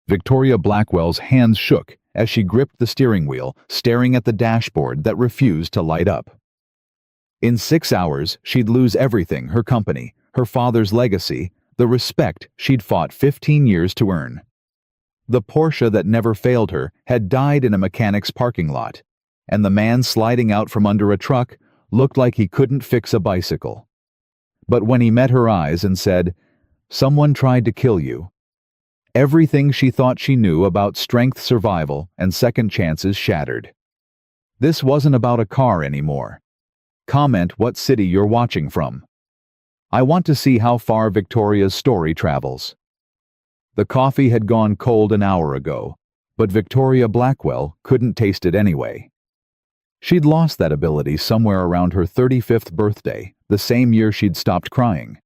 Victoria Blackwell's hands shook as she gripped the steering wheel, staring at the dashboard that refused to light up. In 6 hours, she'd lose everything: her company, her father's legacy, the respect she'd fought 15 years to earn. The Porsche that never failed her had died in a mechanic's parking lot, and the man sliding out from under a truck looked like he couldn't fix a bicycle. But when he met her eyes and said, "Someone tried to kill you," everything she thought she knew about strength, survival, and second chances shattered. This wasn't about a car anymore. Comment what city you're watching from. I want to see how far Victoria's story travels. The coffee had gone cold an hour ago, but Victoria Blackwell couldn't taste it anyway. She'd lost that ability somewhere around her 35th birthday, the same year she'd stopped crying,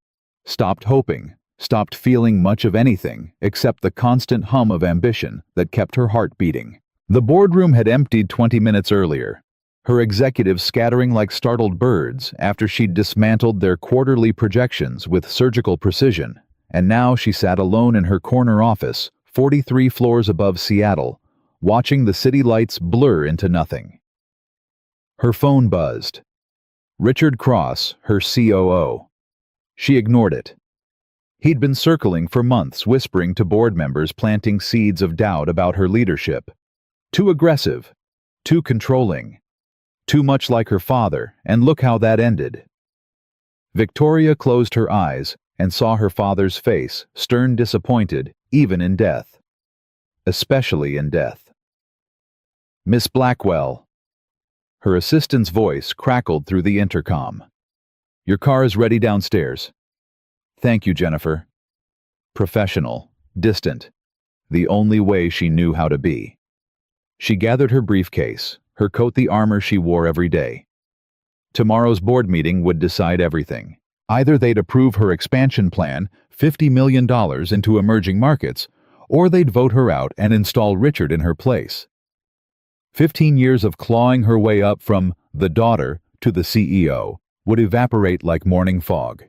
stopped hoping, stopped feeling much of anything except the constant hum of ambition that kept her heart beating. The boardroom had emptied 20 minutes earlier, her executives scattering like startled birds after she'd dismantled their quarterly projections with surgical precision, and now she sat alone in her corner office, 43 floors above Seattle, watching the city lights blur into nothing. Her phone buzzed. Richard Cross, her COO. She ignored it. He'd been circling for months, whispering to board members, planting seeds of doubt about her leadership. Too aggressive, too controlling, too much like her father, and look how that ended. Victoria closed her eyes and saw her father's face, stern, disappointed, even in death. Especially in death. "Miss Blackwell." Her assistant's voice crackled through the intercom. "Your car is ready downstairs." "Thank you, Jennifer." Professional, distant, the only way she knew how to be. She gathered her briefcase, her coat the armor she wore every day. Tomorrow's board meeting would decide everything. Either they'd approve her expansion plan, $50 million into emerging markets, or they'd vote her out and install Richard in her place. 15 years of clawing her way up from the daughter to the CEO would evaporate like morning fog.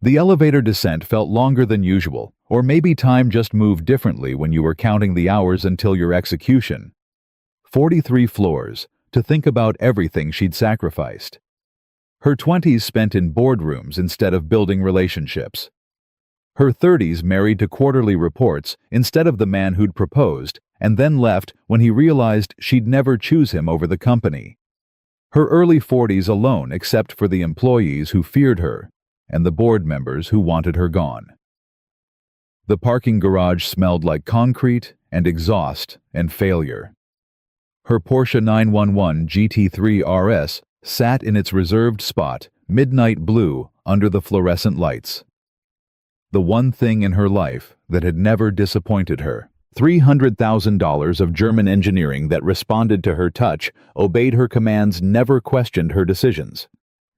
The elevator descent felt longer than usual, or maybe time just moved differently when you were counting the hours until your execution. 43 floors, to think about everything she'd sacrificed. Her 20s spent in boardrooms instead of building relationships. Her 30s married to quarterly reports instead of the man who'd proposed, and then left when he realized she'd never choose him over the company. Her early 40s alone except for the employees who feared her, and the board members who wanted her gone. The parking garage smelled like concrete and exhaust and failure. Her Porsche 911 GT3 RS sat in its reserved spot, midnight blue under the fluorescent lights. The one thing in her life that had never disappointed her. $300,000 of German engineering that responded to her touch, obeyed her commands, never questioned her decisions.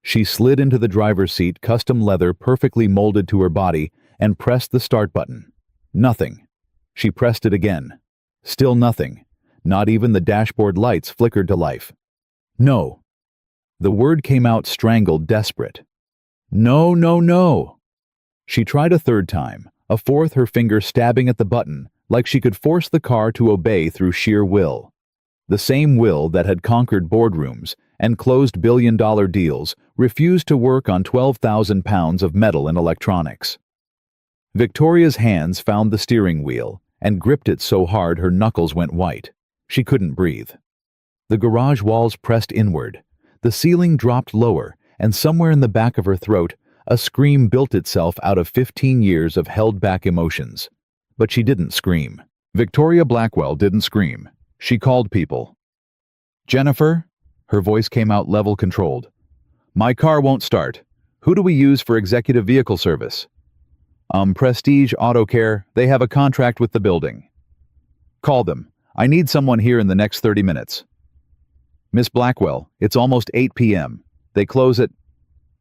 She slid into the driver's seat, custom leather perfectly molded to her body, and pressed the start button. Nothing. She pressed it again. Still nothing. Not even the dashboard lights flickered to life. No. The word came out strangled, desperate. No, no, no. She tried a third time, a fourth, her finger stabbing at the button, like she could force the car to obey through sheer will. The same will that had conquered boardrooms and closed billion-dollar deals refused to work on 12,000 pounds of metal and electronics. Victoria's hands found the steering wheel and gripped it so hard her knuckles went white. She couldn't breathe. The garage walls pressed inward. The ceiling dropped lower, and somewhere in the back of her throat, a scream built itself out of 15 years of held-back emotions. But she didn't scream. Victoria Blackwell didn't scream. She called people. "Jennifer?" Her voice came out level-controlled. "My car won't start. Who do we use for executive vehicle service?" Prestige Auto Care. They have a contract with the building." "Call them. I need someone here in the next 30 minutes. "Miss Blackwell, it's almost 8 p.m. They close at—"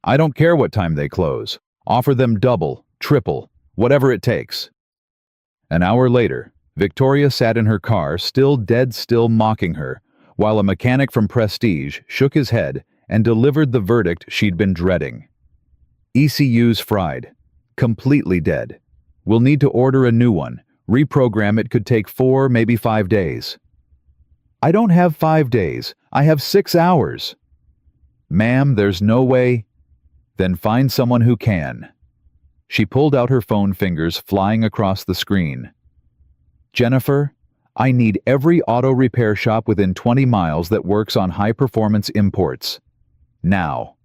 "I don't care what time they close. Offer them double, triple, whatever it takes." An hour later, Victoria sat in her car, still dead still, mocking her, while a mechanic from Prestige shook his head and delivered the verdict she'd been dreading. "ECU's fried. Completely dead. We'll need to order a new one. Reprogram it could take 4, maybe 5 days. I don't have 5 days. I have 6 hours. Ma'am, there's no way. Then find someone who can. She pulled out her phone, fingers flying across the screen. Jennifer, I need every auto repair shop within 20 miles that works on high-performance imports. Now.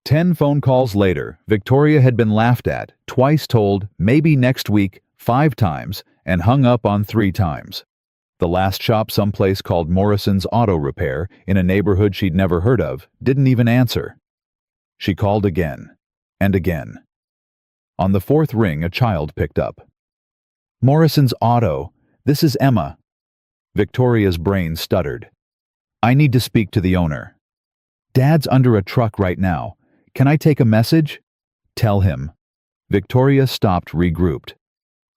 10 phone calls later, Victoria had been laughed at, twice told, maybe next week, 5 times, and hung up on 3 times. The last shop, someplace called Morrison's Auto Repair, in a neighborhood she'd never heard of, didn't even answer. She called again, and again. On the 4th ring, a child picked up. Morrison's Auto, this is Emma. Victoria's brain stuttered. I need to speak to the owner. Dad's under a truck right now. Can I take a message? Tell him. Victoria stopped, regrouped.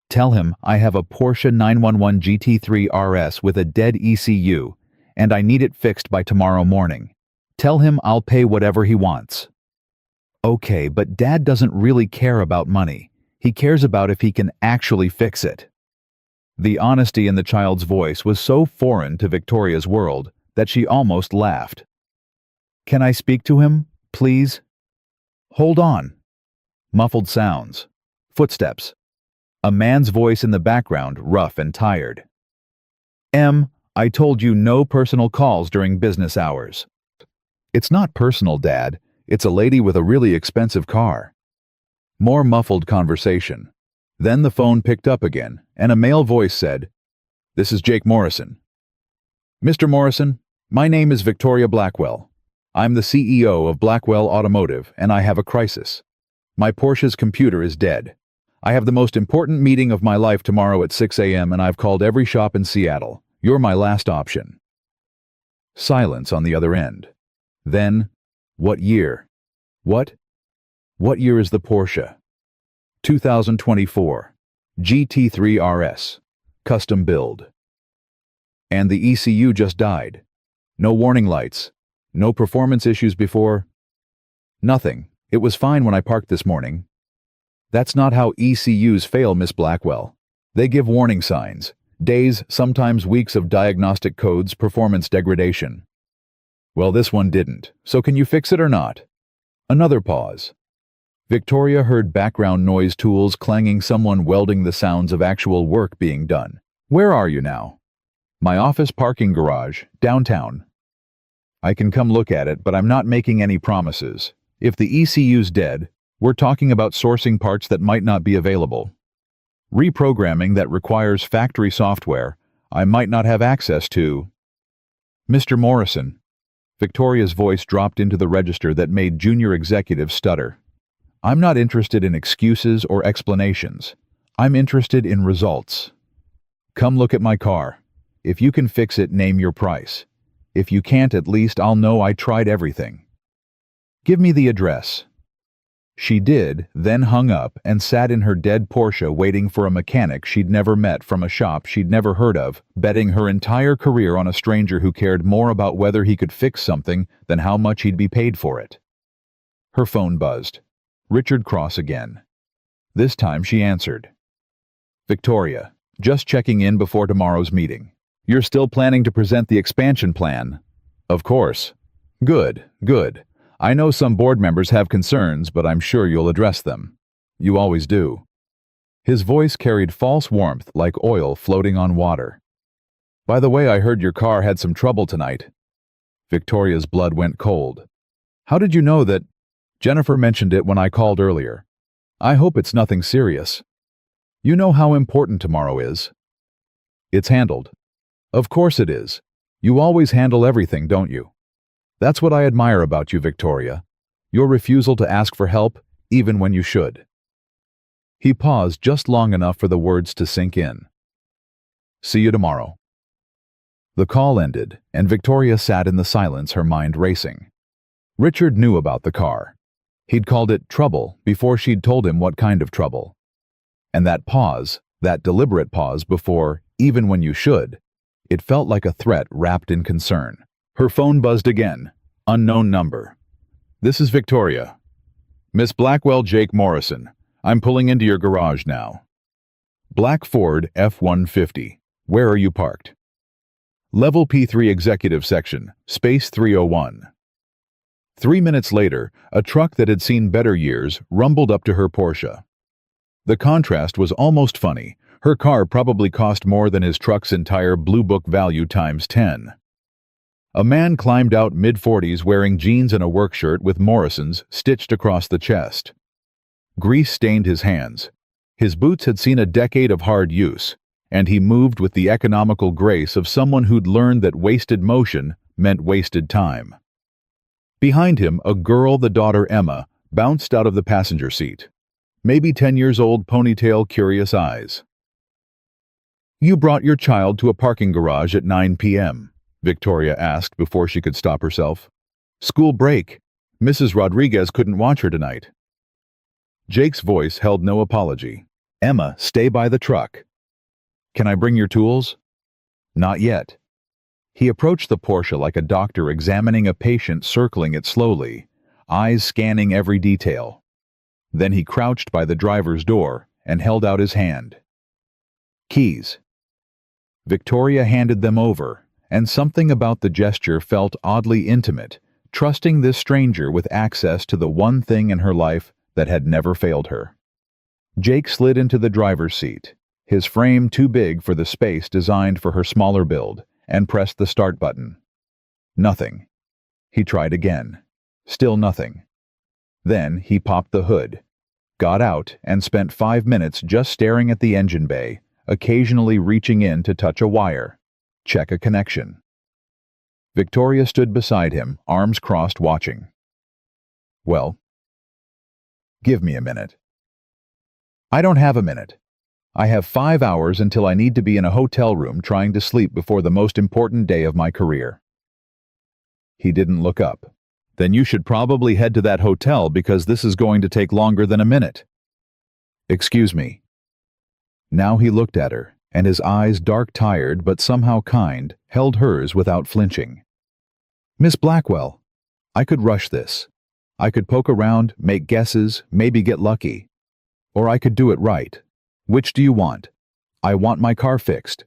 Tell him I have a Porsche 911 GT3 RS with a dead ECU, and I need it fixed by tomorrow morning. Tell him I'll pay whatever he wants. Okay, but Dad doesn't really care about money. He cares about if he can actually fix it. The honesty in the child's voice was so foreign to Victoria's world that she almost laughed. Can I speak to him, please? Hold on. Muffled sounds. Footsteps. A man's voice in the background, rough and tired. I told you no personal calls during business hours. It's not personal, Dad. It's a lady with a really expensive car. More muffled conversation. Then the phone picked up again, and a male voice said, This is Jake Morrison. Mr. Morrison, my name is Victoria Blackwell. I'm the CEO of Blackwell Automotive, and I have a crisis. My Porsche's computer is dead. I have the most important meeting of my life tomorrow at 6 a.m. and I've called every shop in Seattle. You're my last option. Silence on the other end. Then, what year? What year is the Porsche? 2024. GT3 RS. Custom build. And the ECU just died. No warning lights. No performance issues before. Nothing. It was fine when I parked this morning. That's not how ECUs fail, Miss Blackwell. They give warning signs. Days, sometimes weeks of diagnostic codes, performance degradation. Well, this one didn't. So can you fix it or not? Another pause. Victoria heard background noise, tools clanging, someone welding, the sounds of actual work being done. Where are you now? My office parking garage, downtown. I can come look at it, but I'm not making any promises. If the ECU's dead, we're talking about sourcing parts that might not be available. Reprogramming that requires factory software I might not have access to. Mr. Morrison. Victoria's voice dropped into the register that made junior executives stutter. I'm not interested in excuses or explanations. I'm interested in results. Come look at my car. If you can fix it, name your price. If you can't, at least I'll know I tried everything. Give me the address. She did, then hung up and sat in her dead Porsche waiting for a mechanic she'd never met from a shop she'd never heard of, betting her entire career on a stranger who cared more about whether he could fix something than how much he'd be paid for it. Her phone buzzed. Richard Cross again. This time she answered. Victoria, just checking in before tomorrow's meeting. You're still planning to present the expansion plan? Of course. Good, good. I know some board members have concerns, but I'm sure you'll address them. You always do. His voice carried false warmth like oil floating on water. By the way, I heard your car had some trouble tonight. Victoria's blood went cold. How did you know that? Jennifer mentioned it when I called earlier. I hope it's nothing serious. You know how important tomorrow is. It's handled. Of course it is. You always handle everything, don't you? That's what I admire about you, Victoria. Your refusal to ask for help, even when you should. He paused just long enough for the words to sink in. See you tomorrow. The call ended, and Victoria sat in the silence, her mind racing. Richard knew about the car. He'd called it trouble before she'd told him what kind of trouble. And that pause, that deliberate pause before, even when you should, it felt like a threat wrapped in concern. Her phone buzzed again. Unknown number. This is Victoria. Miss Blackwell, Jake Morrison. I'm pulling into your garage now. Black Ford F-150. Where are you parked? Level P3 Executive Section, Space 301. 3 minutes later, a truck that had seen better years rumbled up to her Porsche. The contrast was almost funny. Her car probably cost more than his truck's entire Blue Book value times 10. A man climbed out mid-40s wearing jeans and a work shirt with Morrison's stitched across the chest. Grease stained his hands. His boots had seen a decade of hard use, and he moved with the economical grace of someone who'd learned that wasted motion meant wasted time. Behind him, a girl, the daughter Emma, bounced out of the passenger seat. Maybe 10 years old, ponytail, curious eyes. "You brought your child to a parking garage at 9 p.m., Victoria asked before she could stop herself. "School break. Mrs. Rodriguez couldn't watch her tonight." Jake's voice held no apology. "Emma, stay by the truck." "Can I bring your tools?" "Not yet." He approached the Porsche like a doctor examining a patient, circling it slowly, eyes scanning every detail. Then he crouched by the driver's door and held out his hand. "Keys." Victoria handed them over, and something about the gesture felt oddly intimate, trusting this stranger with access to the one thing in her life that had never failed her. Jake slid into the driver's seat, his frame too big for the space designed for her smaller build, and pressed the start button. Nothing. He tried again. Still nothing. Then he popped the hood, got out, and spent 5 minutes just staring at the engine bay, occasionally reaching in to touch a wire, check a connection. Victoria stood beside him, arms crossed, watching. "Well?" "Give me a minute." "I don't have a minute. I have 5 hours until I need to be in a hotel room trying to sleep before the most important day of my career." He didn't look up. "Then you should probably head to that hotel because this is going to take longer than a minute." "Excuse me." Now he looked at her, and his eyes, dark, tired, but somehow kind, held hers without flinching. "Miss Blackwell, I could rush this. I could poke around, make guesses, maybe get lucky. Or I could do it right. Which do you want?" "I want my car fixed."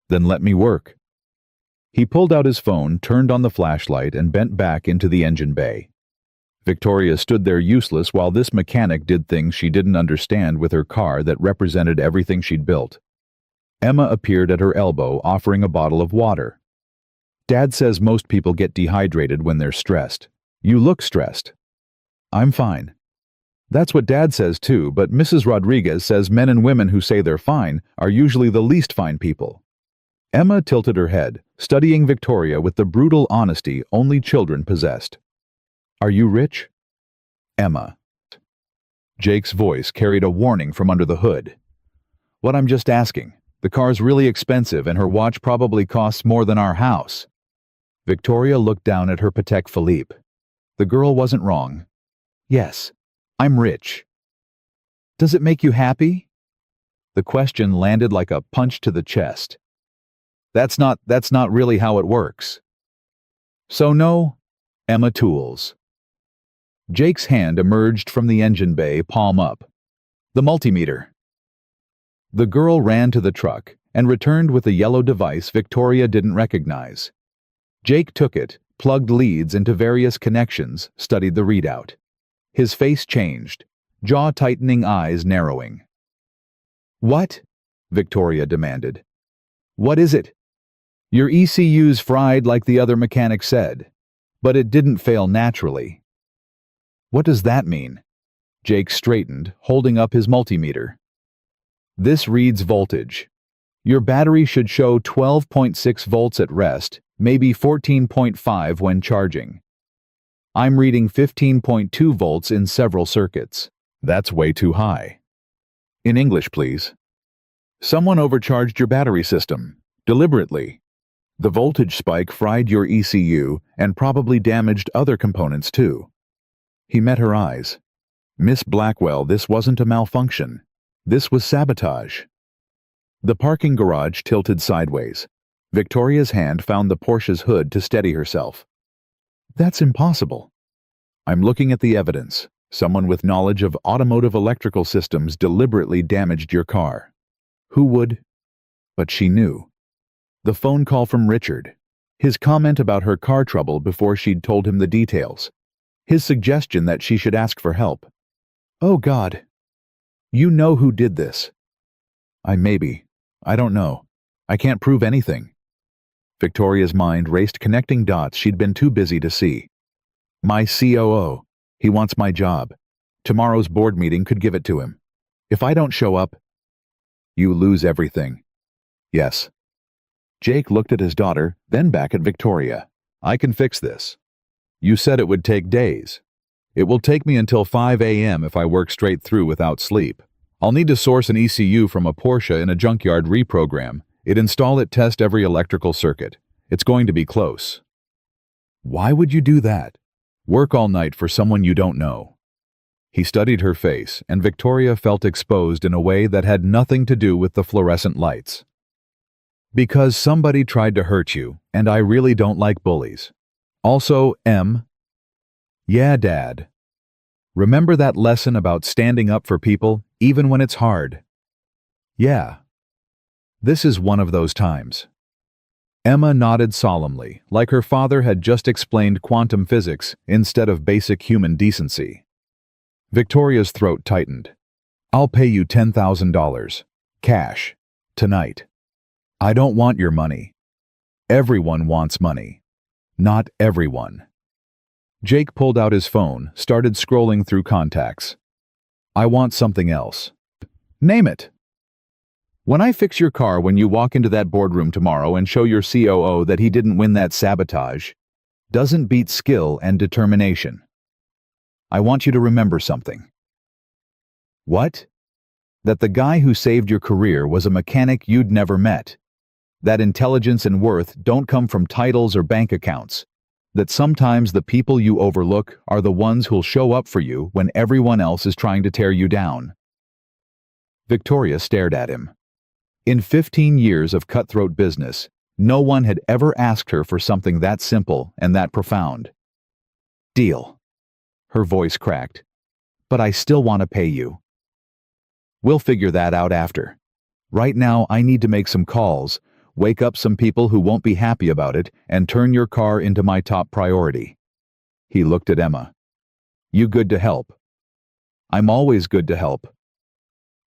"Then let me work." He pulled out his phone, turned on the flashlight, and bent back into the engine bay. Victoria stood there useless while this mechanic did things she didn't understand with her car that represented everything she'd built. Emma appeared at her elbow, offering a bottle of water. "Dad says most people get dehydrated when they're stressed. You look stressed." "I'm fine." "That's what Dad says too, but Mrs. Rodriguez says men and women who say they're fine are usually the least fine people." Emma tilted her head, studying Victoria with the brutal honesty only children possessed. "Are you rich?" "Emma." Jake's voice carried a warning from under the hood. "What I'm just asking. The car's really expensive and her watch probably costs more than our house." Victoria looked down at her Patek Philippe. The girl wasn't wrong. "Yes, I'm rich." "Does it make you happy?" The question landed like a punch to the chest. That's not really how it works." "So no?" "Emma Tools." Jake's hand emerged from the engine bay, palm up. "The multimeter." The girl ran to the truck and returned with a yellow device Victoria didn't recognize. Jake took it, plugged leads into various connections, studied the readout. His face changed, jaw tightening, eyes narrowing. "What?" Victoria demanded. "What is it?" "Your ECU's fried like the other mechanic said, but it didn't fail naturally." "What does that mean?" Jake straightened, holding up his multimeter. "This reads voltage. Your battery should show 12.6 volts at rest, maybe 14.5 when charging. I'm reading 15.2 volts in several circuits. That's way too high." "In English, please." "Someone overcharged your battery system, deliberately. The voltage spike fried your ECU and probably damaged other components too." He met her eyes. "Miss Blackwell, this wasn't a malfunction. This was sabotage." The parking garage tilted sideways. Victoria's hand found the Porsche's hood to steady herself. "That's impossible." "I'm looking at the evidence. Someone with knowledge of automotive electrical systems deliberately damaged your car. Who would? But she knew. The phone call from Richard. His comment about her car trouble before she'd told him the details. His suggestion that she should ask for help. Oh God. You know who did this. I don't know. I can't prove anything. Victoria's mind raced connecting dots she'd been too busy to see. My COO. He wants my job. Tomorrow's board meeting could give it to him. If I don't show up, you lose everything. Yes. Jake looked at his daughter, then back at Victoria. I can fix this. You said it would take days. It will take me until 5 a.m. if I work straight through without sleep. I'll need to source an ECU from a Porsche in a junkyard reprogram it, install it, test every electrical circuit. It's going to be close. Why would you do that? Work all night for someone you don't know. He studied her face, and Victoria felt exposed in a way that had nothing to do with the fluorescent lights. Because somebody tried to hurt you, and I really don't like bullies. Also, Em. Yeah, Dad. Remember that lesson about standing up for people, even when it's hard? Yeah. This is one of those times. Emma nodded solemnly, like her father had just explained quantum physics instead of basic human decency. Victoria's throat tightened. I'll pay you $10,000. Cash. Tonight. I don't want your money. Everyone wants money. Not everyone. Jake pulled out his phone, started scrolling through contacts. I want something else. Name it. When I fix your car when you walk into that boardroom tomorrow and show your COO that he didn't win that sabotage, doesn't beat skill and determination. I want you to remember something. What? That the guy who saved your career was a mechanic you'd never met. That intelligence and worth don't come from titles or bank accounts. That sometimes the people you overlook are the ones who'll show up for you when everyone else is trying to tear you down. Victoria stared at him. In 15 years of cutthroat business, no one had ever asked her for something that simple and that profound. Deal. Her voice cracked. But I still want to pay you. We'll figure that out after. Right now, I need to make some calls, wake up some people who won't be happy about it, and turn your car into my top priority. He looked at Emma. You good to help? I'm always good to help.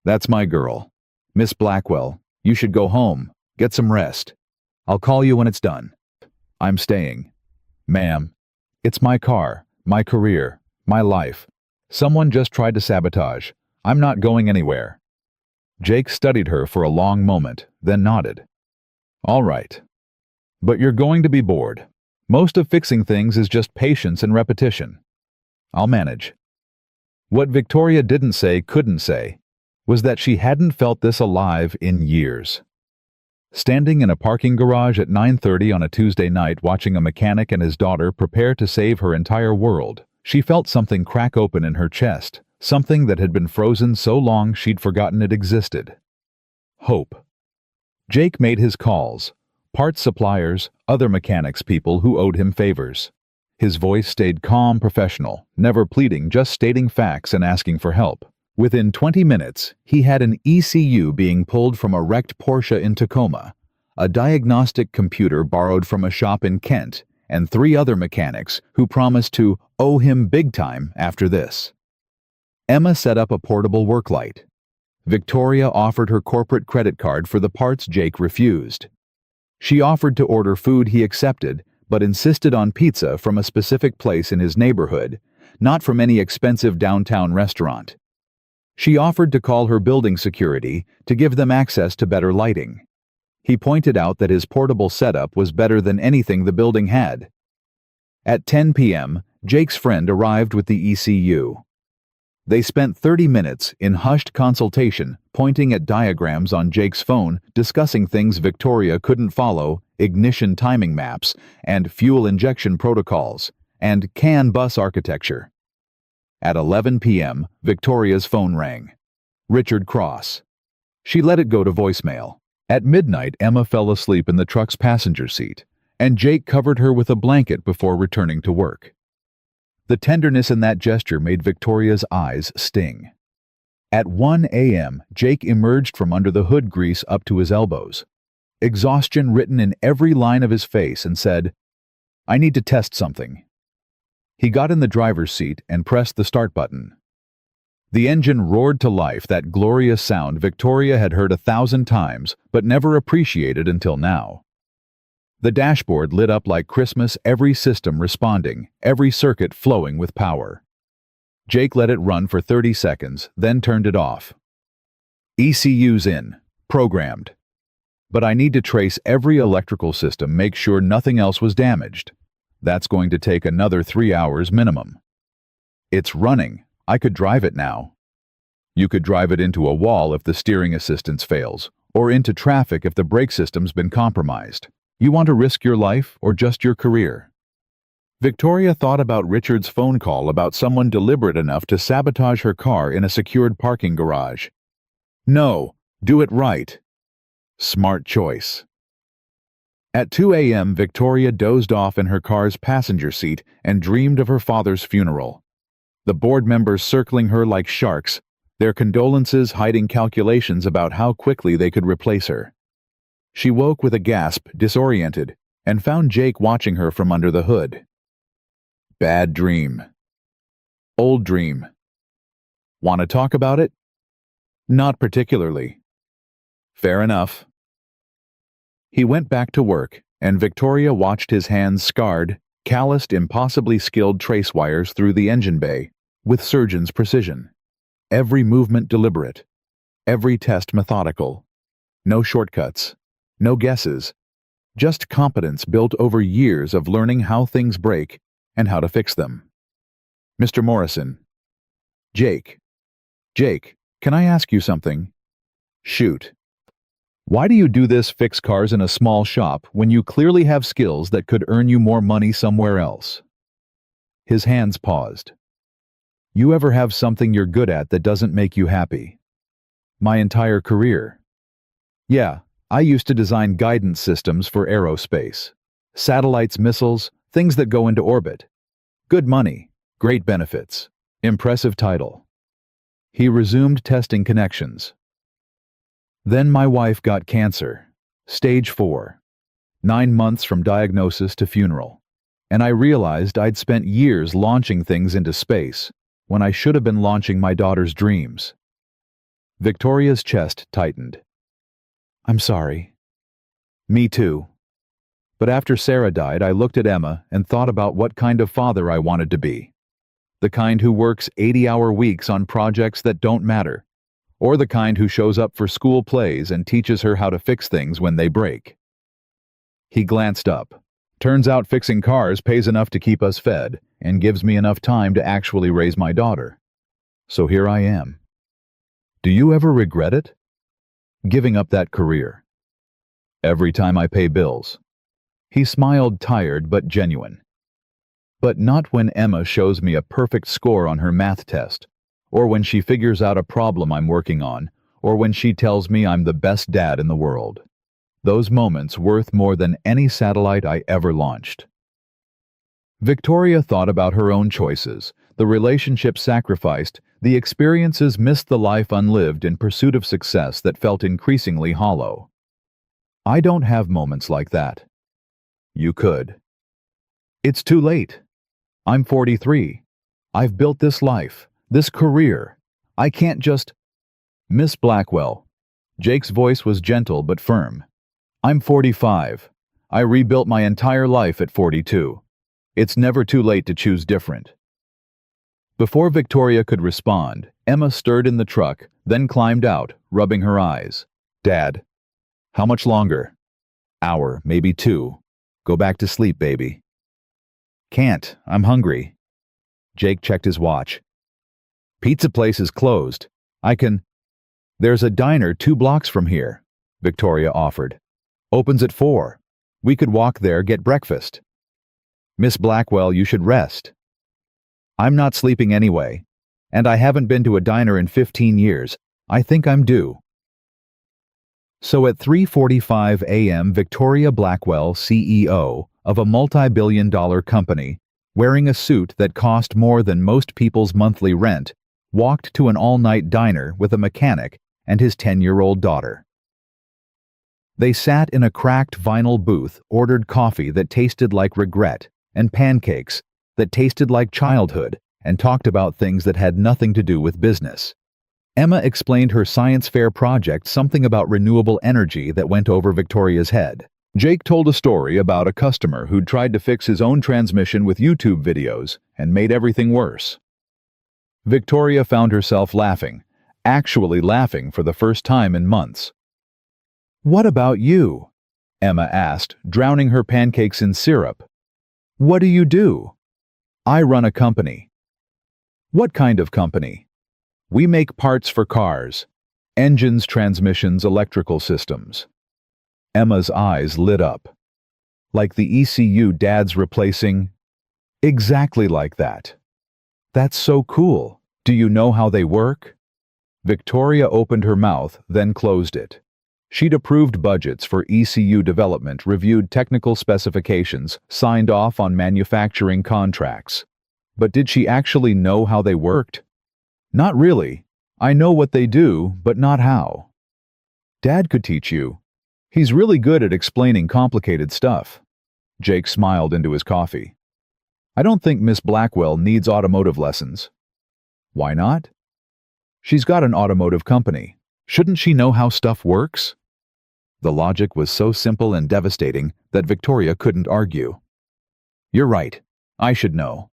That's my girl. Miss Blackwell, you should go home, get some rest. I'll call you when it's done. I'm staying. Ma'am, it's my car, my career, my life. Someone just tried to sabotage. I'm not going anywhere. Jake studied her for a long moment, then nodded. All right. But you're going to be bored. Most of fixing things is just patience and repetition. I'll manage. What Victoria didn't say, couldn't say, was that she hadn't felt this alive in years. Standing in a parking garage at 9:30 on a Tuesday night watching a mechanic and his daughter prepare to save her entire world, she felt something crack open in her chest, something that had been frozen so long she'd forgotten it existed. Hope. Jake made his calls, parts suppliers, other mechanics people who owed him favors. His voice stayed calm, professional, never pleading, just stating facts and asking for help. Within 20 minutes, he had an ECU being pulled from a wrecked Porsche in Tacoma, a diagnostic computer borrowed from a shop in Kent, and 3 other mechanics who promised to owe him big time after this. Emma set up a portable work light. Victoria offered her corporate credit card for the parts Jake refused. She offered to order food he accepted, but insisted on pizza from a specific place in his neighborhood, not from any expensive downtown restaurant. She offered to call her building security to give them access to better lighting. He pointed out that his portable setup was better than anything the building had. At 10 p.m., Jake's friend arrived with the ECU. They spent 30 minutes in hushed consultation, pointing at diagrams on Jake's phone, discussing things Victoria couldn't follow, ignition timing maps, and fuel injection protocols, and CAN bus architecture. At 11 p.m., Victoria's phone rang. Richard Cross. She let it go to voicemail. At midnight, Emma fell asleep in the truck's passenger seat, and Jake covered her with a blanket before returning to work. The tenderness in that gesture made Victoria's eyes sting. At 1 a.m., Jake emerged from under the hood grease up to his elbows, exhaustion written in every line of his face, and said, "I need to test something." He got in the driver's seat and pressed the start button. The engine roared to life, that glorious sound Victoria had heard 1,000 times but never appreciated until now. The dashboard lit up like Christmas, every system responding, every circuit flowing with power. Jake let it run for 30 seconds, then turned it off. ECU's in, programmed. But I need to trace every electrical system, make sure nothing else was damaged. That's going to take another 3 hours minimum. It's running. I could drive it now. You could drive it into a wall if the steering assistance fails, or into traffic if the brake system's been compromised. You want to risk your life or just your career? Victoria thought about Richard's phone call about someone deliberate enough to sabotage her car in a secured parking garage. No, do it right. Smart choice. At 2 a.m., Victoria dozed off in her car's passenger seat and dreamed of her father's funeral. The board members circling her like sharks, their condolences hiding calculations about how quickly they could replace her. She woke with a gasp, disoriented, and found Jake watching her from under the hood. Bad dream. Old dream. Want to talk about it? Not particularly. Fair enough. He went back to work, and Victoria watched his hands scarred, calloused, impossibly skilled trace wires through the engine bay, with surgeon's precision. Every movement deliberate. Every test methodical. No shortcuts. No guesses. Just competence built over years of learning how things break and how to fix them. Mr. Morrison. Jake. Jake, can I ask you something? Shoot. Why do you do this, fix cars in a small shop, when you clearly have skills that could earn you more money somewhere else? His hands paused. You ever have something you're good at that doesn't make you happy? My entire career. Yeah, I used to design guidance systems for aerospace. Satellites, missiles, things that go into orbit. Good money, great benefits, impressive title. He resumed testing connections. Then my wife got cancer, stage 4, 9 months from diagnosis to funeral, and I realized I'd spent years launching things into space when I should have been launching my daughter's dreams. Victoria's chest tightened. I'm sorry. Me too. But after Sarah died, I looked at Emma and thought about what kind of father I wanted to be. The kind who works 80-hour weeks on projects that don't matter, or the kind who shows up for school plays and teaches her how to fix things when they break. He glanced up. Turns out fixing cars pays enough to keep us fed and gives me enough time to actually raise my daughter. So here I am. Do you ever regret it? Giving up that career. Every time I pay bills. He smiled, tired but genuine. But not when Emma shows me a perfect score on her math test, or when she figures out a problem I'm working on, or when she tells me I'm the best dad in the world. Those moments worth more than any satellite I ever launched. Victoria thought about her own choices, the relationships sacrificed, the experiences missed, the life unlived in pursuit of success that felt increasingly hollow. I don't have moments like that. You could. It's too late. I'm 43. I've built this life, this career. I can't just... Miss Blackwell. Jake's voice was gentle but firm. I'm 45. I rebuilt my entire life at 42. It's never too late to choose different. Before Victoria could respond, Emma stirred in the truck, then climbed out, rubbing her eyes. Dad. How much longer? Hour, maybe 2. Go back to sleep, baby. Can't. I'm hungry. Jake checked his watch. Pizza place is closed. I can... There's a diner 2 blocks from here, Victoria offered. Opens at 4. We could walk there, get breakfast. Miss Blackwell, you should rest. I'm not sleeping anyway, and I haven't been to a diner in 15 years. I think I'm due. So at 3:45 a.m., Victoria Blackwell, CEO of a multi-billion-dollar company, wearing a suit that cost more than most people's monthly rent, walked to an all-night diner with a mechanic and his 10-year-old daughter. They sat in a cracked vinyl booth, ordered coffee that tasted like regret, and pancakes that tasted like childhood, and talked about things that had nothing to do with business. Emma explained her science fair project, something about renewable energy, that went over Victoria's head. Jake told a story about a customer who'd tried to fix his own transmission with YouTube videos and made everything worse. Victoria found herself laughing, actually laughing for the first time in months. "What about you?" Emma asked, drowning her pancakes in syrup. "What do you do?" "I run a company." "What kind of company?" "We make parts for cars. Engines, transmissions, electrical systems." Emma's eyes lit up. "Like the ECU Dad's replacing?" "Exactly like that." "That's so cool. Do you know how they work?" Victoria opened her mouth, then closed it. She'd approved budgets for ECU development, reviewed technical specifications, signed off on manufacturing contracts. But did she actually know how they worked? "Not really. I know what they do, but not how." "Dad could teach you. He's really good at explaining complicated stuff." Jake smiled into his coffee. "I don't think Miss Blackwell needs automotive lessons." "Why not?" "She's got an automotive company. Shouldn't she know how stuff works?" The logic was so simple and devastating that Victoria couldn't argue. "You're right. I should know."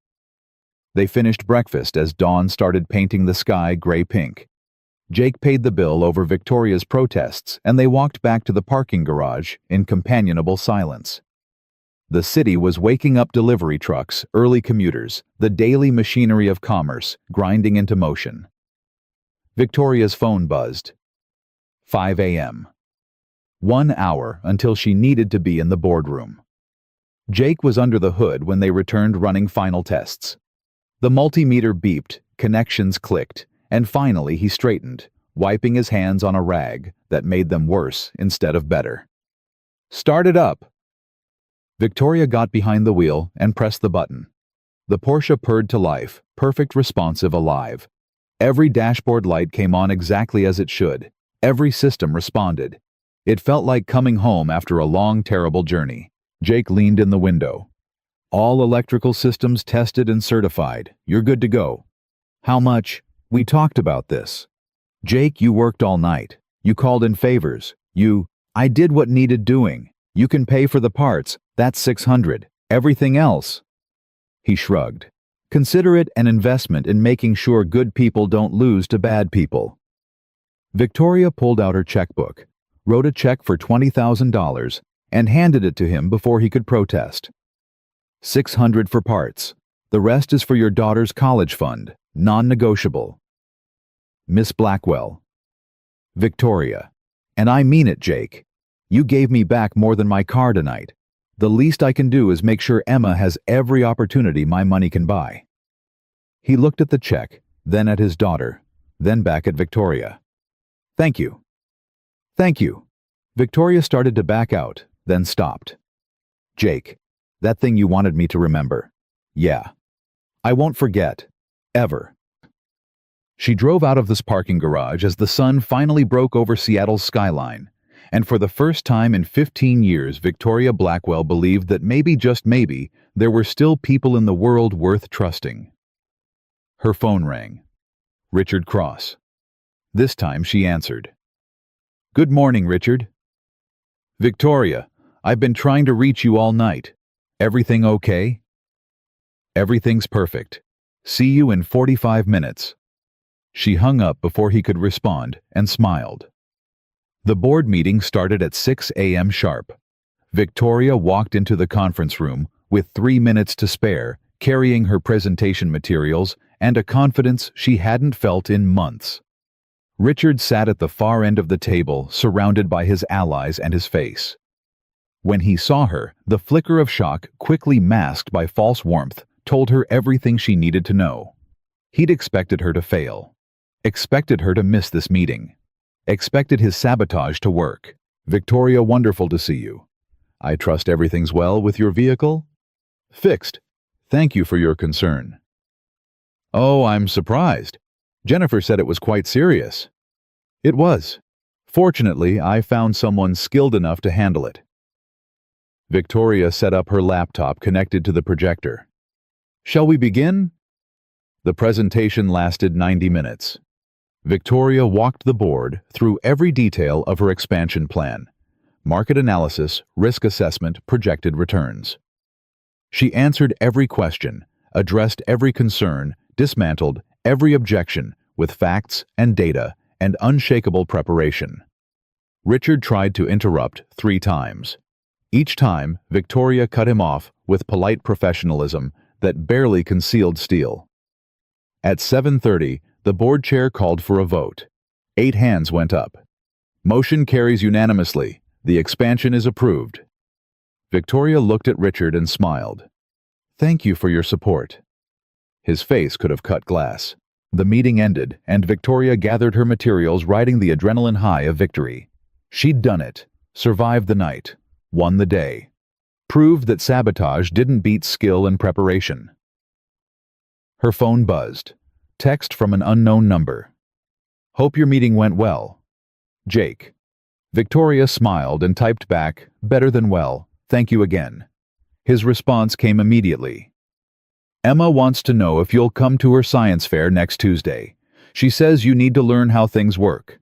They finished breakfast as dawn started painting the sky gray-pink. Jake paid the bill over Victoria's protests, and they walked back to the parking garage in companionable silence. The city was waking up, delivery trucks, early commuters, the daily machinery of commerce grinding into motion. Victoria's phone buzzed. 5 a.m. 1 hour until she needed to be in the boardroom. Jake was under the hood when they returned, running final tests. The multimeter beeped, connections clicked, and finally he straightened, wiping his hands on a rag that made them worse instead of better. "Start it up." Victoria got behind the wheel and pressed the button. The Porsche purred to life, perfect, responsive, alive. Every dashboard light came on exactly as it should. Every system responded. It felt like coming home after a long, terrible journey. Jake leaned in the window. "All electrical systems tested and certified. You're good to go." "How much?" "We talked about this." "Jake, you worked all night. You called in favors. I did what needed doing. You can pay for the parts. That's $600. Everything else." He shrugged. "Consider it an investment in making sure good people don't lose to bad people." Victoria pulled out her checkbook, wrote a check for $20,000, and handed it to him before he could protest. $600 for parts. The rest is for your daughter's college fund, non-negotiable. Miss Blackwell. Victoria. "And I mean it, Jake. You gave me back more than my car tonight. The least I can do is make sure Emma has every opportunity my money can buy." He looked at the check, then at his daughter, then back at Victoria. "Thank you." "Thank you." Victoria started to back out, then stopped. "Jake, that thing you wanted me to remember. Yeah. I won't forget. Ever." She drove out of this parking garage as the sun finally broke over Seattle's skyline, and for the first time in 15 years, Victoria Blackwell believed that maybe, just maybe, there were still people in the world worth trusting. Her phone rang. Richard Cross. This time she answered. "Good morning, Richard." "Victoria, I've been trying to reach you all night. Everything okay?" "Everything's perfect. See you in 45 minutes." She hung up before he could respond and smiled. The board meeting started at 6 a.m. sharp. Victoria walked into the conference room with 3 minutes to spare, carrying her presentation materials and a confidence she hadn't felt in months. Richard sat at the far end of the table, surrounded by his allies and his face. When he saw her, the flicker of shock, quickly masked by false warmth, told her everything she needed to know. He'd expected her to fail. Expected her to miss this meeting. Expected his sabotage to work. "Victoria, wonderful to see you. I trust everything's well with your vehicle?" "Fixed. Thank you for your concern." "Oh, I'm surprised. Jennifer said it was quite serious. It was. Fortunately, I found someone skilled enough to handle it. Victoria set up her laptop connected to the projector. Shall we begin? The presentation lasted 90 minutes. Victoria walked the board through every detail of her expansion plan: market analysis, risk assessment, projected returns. She answered every question, addressed every concern, dismantled every objection with facts and data and unshakable preparation. Richard tried to interrupt 3 times. Each time, Victoria cut him off with polite professionalism that barely concealed steel. At 7:30, the board chair called for a vote. 8 hands went up. Motion carries unanimously. The expansion is approved. Victoria looked at Richard and smiled. Thank you for your support. His face could have cut glass. The meeting ended, and Victoria gathered her materials, riding the adrenaline high of victory. She'd done it, survived the night, won the day, proved that sabotage didn't beat skill and preparation. Her phone buzzed. Text from an unknown number. Hope your meeting went well. Jake. Victoria smiled and typed back, better than well, thank you again. His response came immediately. Emma wants to know if you'll come to her science fair next Tuesday. She says you need to learn how things work.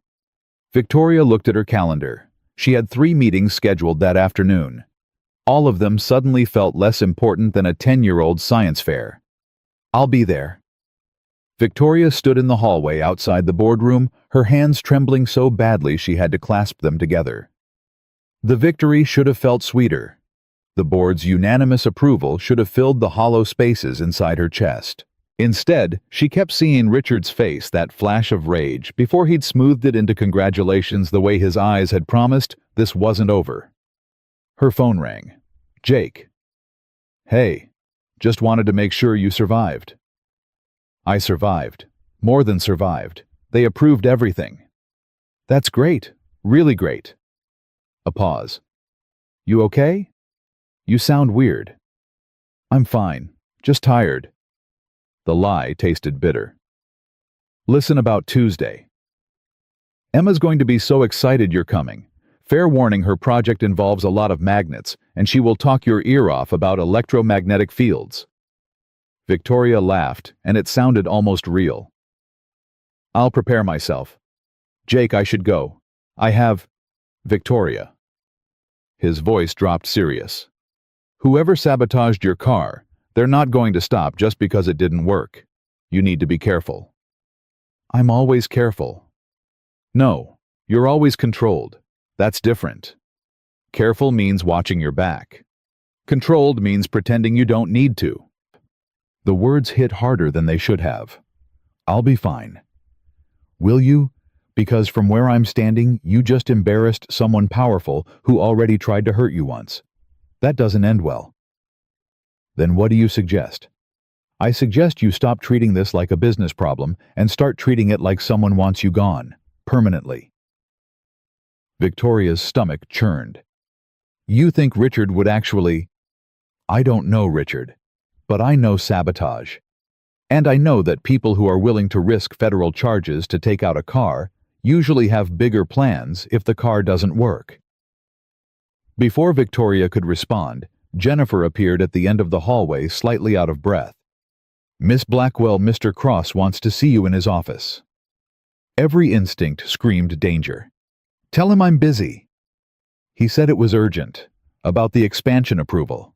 Victoria looked at her calendar. She had 3 meetings scheduled that afternoon. All of them suddenly felt less important than a 10-year-old science fair. I'll be there. Victoria stood in the hallway outside the boardroom, her hands trembling so badly she had to clasp them together. The victory should have felt sweeter. The board's unanimous approval should have filled the hollow spaces inside her chest. Instead, she kept seeing Richard's face, that flash of rage, before he'd smoothed it into congratulations the way his eyes had promised. This wasn't over. Her phone rang. Jake. Hey. Just wanted to make sure you survived. I survived. More than survived. They approved everything. That's great. Really great. A pause. You okay? You sound weird. I'm fine. Just tired. The lie tasted bitter. Listen about Tuesday. Emma's going to be so excited you're coming. Fair warning, her project involves a lot of magnets, and she will talk your ear off about electromagnetic fields. Victoria laughed, and it sounded almost real. I'll prepare myself. Jake, I should go. I have... Victoria. His voice dropped serious. Whoever sabotaged your car, they're not going to stop just because it didn't work. You need to be careful. I'm always careful. No, you're always controlled. That's different. Careful means watching your back. Controlled means pretending you don't need to. The words hit harder than they should have. I'll be fine. Will you? Because from where I'm standing, you just embarrassed someone powerful who already tried to hurt you once. That doesn't end well. Then what do you suggest? I suggest you stop treating this like a business problem and start treating it like someone wants you gone, permanently. Victoria's stomach churned. You think Richard would actually... I don't know Richard, but I know sabotage. And I know that people who are willing to risk federal charges to take out a car usually have bigger plans if the car doesn't work. Before Victoria could respond, Jennifer appeared at the end of the hallway, slightly out of breath. Miss Blackwell, Mr. Cross wants to see you in his office. Every instinct screamed danger. Tell him I'm busy. He said it was urgent, about the expansion approval.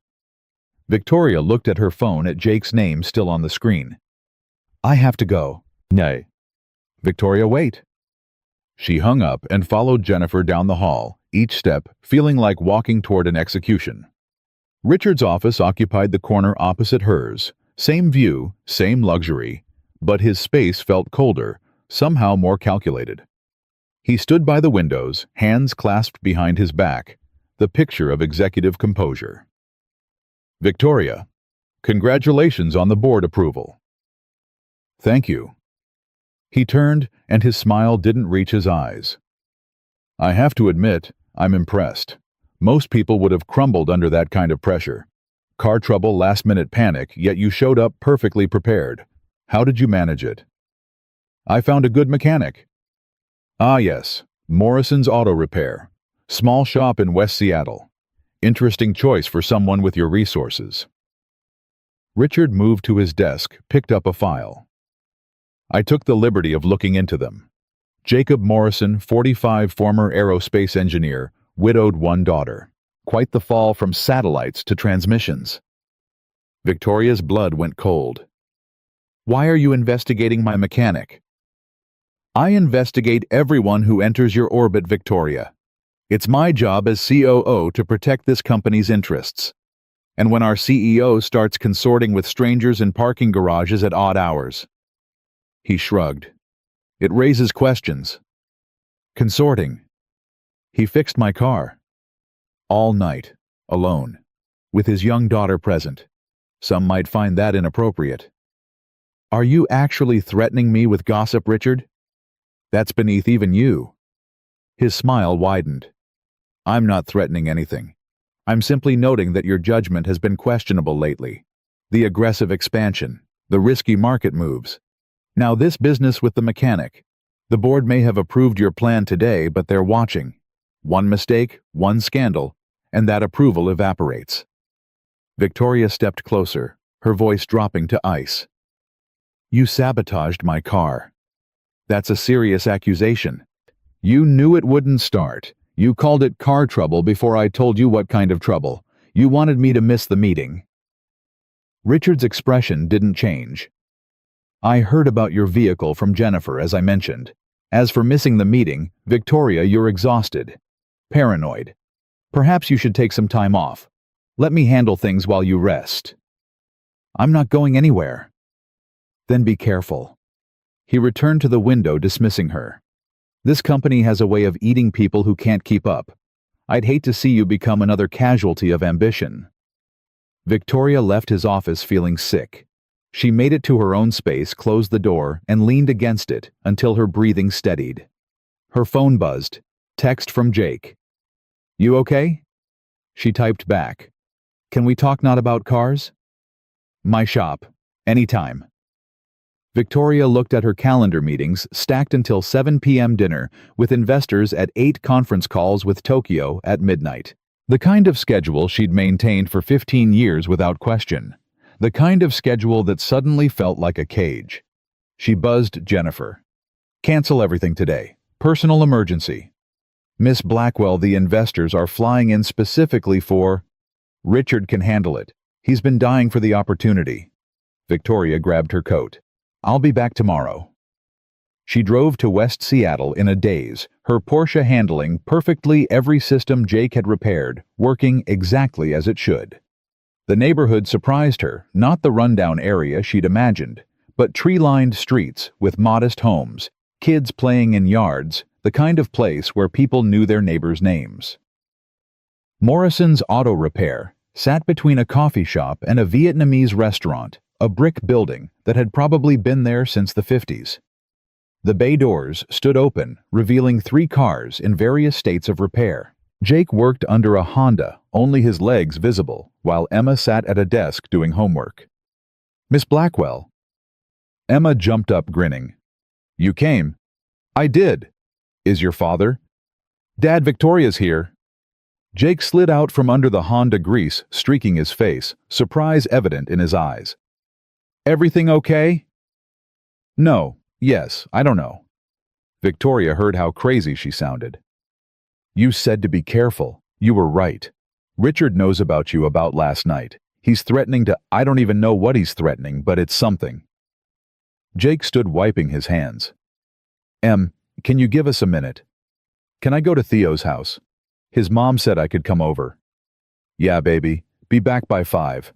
Victoria looked at her phone at Jake's name still on the screen. I have to go. Nay. Victoria, wait. She hung up and followed Jennifer down the hall, each step feeling like walking toward an execution. Richard's office occupied the corner opposite hers. Same view, same luxury, but his space felt colder, somehow more calculated. He stood by the windows, hands clasped behind his back, the picture of executive composure. Victoria, congratulations on the board approval. Thank you. He turned, and his smile didn't reach his eyes. I have to admit, I'm impressed. Most people would have crumbled under that kind of pressure. Car trouble, last-minute panic, yet you showed up perfectly prepared. How did you manage it? I found a good mechanic. Ah yes, Morrison's Auto Repair. Small shop in West Seattle. Interesting choice for someone with your resources. Richard moved to his desk, picked up a file. I took the liberty of looking into them. Jacob Morrison, 45, former aerospace engineer, widowed, one daughter. Quite the fall from satellites to transmissions. Victoria's blood went cold. Why are you investigating my mechanic? I investigate everyone who enters your orbit, Victoria. It's my job as COO to protect this company's interests. And when our CEO starts consorting with strangers in parking garages at odd hours. He shrugged. It raises questions. Consorting. He fixed my car. All night, alone, with his young daughter present. Some might find that inappropriate. Are you actually threatening me with gossip, Richard? That's beneath even you. His smile widened. I'm not threatening anything. I'm simply noting that your judgment has been questionable lately. The aggressive expansion, the risky market moves. Now this business with the mechanic. The board may have approved your plan today, but they're watching. One mistake, one scandal, and that approval evaporates. Victoria stepped closer, her voice dropping to ice. You sabotaged my car. That's a serious accusation. You knew it wouldn't start. You called it car trouble before I told you what kind of trouble. You wanted me to miss the meeting. Richard's expression didn't change. I heard about your vehicle from Jennifer, as I mentioned. As for missing the meeting, Victoria, you're exhausted. Paranoid. Perhaps you should take some time off. Let me handle things while you rest. I'm not going anywhere. Then be careful. He returned to the window, dismissing her. This company has a way of eating people who can't keep up. I'd hate to see you become another casualty of ambition. Victoria left his office feeling sick. She made it to her own space, closed the door, and leaned against it until her breathing steadied. Her phone buzzed. Text from Jake. You okay? She typed back. Can we talk not about cars? My shop. Anytime. Victoria looked at her calendar meetings, stacked until 7 p.m. dinner, with investors at 8 conference calls with Tokyo at midnight. The kind of schedule she'd maintained for 15 years without question. The kind of schedule that suddenly felt like a cage. She buzzed Jennifer. Cancel everything today. Personal emergency. Miss Blackwell, the investors are flying in specifically for... Richard can handle it. He's been dying for the opportunity. Victoria grabbed her coat. I'll be back tomorrow. She drove to West Seattle in a daze, her Porsche handling perfectly every system Jake had repaired, working exactly as it should. The neighborhood surprised her, not the rundown area she'd imagined, but tree-lined streets with modest homes, kids playing in yards, the kind of place where people knew their neighbors' names. Morrison's Auto Repair sat between a coffee shop and a Vietnamese restaurant, a brick building that had probably been there since the 50s. The bay doors stood open, revealing 3 cars in various states of repair. Jake worked under a Honda, only his legs visible, while Emma sat at a desk doing homework. Miss Blackwell. Emma jumped up, grinning. You came. I did. Is your father? Dad, Victoria's here. Jake slid out from under the Honda grease, streaking his face, surprise evident in his eyes. Everything okay? No, yes, I don't know. Victoria heard how crazy she sounded. You said to be careful. You were right. Richard knows about you about last night. He's threatening to... I don't even know what he's threatening, but it's something. Jake stood wiping his hands. Can you give us a minute? Can I go to Theo's house? His mom said I could come over. Yeah, baby. Be back by 5.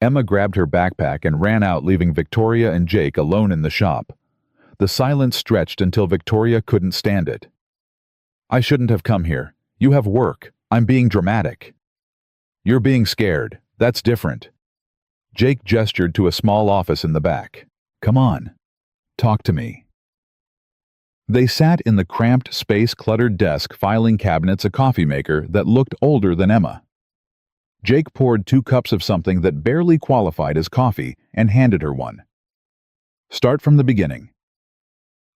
Emma grabbed her backpack and ran out, leaving Victoria and Jake alone in the shop. The silence stretched until Victoria couldn't stand it. I shouldn't have come here. You have work. I'm being dramatic. You're being scared. That's different. Jake gestured to a small office in the back. Come on. Talk to me. They sat in the cramped, space-cluttered desk, filing cabinets, a coffee maker that looked older than Emma. Jake poured 2 cups of something that barely qualified as coffee and handed her one. Start from the beginning.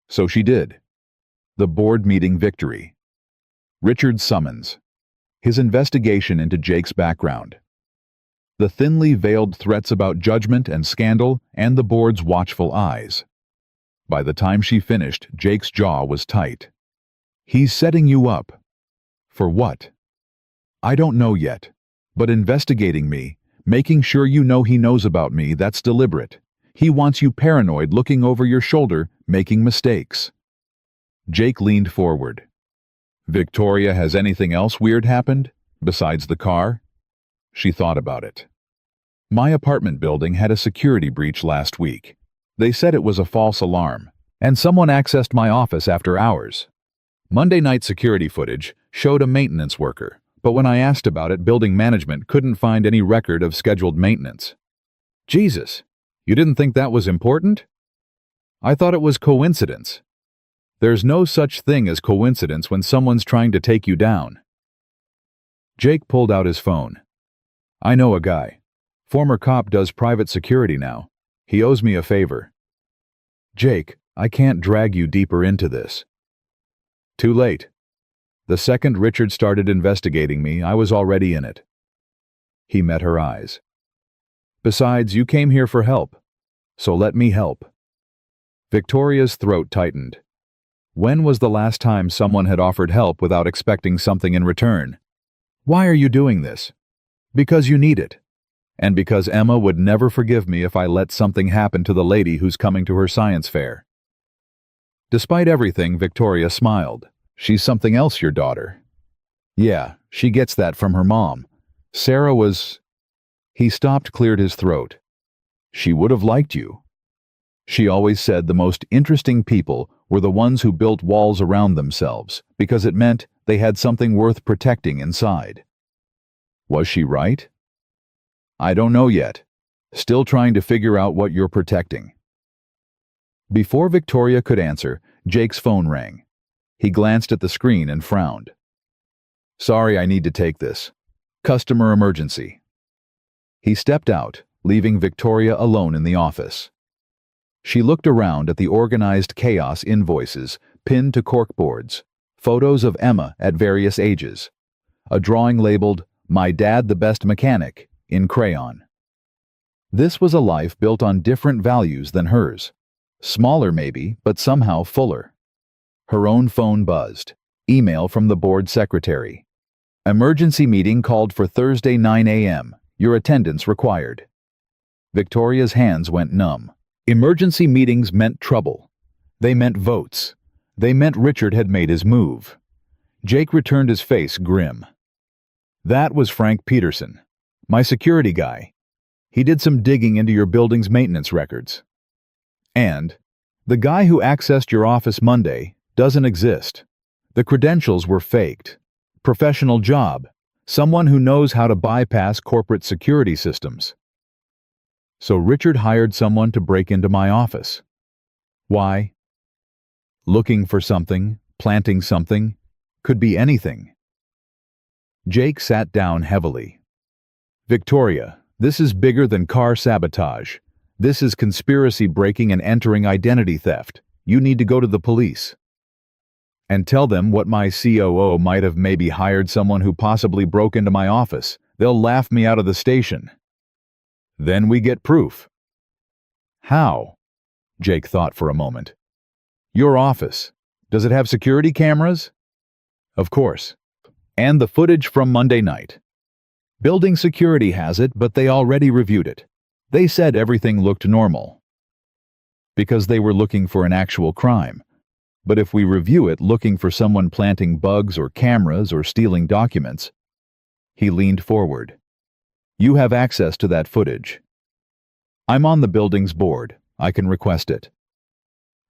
So she did. The board meeting victory. Richard's summons. His investigation into Jake's background. The thinly veiled threats about judgment and scandal, and the board's watchful eyes. By the time she finished, Jake's jaw was tight. He's setting you up. For what? I don't know yet. But investigating me, making sure you know he knows about me, that's deliberate. He wants you paranoid, looking over your shoulder, making mistakes. Jake leaned forward. Victoria, has anything else weird happened, besides the car? She thought about it. My apartment building had a security breach last week. They said it was a false alarm, and someone accessed my office after hours. Monday night security footage showed a maintenance worker, but when I asked about it, building management couldn't find any record of scheduled maintenance. Jesus, you didn't think that was important? I thought it was coincidence. There's no such thing as coincidence when someone's trying to take you down. Jake pulled out his phone. I know a guy. Former cop, does private security now. He owes me a favor. Jake, I can't drag you deeper into this. Too late. The second Richard started investigating me, I was already in it. He met her eyes. Besides, you came here for help, so let me help. Victoria's throat tightened. When was the last time someone had offered help without expecting something in return? Why are you doing this? Because you need it. And because Emma would never forgive me if I let something happen to the lady who's coming to her science fair. Despite everything, Victoria smiled. She's something else, your daughter. Yeah, she gets that from her mom. Sarah was... He stopped, cleared his throat. She would have liked you. She always said the most interesting people were the ones who built walls around themselves, because it meant they had something worth protecting inside. Was she right? I don't know yet. Still trying to figure out what you're protecting. Before Victoria could answer, Jake's phone rang. He glanced at the screen and frowned. Sorry, I need to take this. Customer emergency. He stepped out, leaving Victoria alone in the office. She looked around at the organized chaos, invoices pinned to corkboards, photos of Emma at various ages, a drawing labeled, "My Dad the Best Mechanic," in crayon. This was a life built on different values than hers. Smaller maybe, but somehow fuller. Her own phone buzzed. Email from the board secretary. Emergency meeting called for Thursday 9 a.m. Your attendance required. Victoria's hands went numb. Emergency meetings meant trouble. They meant votes. They meant Richard had made his move. Jake returned, his face grim. That was Frank Peterson, my security guy. He did some digging into your building's maintenance records. And the guy who accessed your office Monday doesn't exist. The credentials were faked. Professional job. Someone who knows how to bypass corporate security systems. So Richard hired someone to break into my office. Why? Looking for something, planting something, could be anything. Jake sat down heavily. Victoria, this is bigger than car sabotage. This is conspiracy breaking and entering identity theft. You need to go to the police. And tell them what my COO might have maybe hired someone who possibly broke into my office. They'll laugh me out of the station. Then we get proof. How? Jake thought for a moment. Your office. Does it have security cameras? Of course. And the footage from Monday night. Building security has it, but they already reviewed it. They said everything looked normal. Because they were looking for an actual crime. But if we review it looking for someone planting bugs or cameras or stealing documents... He leaned forward. You have access to that footage. I'm on the building's board. I can request it.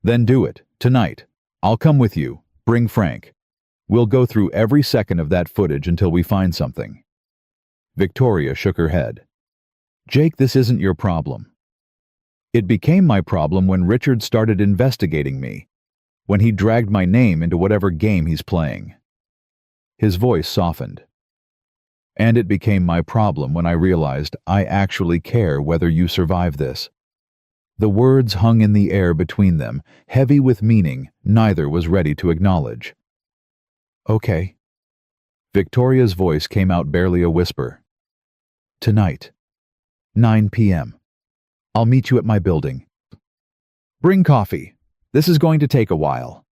Then do it, tonight. I'll come with you. Bring Frank. We'll go through every second of that footage until we find something. Victoria shook her head. Jake, this isn't your problem. It became my problem when Richard started investigating me, when he dragged my name into whatever game he's playing. His voice softened. And it became my problem when I realized I actually care whether you survive this. The words hung in the air between them, heavy with meaning neither was ready to acknowledge. "Okay." Victoria's voice came out barely a whisper. "Tonight, 9 p.m. I'll meet you at my building. Bring coffee. This is going to take a while."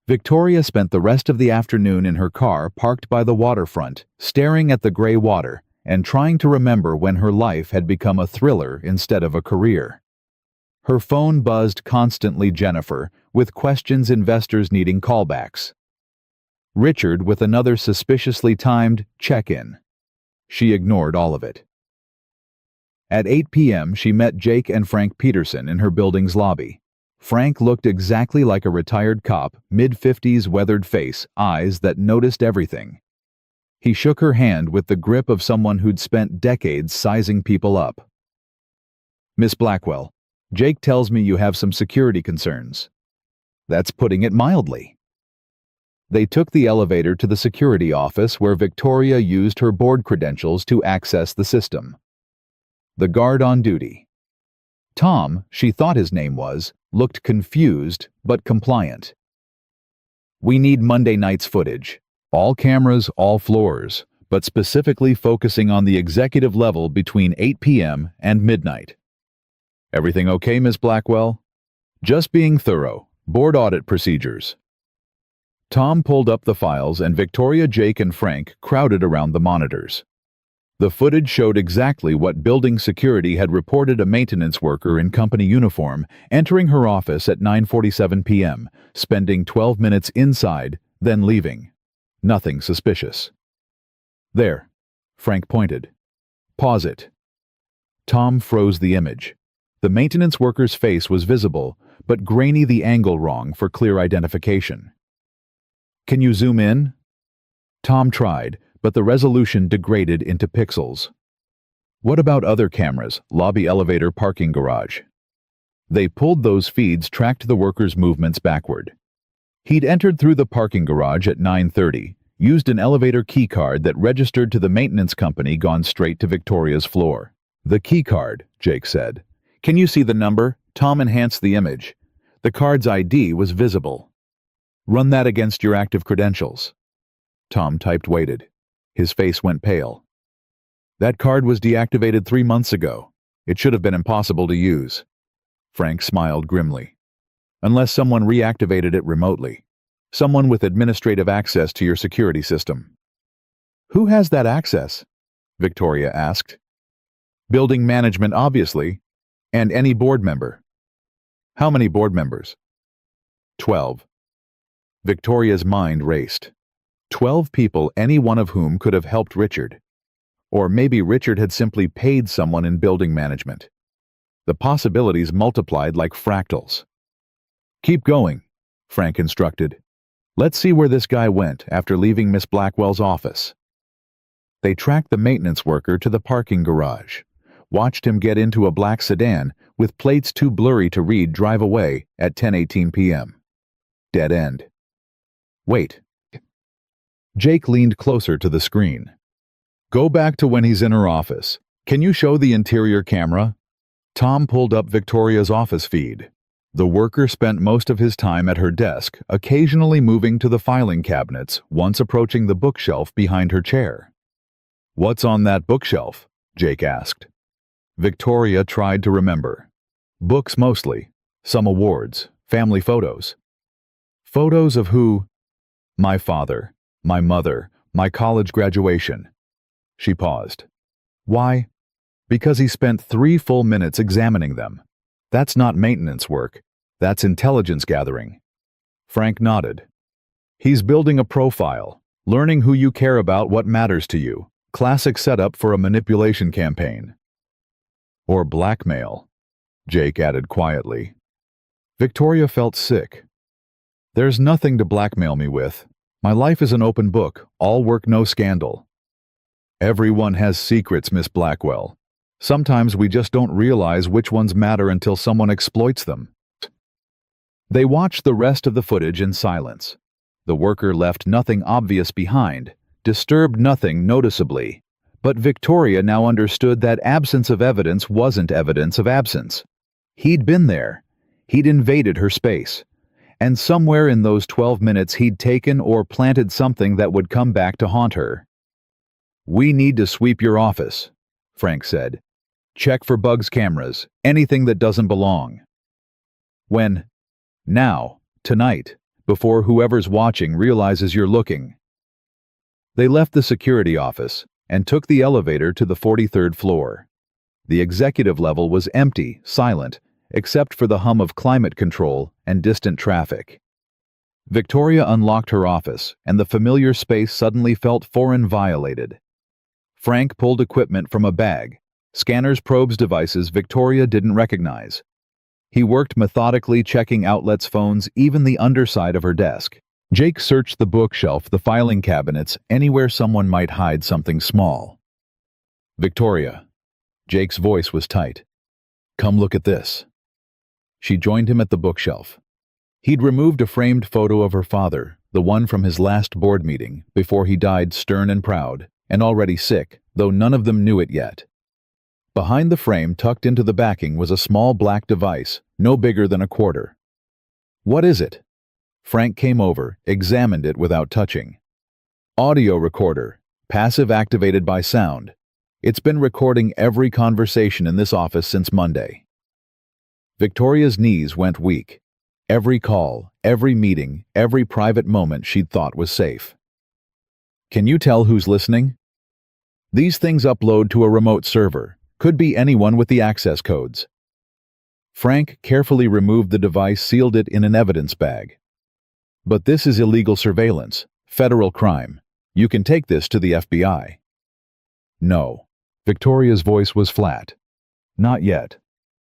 Victoria spent the rest of the afternoon in her car parked by the waterfront, staring at the gray water and trying to remember when her life had become a thriller instead of a career. Her phone buzzed constantly Jennifer, with questions investors needing callbacks. Richard with another suspiciously timed check-in. She ignored all of it. At 8 p.m. she met Jake and Frank Peterson in her building's lobby. Frank looked exactly like a retired cop, mid-50s weathered face, eyes that noticed everything. He shook her hand with the grip of someone who'd spent decades sizing people up. "Miss Blackwell, Jake tells me you have some security concerns." "That's putting it mildly." They took the elevator to the security office where Victoria used her board credentials to access the system. The guard on duty, Tom, she thought his name was, looked confused but compliant. "We need Monday night's footage. All cameras, all floors, but specifically focusing on the executive level between 8 p.m. and midnight." "Everything okay, Miss Blackwell?" "Just being thorough. Board audit procedures." Tom pulled up the files and Victoria, Jake, and Frank crowded around the monitors. The footage showed exactly what building security had reported: a maintenance worker in company uniform entering her office at 9:47 p.m., spending 12 minutes inside, then leaving. Nothing suspicious. "There," Frank pointed. "Pause it." Tom froze the image. The maintenance worker's face was visible, but grainy, the angle wrong for clear identification. "Can you zoom in?" Tom tried, but the resolution degraded into pixels. "What about other cameras, lobby, elevator, parking garage?" They pulled those feeds, tracked the worker's movements backward. He'd entered through the parking garage at 9:30, used an elevator keycard that registered to the maintenance company, gone straight to Victoria's floor. "The keycard," Jake said. "Can you see the number?" Tom enhanced the image. The card's ID was visible. "Run that against your active credentials." Tom typed, waited. His face went pale. "That card was deactivated 3 months ago. It should have been impossible to use." Frank smiled grimly. "Unless someone reactivated it remotely. Someone with administrative access to your security system." "Who has that access?" Victoria asked. "Building management, obviously, and any board member." "How many board members?" 12. Victoria's mind raced. 12 people, any one of whom could have helped Richard. Or maybe Richard had simply paid someone in building management. The possibilities multiplied like fractals. "Keep going," Frank instructed. "Let's see where this guy went after leaving Miss Blackwell's office." They tracked the maintenance worker to the parking garage, watched him get into a black sedan with plates too blurry to read, drive away at 10:18 p.m. Dead end. "Wait." Jake leaned closer to the screen. "Go back to when he's in her office. Can you show the interior camera?" Tom pulled up Victoria's office feed. The worker spent most of his time at her desk, occasionally moving to the filing cabinets, once approaching the bookshelf behind her chair. "What's on that bookshelf?" Jake asked. Victoria tried to remember. Books mostly. Some awards. Family photos. Photos of who? "My father. My mother. My college graduation." She paused. "Why?" "Because he spent 3 full minutes examining them. That's not maintenance work. That's intelligence gathering." Frank nodded. "He's building a profile, learning who you care about, what matters to you. Classic setup for a manipulation campaign." "Or blackmail," Jake added quietly. Victoria felt sick. "There's nothing to blackmail me with. My life is an open book, all work, no scandal." "Everyone has secrets, Miss Blackwell. Sometimes we just don't realize which ones matter until someone exploits them." They watched the rest of the footage in silence. The worker left nothing obvious behind, disturbed nothing noticeably, but Victoria now understood that absence of evidence wasn't evidence of absence. He'd been there. He'd invaded her space. And somewhere in those 12 minutes he'd taken or planted something that would come back to haunt her. "We need to sweep your office," Frank said. "Check for bugs, cameras, anything that doesn't belong." When? Now, tonight, before whoever's watching realizes you're looking. They left the security office and took the elevator to the 43rd floor. The executive level was empty, silent, except for the hum of climate control and distant traffic. Victoria unlocked her office, and the familiar space suddenly felt foreign, violated. Frank pulled equipment from a bag, scanners, probes, devices Victoria didn't recognize. He worked methodically, checking outlets, phones, even the underside of her desk. Jake searched the bookshelf, the filing cabinets, anywhere someone might hide something small. "Victoria." Jake's voice was tight. "Come look at this." She joined him at the bookshelf. He'd removed a framed photo of her father, the one from his last board meeting, before he died, stern and proud, and already sick, though none of them knew it yet. Behind the frame, tucked into the backing, was a small black device, no bigger than a quarter. "What is it?" Frank came over, examined it without touching. "Audio recorder, passive, activated by sound. It's been recording every conversation in this office since Monday." Victoria's knees went weak. Every call, every meeting, every private moment she'd thought was safe. "Can you tell who's listening?" "These things upload to a remote server. Could be anyone with the access codes." Frank carefully removed the device, sealed it in an evidence bag. "But this is illegal surveillance, federal crime. You can take this to the FBI." "No." Victoria's voice was flat. "Not yet.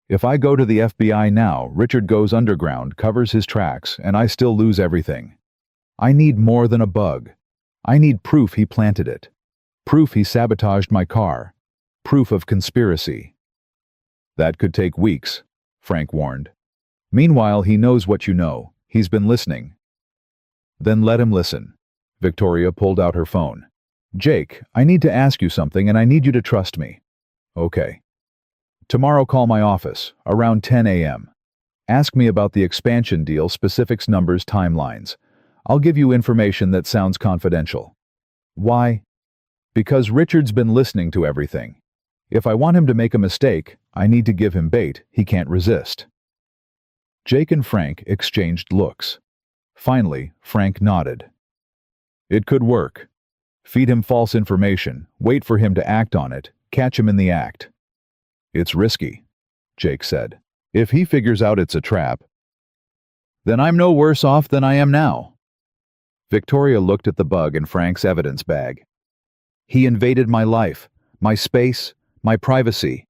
If I go to the FBI now, Richard goes underground, covers his tracks, and I still lose everything. I need more than a bug. I need proof he planted it. Proof he sabotaged my car. Proof of conspiracy." "That could take weeks," Frank warned. "Meanwhile, he knows what you know. He's been listening." "Then let him listen." Victoria pulled out her phone. "Jake, I need to ask you something, and I need you to trust me." "Okay. Tomorrow call my office, around 10 a.m. Ask me about the expansion deal, specifics, numbers, timelines. I'll give you information that sounds confidential." "Why?" "Because Richard's been listening to everything. If I want him to make a mistake, I need to give him bait he can't resist." Jake and Frank exchanged looks. Finally, Frank nodded. "It could work. Feed him false information, wait for him to act on it, catch him in the act." "It's risky," Jake said. "If he figures out it's a trap." "Then I'm no worse off than I am now." Victoria looked at the bug in Frank's evidence bag. "He invaded my life, my space, my privacy.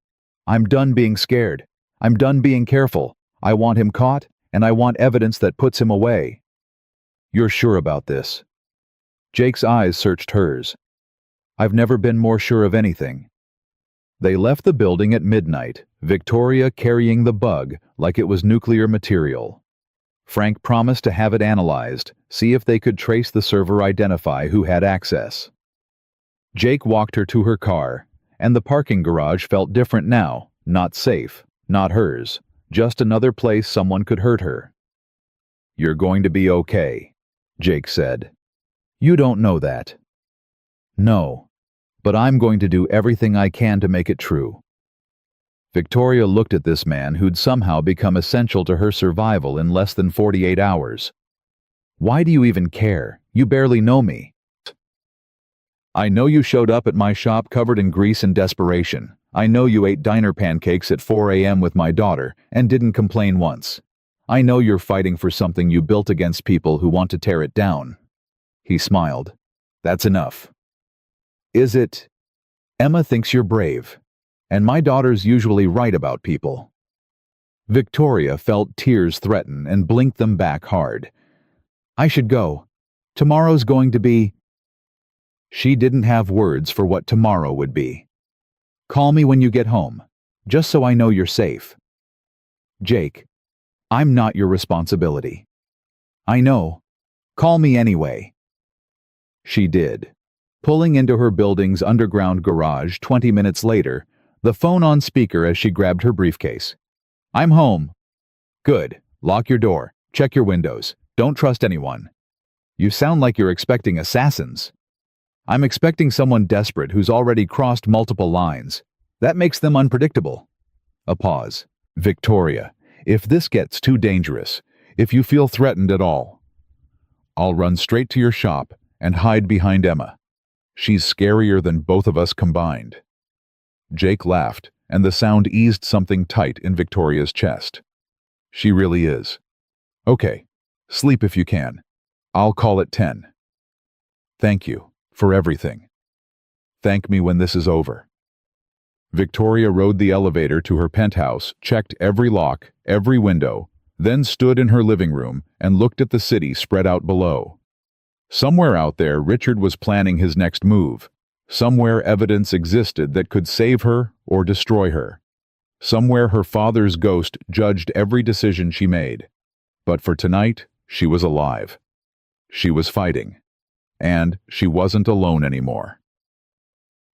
I'm done being scared. I'm done being careful. I want him caught, and I want evidence that puts him away." "You're sure about this?" Jake's eyes searched hers. "I've never been more sure of anything." They left the building at midnight, Victoria carrying the bug like it was nuclear material. Frank promised to have it analyzed, see if they could trace the server, identify who had access. Jake walked her to her car, and the parking garage felt different now, not safe, not hers, just another place someone could hurt her. "You're going to be okay," Jake said. "You don't know that." "No. But I'm going to do everything I can to make it true." Victoria looked at this man who'd somehow become essential to her survival in less than 48 hours. "Why do you even care? You barely know me." "I know you showed up at my shop covered in grease and desperation. I know you ate diner pancakes at 4 a.m. with my daughter and didn't complain once. I know you're fighting for something you built against people who want to tear it down." He smiled. "That's enough." "Is it? Emma thinks you're brave, and my daughter's usually right about people." Victoria felt tears threaten and blinked them back hard. "I should go. Tomorrow's going to be—" She didn't have words for what tomorrow would be. "Call me when you get home, just so I know you're safe." "Jake, I'm not your responsibility." "I know. Call me anyway." She did. Pulling into her building's underground garage 20 minutes later, the phone on speaker as she grabbed her briefcase. I'm home. Good. Lock your door. Check your windows. Don't trust anyone. You sound like you're expecting assassins. I'm expecting someone desperate who's already crossed multiple lines. That makes them unpredictable. A pause. Victoria, if this gets too dangerous, if you feel threatened at all, I'll run straight to your shop and hide behind Emma. She's scarier than both of us combined. Jake laughed, and the sound eased something tight in Victoria's chest. She really is. Okay, sleep if you can. I'll call at 10. Thank you for everything. Thank me when this is over. Victoria rode the elevator to her penthouse, checked every lock, every window, then stood in her living room and looked at the city spread out below. Somewhere out there, Richard was planning his next move. Somewhere evidence existed that could save her or destroy her. Somewhere her father's ghost judged every decision she made. But for tonight, she was alive. She was fighting. And she wasn't alone anymore.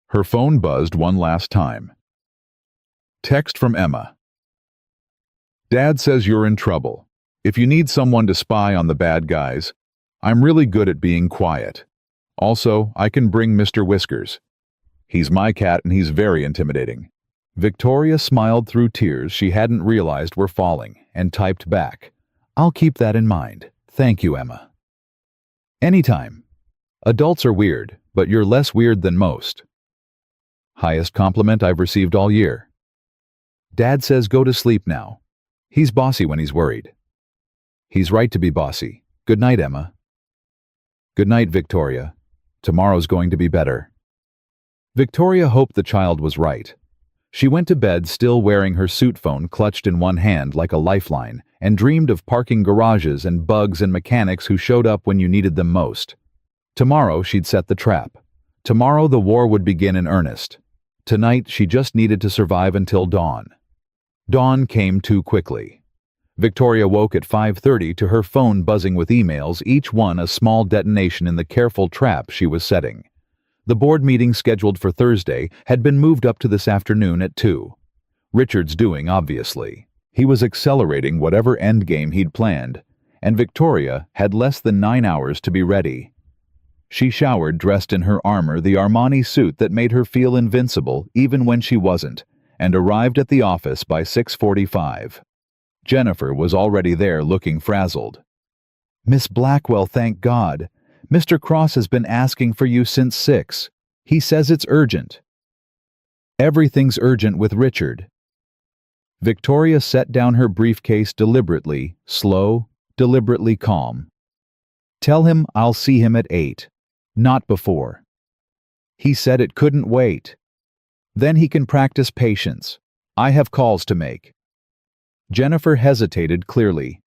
Her phone buzzed one last time. Text from Emma. Dad says you're in trouble. If you need someone to spy on the bad guys, I'm really good at being quiet. Also, I can bring Mr. Whiskers. He's my cat and he's very intimidating. Victoria smiled through tears she hadn't realized were falling and typed back, I'll keep that in mind. Thank you, Emma. Anytime. Adults are weird, but you're less weird than most. Highest compliment I've received all year. Dad says go to sleep now. He's bossy when he's worried. He's right to be bossy. Good night, Emma. Good night, Victoria. Tomorrow's going to be better. Victoria hoped the child was right. She went to bed still wearing her suit phone clutched in one hand like a lifeline and dreamed of parking garages and bugs and mechanics who showed up when you needed them most. Tomorrow she'd set the trap. Tomorrow the war would begin in earnest. Tonight she just needed to survive until dawn. Dawn came too quickly. Victoria woke at 5:30 to her phone buzzing with emails, each one a small detonation in the careful trap she was setting. The board meeting scheduled for Thursday had been moved up to this afternoon at 2. Richard's doing, obviously. He was accelerating whatever endgame he'd planned, and Victoria had less than 9 hours to be ready. She showered dressed in her armor, the Armani suit that made her feel invincible even when she wasn't, and arrived at the office by 6:45. Jennifer was already there looking frazzled. Miss Blackwell, thank God. Mr. Cross has been asking for you since 6. He says it's urgent. Everything's urgent with Richard. Victoria set down her briefcase deliberately, slow, deliberately calm. Tell him I'll see him at 8. Not before. He said it couldn't wait. Then he can practice patience. I have calls to make. Jennifer hesitated clearly,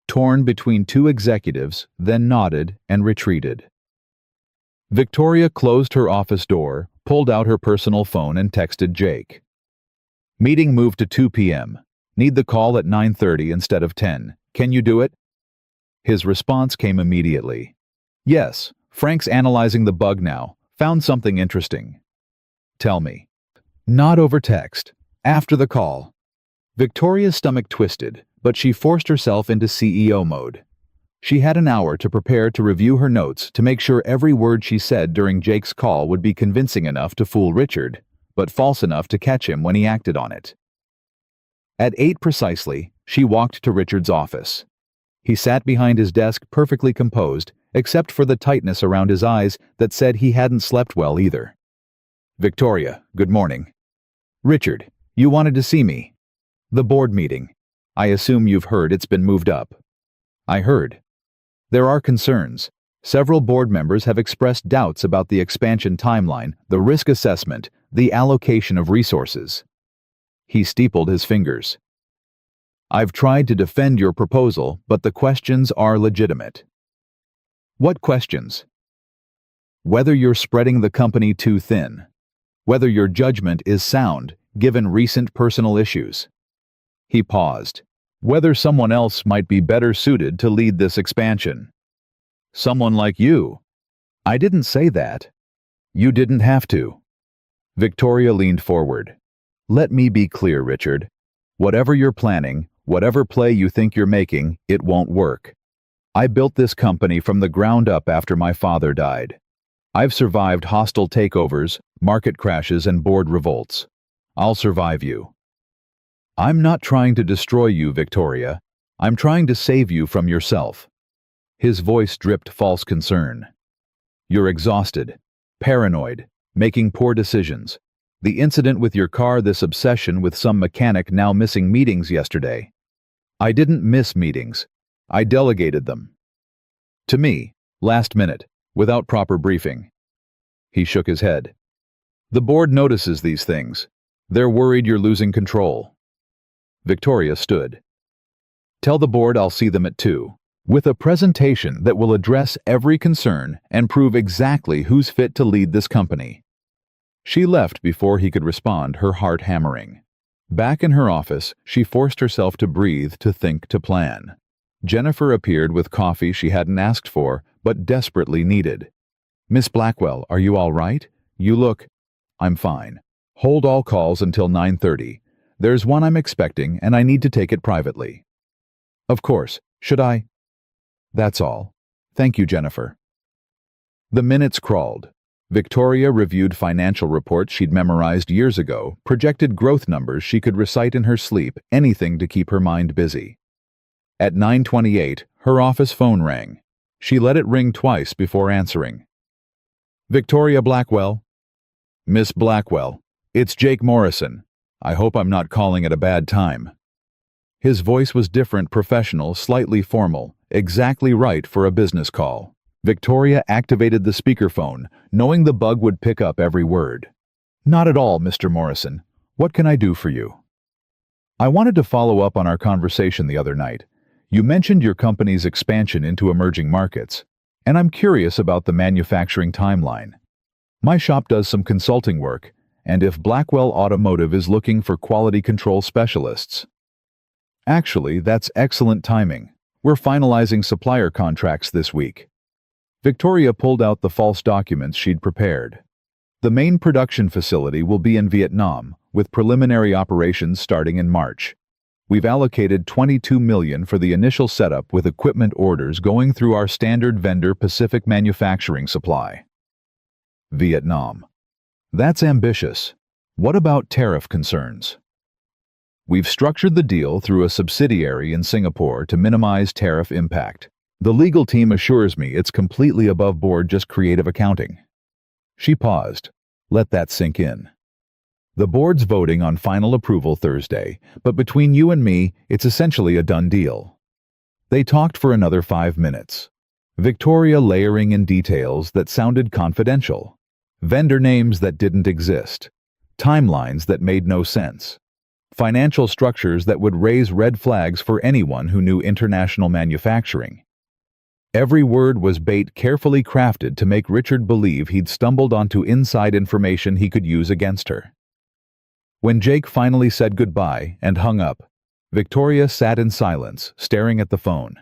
torn between two executives, then nodded and retreated. Victoria closed her office door, pulled out her personal phone and texted Jake. Meeting moved to 2 p.m. Need the call at 9:30 instead of 10. Can you do it? His response came immediately. Yes, Frank's analyzing the bug now. Found something interesting. Tell me. Not over text. After the call. Victoria's stomach twisted, but she forced herself into CEO mode. She had an hour to prepare to review her notes to make sure every word she said during Jake's call would be convincing enough to fool Richard, but false enough to catch him when he acted on it. At 8 precisely, she walked to Richard's office. He sat behind his desk perfectly composed, except for the tightness around his eyes that said he hadn't slept well either. Victoria, good morning. Richard, you wanted to see me. The board meeting. I assume you've heard it's been moved up. I heard. There are concerns. Several board members have expressed doubts about the expansion timeline, the risk assessment, the allocation of resources. He steepled his fingers. I've tried to defend your proposal, but the questions are legitimate. What questions? Whether you're spreading the company too thin. Whether your judgment is sound, given recent personal issues. He paused. Whether someone else might be better suited to lead this expansion. Someone like you. I didn't say that. You didn't have to. Victoria leaned forward. Let me be clear, Richard. Whatever you're planning, whatever play you think you're making, it won't work. I built this company from the ground up after my father died. I've survived hostile takeovers, market crashes, and board revolts. I'll survive you. I'm not trying to destroy you, Victoria. I'm trying to save you from yourself. His voice dripped false concern. You're exhausted, paranoid, making poor decisions. The incident with your car, this obsession with some mechanic now missing meetings yesterday. I didn't miss meetings. I delegated them. To me, last minute, without proper briefing. He shook his head. The board notices these things. They're worried you're losing control. Victoria stood. Tell the board I'll see them at 2, with a presentation that will address every concern and prove exactly who's fit to lead this company. She left before he could respond, her heart hammering. Back in her office, she forced herself to breathe, to think, to plan. Jennifer appeared with coffee she hadn't asked for, but desperately needed. Miss Blackwell, are you all right? You look... I'm fine. Hold all calls until 9:30. There's one I'm expecting, and I need to take it privately. Of course. Should I? That's all. Thank you, Jennifer. The minutes crawled. Victoria reviewed financial reports she'd memorized years ago, projected growth numbers she could recite in her sleep, anything to keep her mind busy. At 9:28, her office phone rang. She let it ring twice before answering. Victoria Blackwell? Miss Blackwell, it's Jake Morrison. I hope I'm not calling at a bad time. His voice was different, professional, slightly formal, exactly right for a business call. Victoria activated the speakerphone, knowing the bug would pick up every word. Not at all, Mr. Morrison. What can I do for you? I wanted to follow up on our conversation the other night. You mentioned your company's expansion into emerging markets, and I'm curious about the manufacturing timeline. My shop does some consulting work, and if Blackwell Automotive is looking for quality control specialists. Actually, that's excellent timing. We're finalizing supplier contracts this week. Victoria pulled out the false documents she'd prepared. The main production facility will be in Vietnam, with preliminary operations starting in March. We've allocated $22 million for the initial setup, with equipment orders going through our standard vendor Pacific Manufacturing Supply. Vietnam. That's ambitious. What about tariff concerns? We've structured the deal through a subsidiary in Singapore to minimize tariff impact. The legal team assures me it's completely above board, just creative accounting. She paused. Let that sink in. The board's voting on final approval Thursday, but between you and me, it's essentially a done deal. They talked for another 5 minutes. Victoria layering in details that sounded confidential. Vendor names that didn't exist. Timelines that made no sense. Financial structures that would raise red flags for anyone who knew international manufacturing. Every word was bait carefully crafted to make Richard believe he'd stumbled onto inside information he could use against her. When Jake finally said goodbye and hung up, Victoria sat in silence, staring at the phone.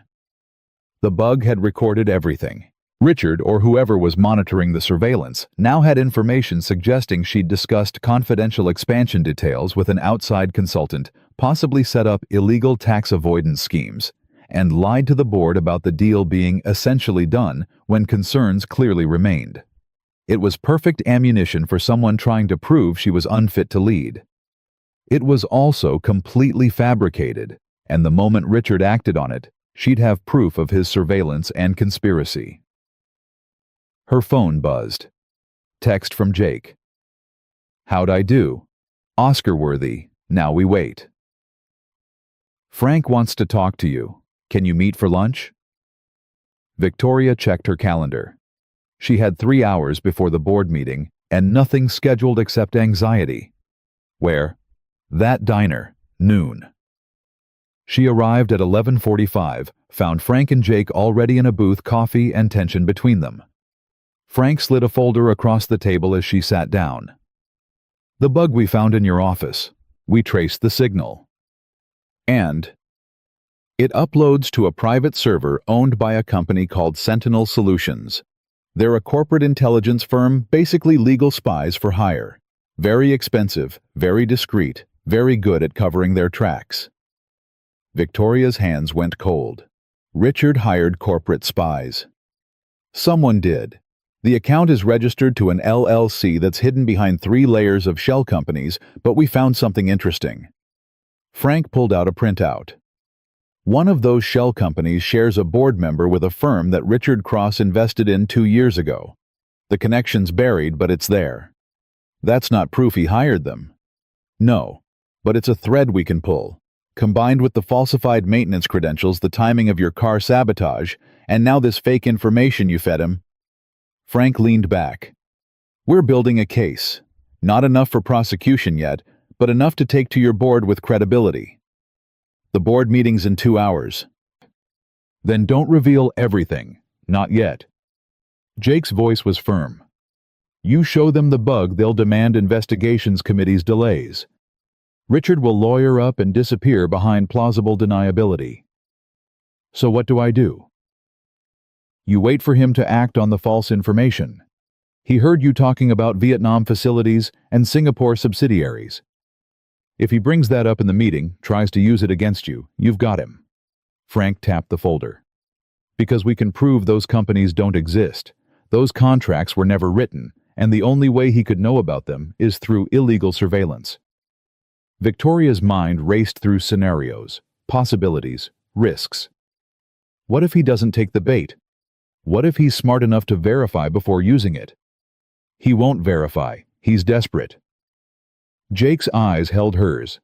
The bug had recorded everything. Richard, or whoever was monitoring the surveillance, now had information suggesting she'd discussed confidential expansion details with an outside consultant, possibly set up illegal tax avoidance schemes, and lied to the board about the deal being essentially done when concerns clearly remained. It was perfect ammunition for someone trying to prove she was unfit to lead. It was also completely fabricated, and the moment Richard acted on it, she'd have proof of his surveillance and conspiracy. Her phone buzzed. Text from Jake. How'd I do? Oscar-worthy. Now we wait. Frank wants to talk to you. Can you meet for lunch? Victoria checked her calendar. She had 3 hours before the board meeting and nothing scheduled except anxiety. Where? That diner, noon. She arrived at 11:45, found Frank and Jake already in a booth, coffee and tension between them. Frank slid a folder across the table as she sat down. The bug we found in your office. We traced the signal. And it uploads to a private server owned by a company called Sentinel Solutions. They're a corporate intelligence firm, basically legal spies for hire. Very expensive, very discreet, very good at covering their tracks. Victoria's hands went cold. Richard hired corporate spies. Someone did. The account is registered to an LLC that's hidden behind 3 layers of shell companies, but we found something interesting. Frank pulled out a printout. One of those shell companies shares a board member with a firm that Richard Cross invested in 2 years ago. The connection's buried, but it's there. That's not proof he hired them. No, but it's a thread we can pull. Combined with the falsified maintenance credentials, the timing of your car sabotage, and now this fake information you fed him. Frank leaned back. We're building a case. Not enough for prosecution yet, but enough to take to your board with credibility. The board meeting's in 2 hours. Then don't reveal everything. Not yet. Jake's voice was firm. You show them the bug, they'll demand investigations committee's delays. Richard will lawyer up and disappear behind plausible deniability. So what do I do? You wait for him to act on the false information. He heard you talking about Vietnam facilities and Singapore subsidiaries. If he brings that up in the meeting, tries to use it against you, you've got him. Frank tapped the folder. Because we can prove those companies don't exist. Those contracts were never written, and the only way he could know about them is through illegal surveillance. Victoria's mind raced through scenarios, possibilities, risks. What if he doesn't take the bait? What if he's smart enough to verify before using it? He won't verify. He's desperate. Jake's eyes held hers.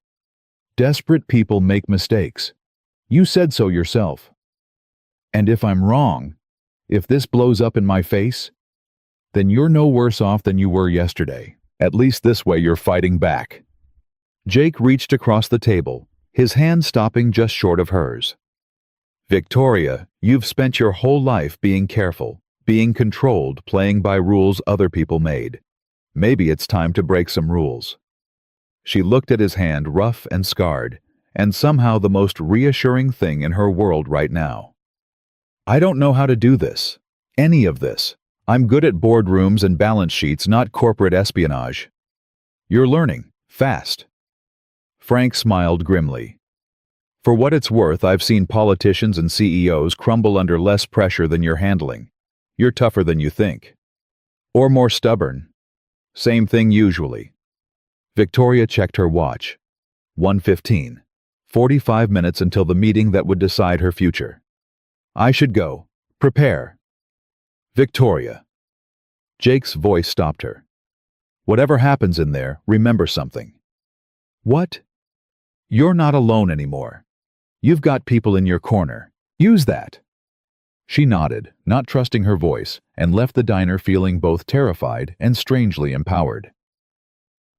Desperate people make mistakes. You said so yourself. And if I'm wrong, if this blows up in my face, then you're no worse off than you were yesterday. At least this way you're fighting back. Jake reached across the table, his hand stopping just short of hers. Victoria, you've spent your whole life being careful, being controlled, playing by rules other people made. Maybe it's time to break some rules. She looked at his hand, rough and scarred, and somehow the most reassuring thing in her world right now. I don't know how to do this. Any of this. I'm good at boardrooms and balance sheets, not corporate espionage. You're learning. Fast. Frank smiled grimly. For what it's worth, I've seen politicians and CEOs crumble under less pressure than you're handling. You're tougher than you think. Or more stubborn. Same thing usually. Victoria checked her watch. 1:15. 45 minutes until the meeting that would decide her future. I should go. Prepare. Victoria. Jake's voice stopped her. Whatever happens in there, remember something. What? You're not alone anymore. You've got people in your corner. Use that. She nodded, not trusting her voice, and left the diner feeling both terrified and strangely empowered.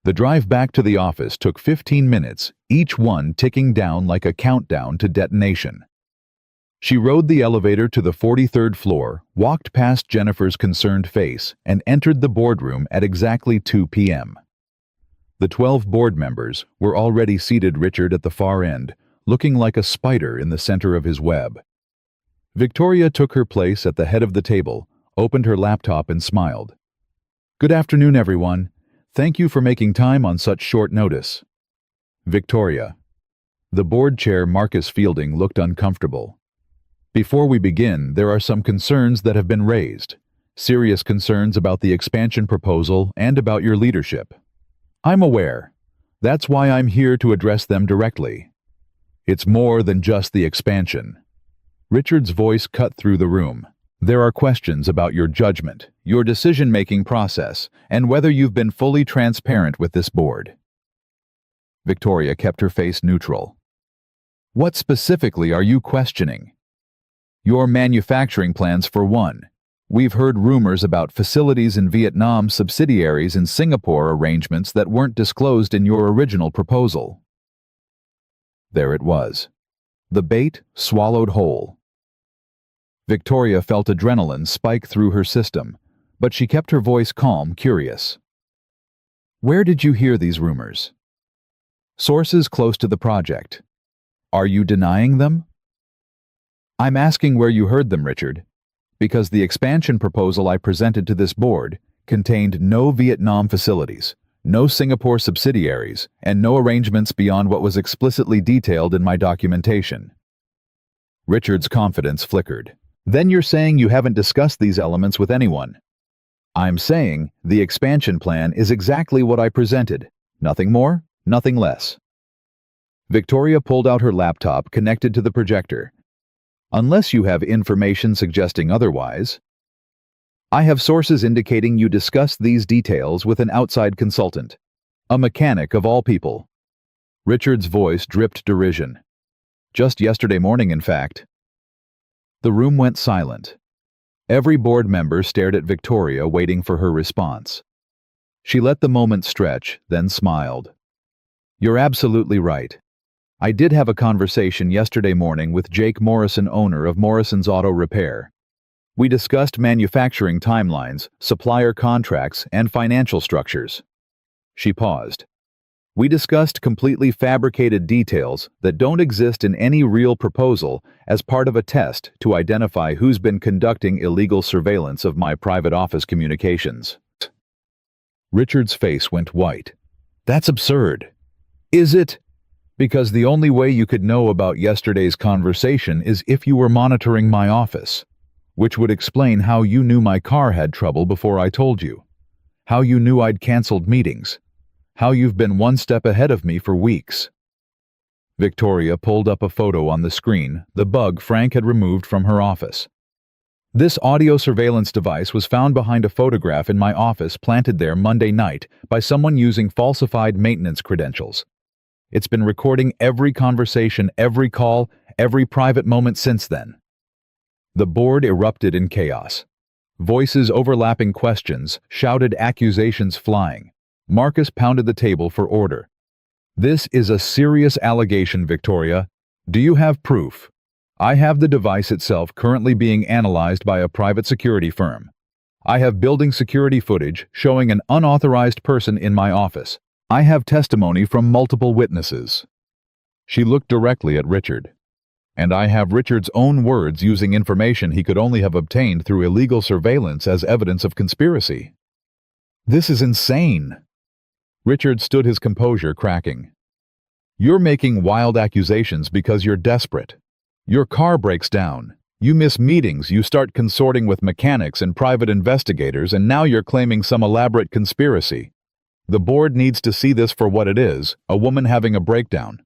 The drive back to the office took 15 minutes, each one ticking down like a countdown to detonation. She rode the elevator to the 43rd floor, walked past Jennifer's concerned face, and entered the boardroom at exactly 2 p.m. The 12 board members were already seated, Richard at the far end, looking like a spider in the center of his web. Victoria took her place at the head of the table, opened her laptop and smiled. Good afternoon, everyone. Thank you for making time on such short notice. Victoria. The board chair, Marcus Fielding, looked uncomfortable. Before we begin, there are some concerns that have been raised. Serious concerns about the expansion proposal and about your leadership. I'm aware. That's why I'm here to address them directly. It's more than just the expansion. Richard's voice cut through the room. There are questions about your judgment, your decision-making process, and whether you've been fully transparent with this board. Victoria kept her face neutral. What specifically are you questioning? Your manufacturing plans, for one. We've heard rumors about facilities in Vietnam, subsidiaries in Singapore, arrangements that weren't disclosed in your original proposal. There it was. The bait swallowed whole. Victoria felt adrenaline spike through her system, but she kept her voice calm, curious. Where did you hear these rumors? Sources close to the project. Are you denying them? I'm asking where you heard them, Richard, because the expansion proposal I presented to this board contained no Vietnam facilities, no Singapore subsidiaries, and no arrangements beyond what was explicitly detailed in my documentation. Richard's confidence flickered. Then you're saying you haven't discussed these elements with anyone? I'm saying the expansion plan is exactly what I presented. Nothing more, nothing less. Victoria pulled out her laptop connected to the projector. Unless you have information suggesting otherwise. I have sources indicating you discussed these details with an outside consultant. A mechanic of all people. Richard's voice dripped derision. Just yesterday morning, in fact. The room went silent. Every board member stared at Victoria, waiting for her response. She let the moment stretch, then smiled. You're absolutely right. I did have a conversation yesterday morning with Jake Morrison, owner of Morrison's Auto Repair. We discussed manufacturing timelines, supplier contracts, and financial structures. She paused. We discussed completely fabricated details that don't exist in any real proposal as part of a test to identify who's been conducting illegal surveillance of my private office communications. Richard's face went white. That's absurd. Is it? Because the only way you could know about yesterday's conversation is if you were monitoring my office, which would explain how you knew my car had trouble before I told you, how you knew I'd canceled meetings, how you've been one step ahead of me for weeks. Victoria pulled up a photo on the screen, the bug Frank had removed from her office. This audio surveillance device was found behind a photograph in my office planted there Monday night by someone using falsified maintenance credentials. It's been recording every conversation, every call, every private moment since then. The board erupted in chaos. Voices overlapping questions, shouted accusations flying. Marcus pounded the table for order. This is a serious allegation, Victoria. Do you have proof? I have the device itself currently being analyzed by a private security firm. I have building security footage showing an unauthorized person in my office. I have testimony from multiple witnesses. She looked directly at Richard. And I have Richard's own words using information he could only have obtained through illegal surveillance as evidence of conspiracy. This is insane. Richard stood his composure, cracking. You're making wild accusations because you're desperate. Your car breaks down. You miss meetings, you start consorting with mechanics and private investigators, and now you're claiming some elaborate conspiracy. The board needs to see this for what it is, a woman having a breakdown.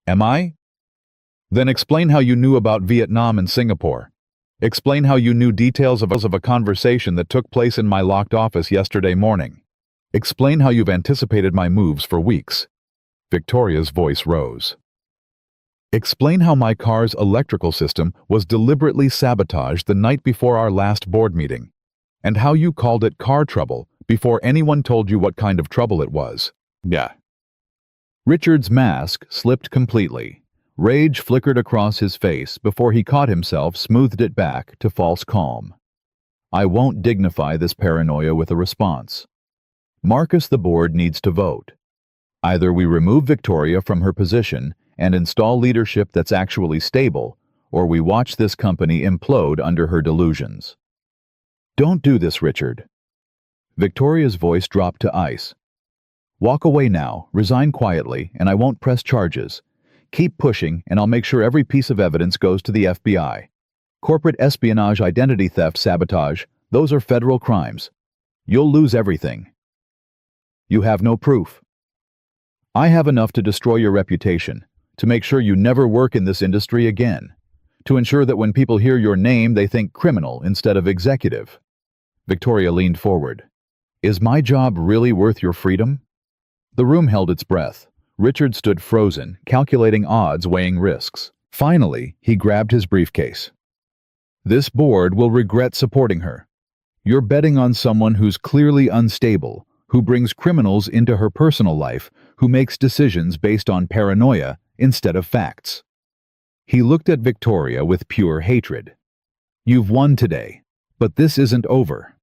Am I? Then explain how you knew about Vietnam and Singapore. Explain how you knew details of a conversation that took place in my locked office yesterday morning. Explain how you've anticipated my moves for weeks. Victoria's voice rose. Explain how my car's electrical system was deliberately sabotaged the night before our last board meeting, and how you called it car trouble before anyone told you what kind of trouble it was. Yeah. Richard's mask slipped completely. Rage flickered across his face before he caught himself, smoothed it back to false calm. I won't dignify this paranoia with a response. Marcus, the board needs to vote. Either we remove Victoria from her position and install leadership that's actually stable, or we watch this company implode under her delusions. Don't do this, Richard. Victoria's voice dropped to ice. Walk away now, resign quietly, and I won't press charges. Keep pushing, and I'll make sure every piece of evidence goes to the FBI. Corporate espionage, identity theft, sabotage, those are federal crimes. You'll lose everything. You have no proof. I have enough to destroy your reputation, to make sure you never work in this industry again, to ensure that when people hear your name they think criminal instead of executive. Victoria leaned forward. Is my job really worth your freedom? The room held its breath. Richard stood frozen, calculating odds, weighing risks. Finally, he grabbed his briefcase. This board will regret supporting her. You're betting on someone who's clearly unstable, who brings criminals into her personal life, who makes decisions based on paranoia instead of facts. He looked at Victoria with pure hatred. You've won today, but this isn't over.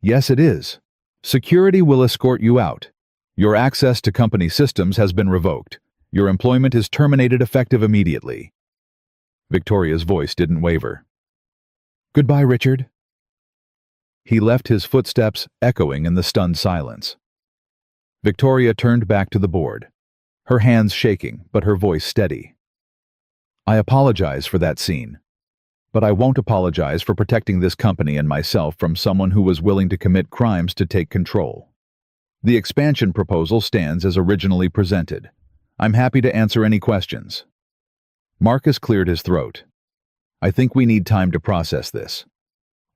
Yes, it is. Security will escort you out. Your access to company systems has been revoked. Your employment is terminated effective immediately. Victoria's voice didn't waver. Goodbye, Richard. He left, his footsteps echoing in the stunned silence. Victoria turned back to the board, her hands shaking but her voice steady. I apologize for that scene, but I won't apologize for protecting this company and myself from someone who was willing to commit crimes to take control. The expansion proposal stands as originally presented. I'm happy to answer any questions. Marcus cleared his throat. I think we need time to process this.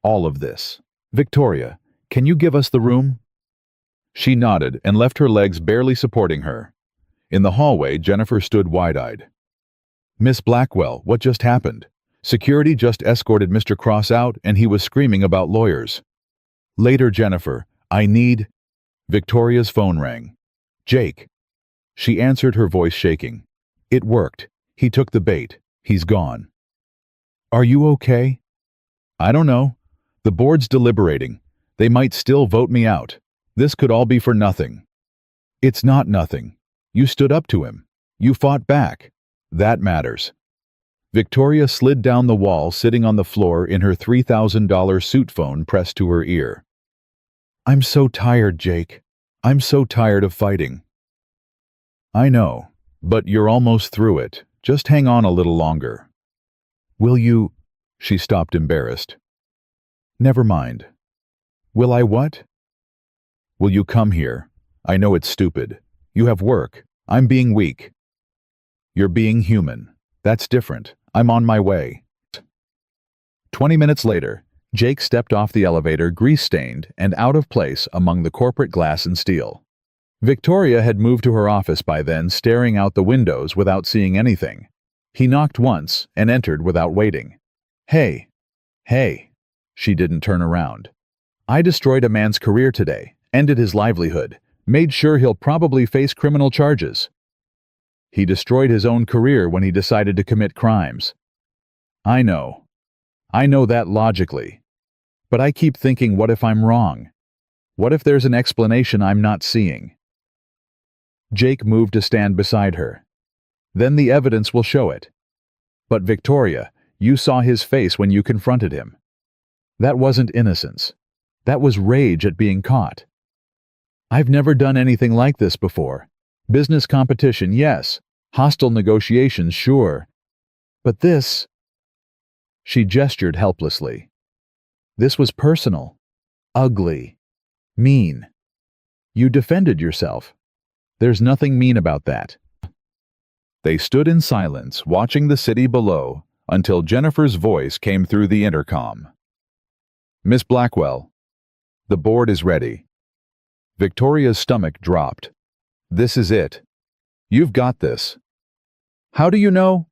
All of this. Victoria, can you give us the room? She nodded and left her legs barely supporting her. In the hallway, Jennifer stood wide-eyed. Miss Blackwell, what just happened? Security just escorted Mr. Cross out and he was screaming about lawyers. Later, Jennifer, I need... Victoria's phone rang. Jake. She answered, her voice shaking. It worked. He took the bait. He's gone. Are you okay? I don't know. The board's deliberating. They might still vote me out. This could all be for nothing. It's not nothing. You stood up to him. You fought back. That matters. Victoria slid down the wall, sitting on the floor in her $3,000 suit phone pressed to her ear. I'm so tired, Jake. I'm so tired of fighting. I know, but you're almost through it. Just hang on a little longer. Will you... She stopped, embarrassed. Never mind. Will I what? Will you come here? I know it's stupid. You have work. I'm being weak. You're being human. That's different. I'm on my way. 20 minutes later, Jake stepped off the elevator, grease-stained and out of place among the corporate glass and steel. Victoria had moved to her office by then, staring out the windows without seeing anything. He knocked once and entered without waiting. Hey. Hey. She didn't turn around. I destroyed a man's career today, ended his livelihood, made sure he'll probably face criminal charges. He destroyed his own career when he decided to commit crimes. I know. I know that logically. But I keep thinking, what if I'm wrong? What if there's an explanation I'm not seeing? Jake moved to stand beside her. Then the evidence will show it. But Victoria, you saw his face when you confronted him. That wasn't innocence. That was rage at being caught. I've never done anything like this before. Business competition, yes. Hostile negotiations, sure. But this... She gestured helplessly. This was personal. Ugly. Mean. You defended yourself. There's nothing mean about that. They stood in silence, watching the city below, until Jennifer's voice came through the intercom. Miss Blackwell, the board is ready. Victoria's stomach dropped. This is it. You've got this. How do you know?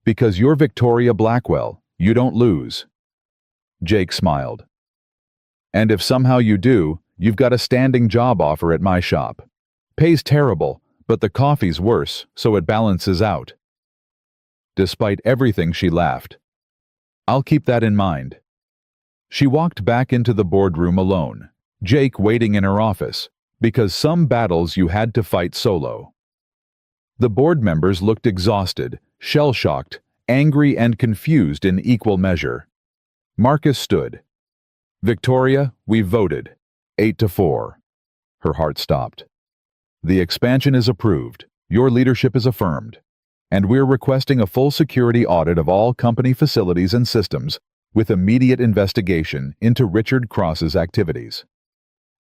Because you're Victoria Blackwell. You don't lose. Jake smiled. And if somehow you do, you've got a standing job offer at my shop. Pays terrible, but the coffee's worse, so it balances out. Despite everything, she laughed. I'll keep that in mind. She walked back into the boardroom alone, Jake waiting in her office, because some battles you had to fight solo. The board members looked exhausted, shell-shocked, angry and confused in equal measure. Marcus stood. Victoria, we've voted. 8-4. Her heart stopped. The expansion is approved. Your leadership is affirmed. And we're requesting a full security audit of all company facilities and systems with immediate investigation into Richard Cross's activities.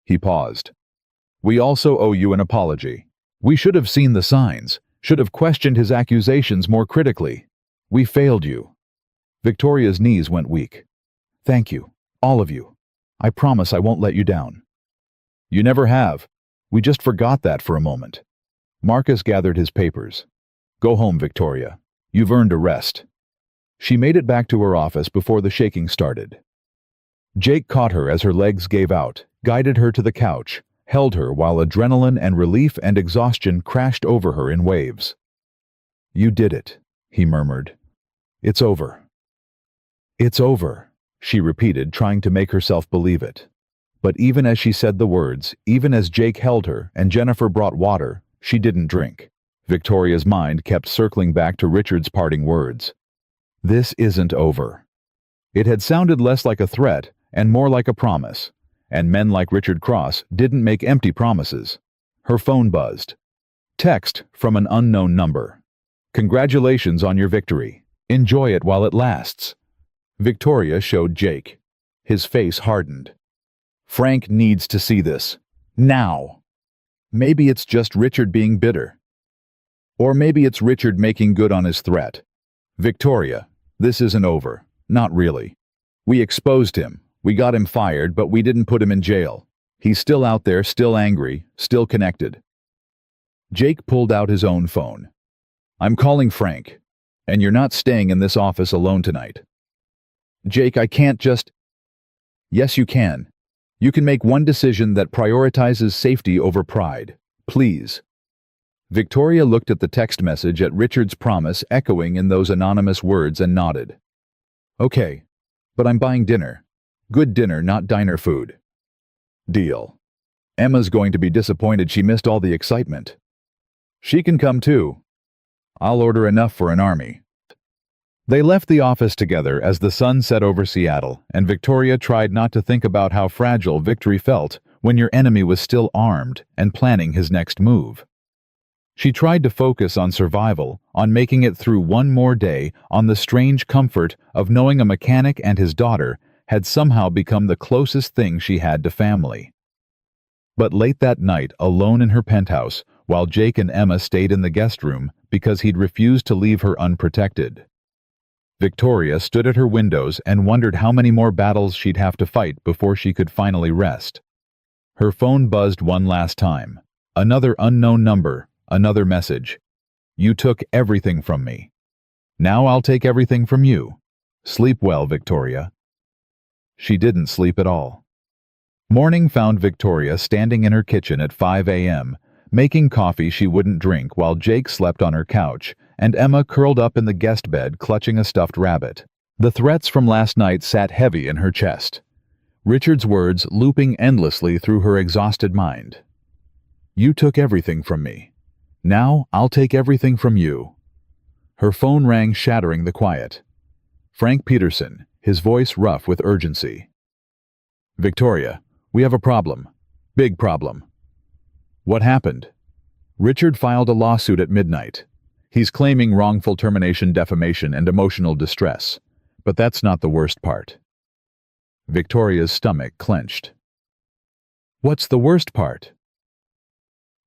He paused. We also owe you an apology. We should have seen the signs, should have questioned his accusations more critically. We failed you. Victoria's knees went weak. Thank you, all of you. I promise I won't let you down. You never have. We just forgot that for a moment. Marcus gathered his papers. Go home, Victoria. You've earned a rest. She made it back to her office before the shaking started. Jake caught her as her legs gave out, guided her to the couch, held her while adrenaline and relief and exhaustion crashed over her in waves. You did it, he murmured. It's over. It's over, she repeated, trying to make herself believe it. But even as she said the words, even as Jake held her and Jennifer brought water, she didn't drink. Victoria's mind kept circling back to Richard's parting words. This isn't over. It had sounded less like a threat and more like a promise, and men like Richard Cross didn't make empty promises. Her phone buzzed. Text from an unknown number. Congratulations on your victory. Enjoy it while it lasts. Victoria showed Jake. His face hardened. Frank needs to see this. Now. Maybe it's just Richard being bitter. Or maybe it's Richard making good on his threat. Victoria, this isn't over. Not really. We exposed him. We got him fired, but we didn't put him in jail. He's still out there, still angry, still connected. Jake pulled out his own phone. I'm calling Frank, and you're not staying in this office alone tonight. Jake, I can't just... Yes, you can. You can make one decision that prioritizes safety over pride. Please. Victoria looked at the text message at Richard's promise echoing in those anonymous words and nodded. Okay, but I'm buying dinner. Good dinner, not diner food. Deal. Emma's going to be disappointed she missed all the excitement. She can come too. I'll order enough for an army. They left the office together as the sun set over Seattle, and Victoria tried not to think about how fragile victory felt when your enemy was still armed and planning his next move. She tried to focus on survival, on making it through one more day, on the strange comfort of knowing a mechanic and his daughter had somehow become the closest thing she had to family. But late that night, alone in her penthouse, while Jake and Emma stayed in the guest room because he'd refused to leave her unprotected, Victoria stood at her windows and wondered how many more battles she'd have to fight before she could finally rest. Her phone buzzed one last time. Another unknown number, another message. You took everything from me. Now I'll take everything from you. Sleep well, Victoria. She didn't sleep at all. Morning found Victoria standing in her kitchen at 5 a.m., making coffee she wouldn't drink while Jake slept on her couch and Emma curled up in the guest bed clutching a stuffed rabbit. The threats from last night sat heavy in her chest. Richard's words looping endlessly through her exhausted mind. You took everything from me. Now I'll take everything from you. Her phone rang, shattering the quiet. Frank Peterson, his voice rough with urgency. Victoria, we have a problem. Big problem. What happened? Richard filed a lawsuit at midnight. He's claiming wrongful termination, defamation, and emotional distress. But that's not the worst part. Victoria's stomach clenched. What's the worst part?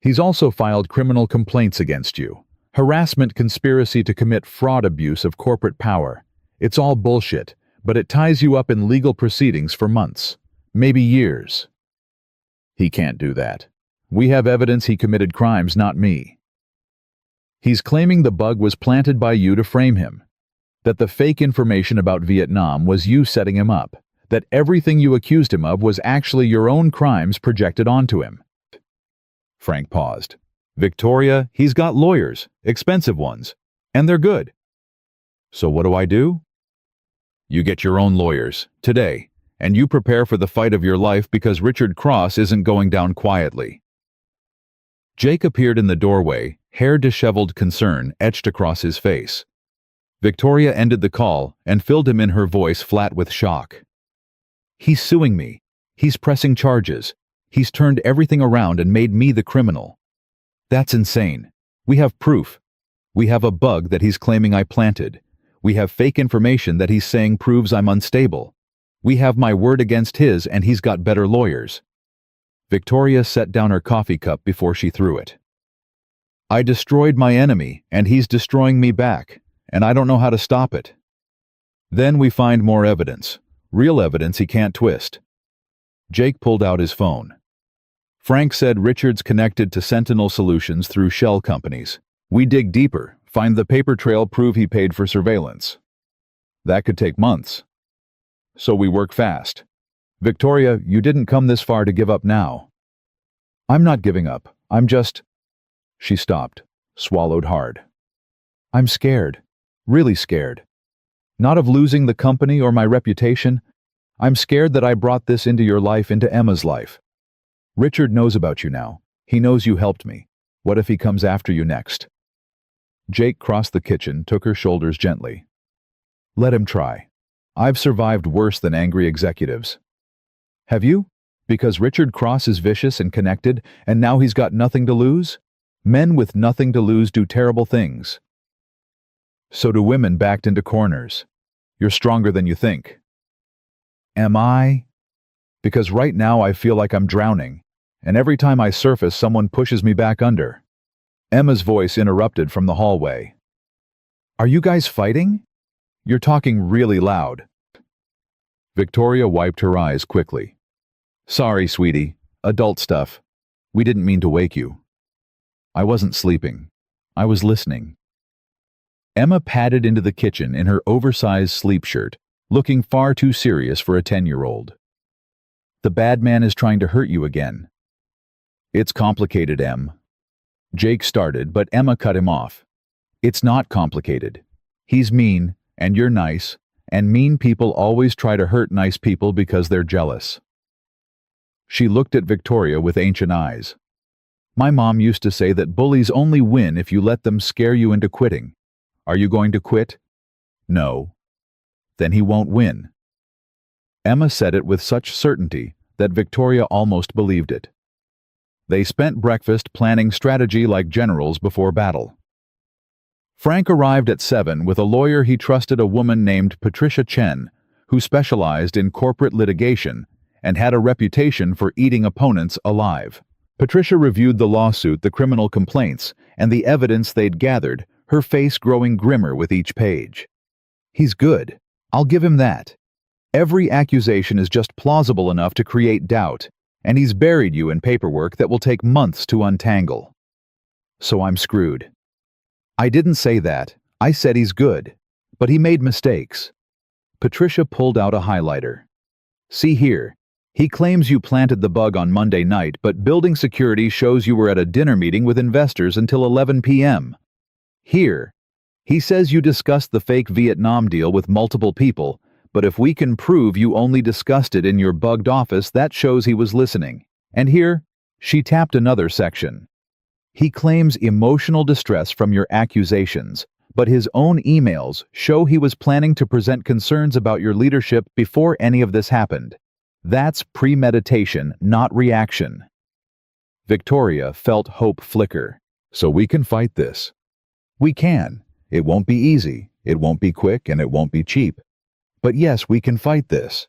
He's also filed criminal complaints against you. Harassment, conspiracy to commit fraud, abuse of corporate power. It's all bullshit, but it ties you up in legal proceedings for months, maybe years. He can't do that. We have evidence he committed crimes, not me. He's claiming the bug was planted by you to frame him, that the fake information about Vietnam was you setting him up, that everything you accused him of was actually your own crimes projected onto him. Frank paused. Victoria, he's got lawyers, expensive ones, and they're good. So what do I do? You get your own lawyers, today, and you prepare for the fight of your life because Richard Cross isn't going down quietly. Jake appeared in the doorway, hair disheveled, concern etched across his face. Victoria ended the call and filled him in, her voice flat with shock. He's suing me. He's pressing charges. He's turned everything around and made me the criminal. That's insane. We have proof. We have a bug that he's claiming I planted. We have fake information that he's saying proves I'm unstable. We have my word against his, and he's got better lawyers. Victoria set down her coffee cup before she threw it. I destroyed my enemy, and he's destroying me back, and I don't know how to stop it. Then we find more evidence. Real evidence he can't twist. Jake pulled out his phone. Frank said Richard's connected to Sentinel Solutions through shell companies. We dig deeper, find the paper trail, prove he paid for surveillance. That could take months. So we work fast. Victoria, you didn't come this far to give up now. I'm not giving up. I'm just... She stopped, swallowed hard. I'm scared. Really scared. Not of losing the company or my reputation. I'm scared that I brought this into your life, into Emma's life. Richard knows about you now. He knows you helped me. What if he comes after you next? Jake crossed the kitchen, took her shoulders gently. Let him try. I've survived worse than angry executives. Have you? Because Richard Cross is vicious and connected, and now he's got nothing to lose? Men with nothing to lose do terrible things. So do women backed into corners. You're stronger than you think. Am I? Because right now I feel like I'm drowning, and every time I surface someone pushes me back under. Emma's voice interrupted from the hallway. Are you guys fighting? You're talking really loud. Victoria wiped her eyes quickly. Sorry, sweetie. Adult stuff. We didn't mean to wake you. I wasn't sleeping. I was listening. Emma padded into the kitchen in her oversized sleep shirt, looking far too serious for a 10-year-old. The bad man is trying to hurt you again. It's complicated, Em. Jake started, but Emma cut him off. It's not complicated. He's mean, and you're nice, and mean people always try to hurt nice people because they're jealous. She looked at Victoria with ancient eyes. My mom used to say that bullies only win if you let them scare you into quitting. Are you going to quit? No. Then he won't win. Emma said it with such certainty that Victoria almost believed it. They spent breakfast planning strategy like generals before battle. Frank arrived at 7 with a lawyer he trusted, a woman named Patricia Chen, who specialized in corporate litigation and had a reputation for eating opponents alive. Patricia reviewed the lawsuit, the criminal complaints, and the evidence they'd gathered, her face growing grimmer with each page. He's good. I'll give him that. Every accusation is just plausible enough to create doubt, and he's buried you in paperwork that will take months to untangle. So I'm screwed. I didn't say that. I said he's good. But he made mistakes. Patricia pulled out a highlighter. See here. He claims you planted the bug on Monday night, but building security shows you were at a dinner meeting with investors until 11 p.m. Here. He says you discussed the fake Vietnam deal with multiple people, but if we can prove you only discussed it in your bugged office, that shows he was listening. And here, she tapped another section. He claims emotional distress from your accusations, but his own emails show he was planning to present concerns about your leadership before any of this happened. That's premeditation, not reaction. Victoria felt hope flicker. So we can fight this. We can. It won't be easy, it won't be quick, and it won't be cheap. But yes, we can fight this.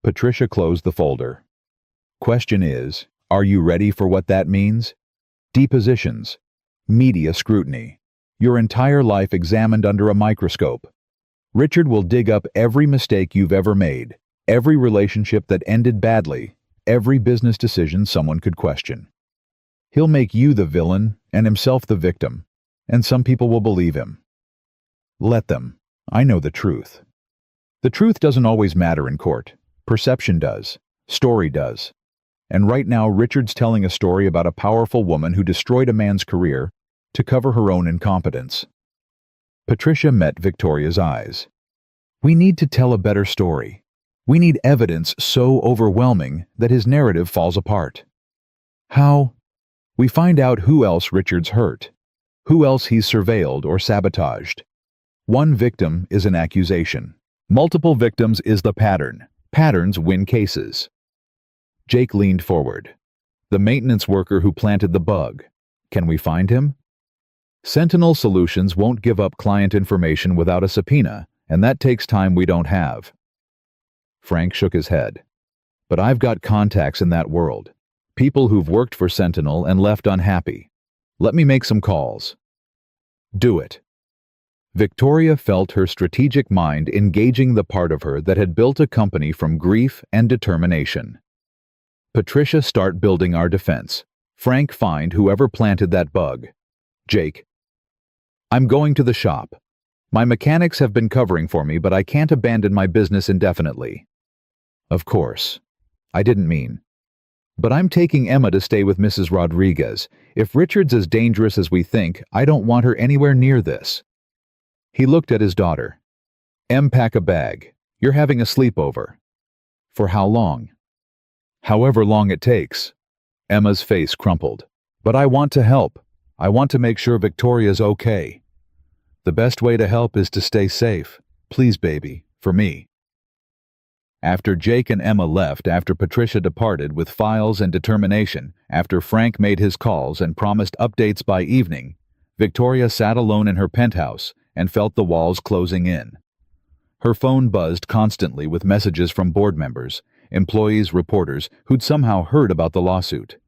Patricia closed the folder. Question is, are you ready for what that means? Depositions. Media scrutiny. Your entire life examined under a microscope. Richard will dig up every mistake you've ever made, every relationship that ended badly, every business decision someone could question. He'll make you the villain and himself the victim, and some people will believe him. Let them. I know the truth. The truth doesn't always matter in court. Perception does. Story does. And right now, Richard's telling a story about a powerful woman who destroyed a man's career to cover her own incompetence. Patricia met Victoria's eyes. We need to tell a better story. We need evidence so overwhelming that his narrative falls apart. How? We find out who else Richard's hurt, who else he's surveilled or sabotaged. One victim is an accusation. Multiple victims is the pattern. Patterns win cases. Jake leaned forward. The maintenance worker who planted the bug. Can we find him? Sentinel Solutions won't give up client information without a subpoena, and that takes time we don't have. Frank shook his head. But I've got contacts in that world. People who've worked for Sentinel and left unhappy. Let me make some calls. Do it. Victoria felt her strategic mind engaging the part of her that had built a company from grief and determination. Patricia, start building our defense. Frank, find whoever planted that bug. Jake. I'm going to the shop. My mechanics have been covering for me, but I can't abandon my business indefinitely. Of course. I didn't mean. But I'm taking Emma to stay with Mrs. Rodriguez. If Richard's as dangerous as we think, I don't want her anywhere near this. He looked at his daughter. Em, pack a bag. You're having a sleepover. For how long? However long it takes. Emma's face crumpled. But I want to help. I want to make sure Victoria's okay. The best way to help is to stay safe. Please, baby, for me. After Jake and Emma left, after Patricia departed with files and determination, after Frank made his calls and promised updates by evening, Victoria sat alone in her penthouse and felt the walls closing in. Her phone buzzed constantly with messages from board members, employees, reporters who'd somehow heard about the lawsuit.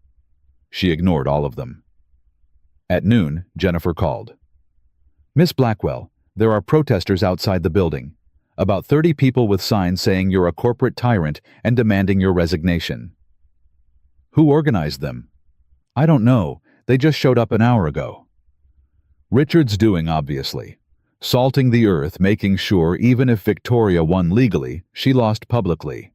She ignored all of them. At noon, Jennifer called. "Miss Blackwell, there are protesters outside the building. About 30 people with signs saying you're a corporate tyrant and demanding your resignation." "Who organized them?" "I don't know. They just showed up an hour ago." Richard's doing, obviously. Salting the earth, making sure even if Victoria won legally, she lost publicly.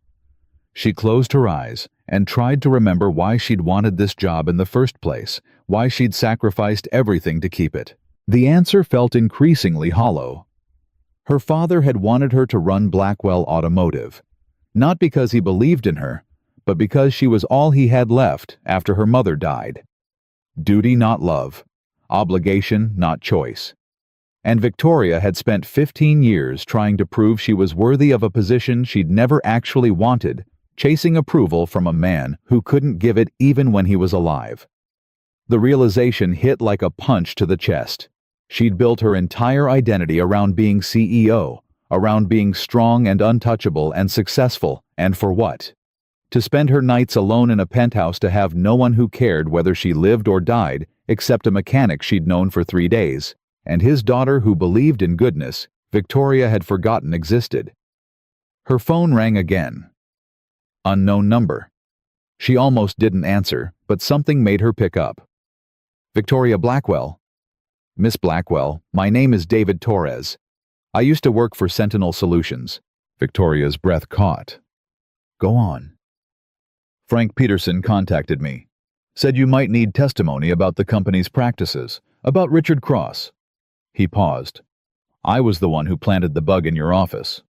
She closed her eyes and tried to remember why she'd wanted this job in the first place, why she'd sacrificed everything to keep it. The answer felt increasingly hollow. Her father had wanted her to run Blackwell Automotive, not because he believed in her, but because she was all he had left after her mother died. Duty, not love. Obligation, not choice. And Victoria had spent 15 years trying to prove she was worthy of a position she'd never actually wanted, chasing approval from a man who couldn't give it even when he was alive. The realization hit like a punch to the chest. She'd built her entire identity around being CEO, around being strong and untouchable and successful, and for what? To spend her nights alone in a penthouse, to have no one who cared whether she lived or died except a mechanic she'd known for 3 days, and his daughter who believed in goodness Victoria had forgotten existed. Her phone rang again. Unknown number. She almost didn't answer, but something made her pick up. "Victoria Blackwell." "Miss Blackwell, my name is David Torres. I used to work for Sentinel Solutions." Victoria's breath caught. "Go on." "Frank Peterson contacted me. Said you might need testimony about the company's practices, about Richard Cross." He paused. "I was the one who planted the bug in your office."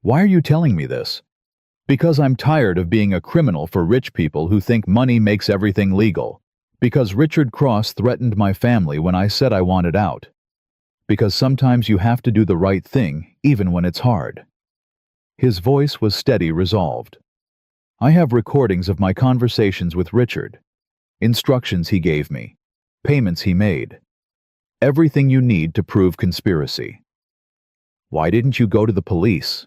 "Why are you telling me this?" "Because I'm tired of being a criminal for rich people who think money makes everything legal. Because Richard Cross threatened my family when I said I wanted out. Because sometimes you have to do the right thing, even when it's hard." His voice was steady, resolved. "I have recordings of my conversations with Richard. Instructions he gave me. Payments he made. Everything you need to prove conspiracy. Why didn't you go to the police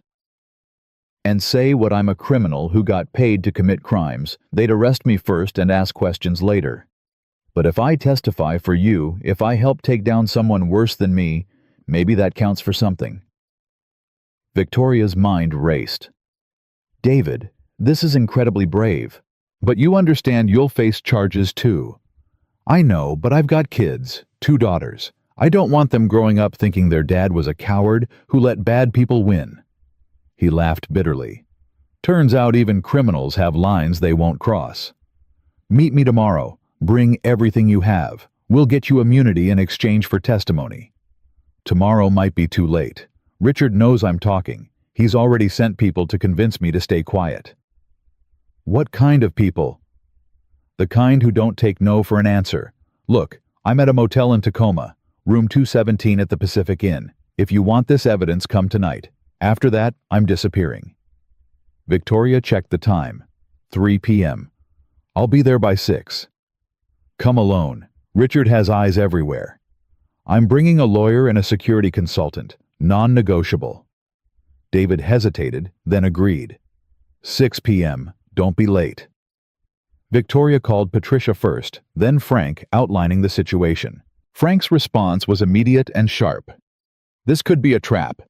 and say what I'm a criminal who got paid to commit crimes? They'd arrest me first and ask questions later. But if I testify for you, if I help take down someone worse than me, maybe that counts for something." Victoria's mind raced. "David, this is incredibly brave. But you understand you'll face charges too." "I know, but I've got kids, 2 daughters. I don't want them growing up thinking their dad was a coward who let bad people win." He laughed bitterly. "Turns out even criminals have lines they won't cross. Meet me tomorrow. Bring everything you have. We'll get you immunity in exchange for testimony." "Tomorrow might be too late. Richard knows I'm talking. He's already sent people to convince me to stay quiet." "What kind of people?" "The kind who don't take no for an answer. Look, I'm at a motel in Tacoma, room 217 at the Pacific Inn. If you want this evidence, come tonight. After that, I'm disappearing." Victoria checked the time. 3 p.m. "I'll be there by 6. Come alone. Richard has eyes everywhere. I'm bringing a lawyer and a security consultant, non-negotiable." David hesitated, then agreed. 6 p.m. Don't be late." Victoria called Patricia first, then Frank, outlining the situation. Frank's response was immediate and sharp. "This could be a trap.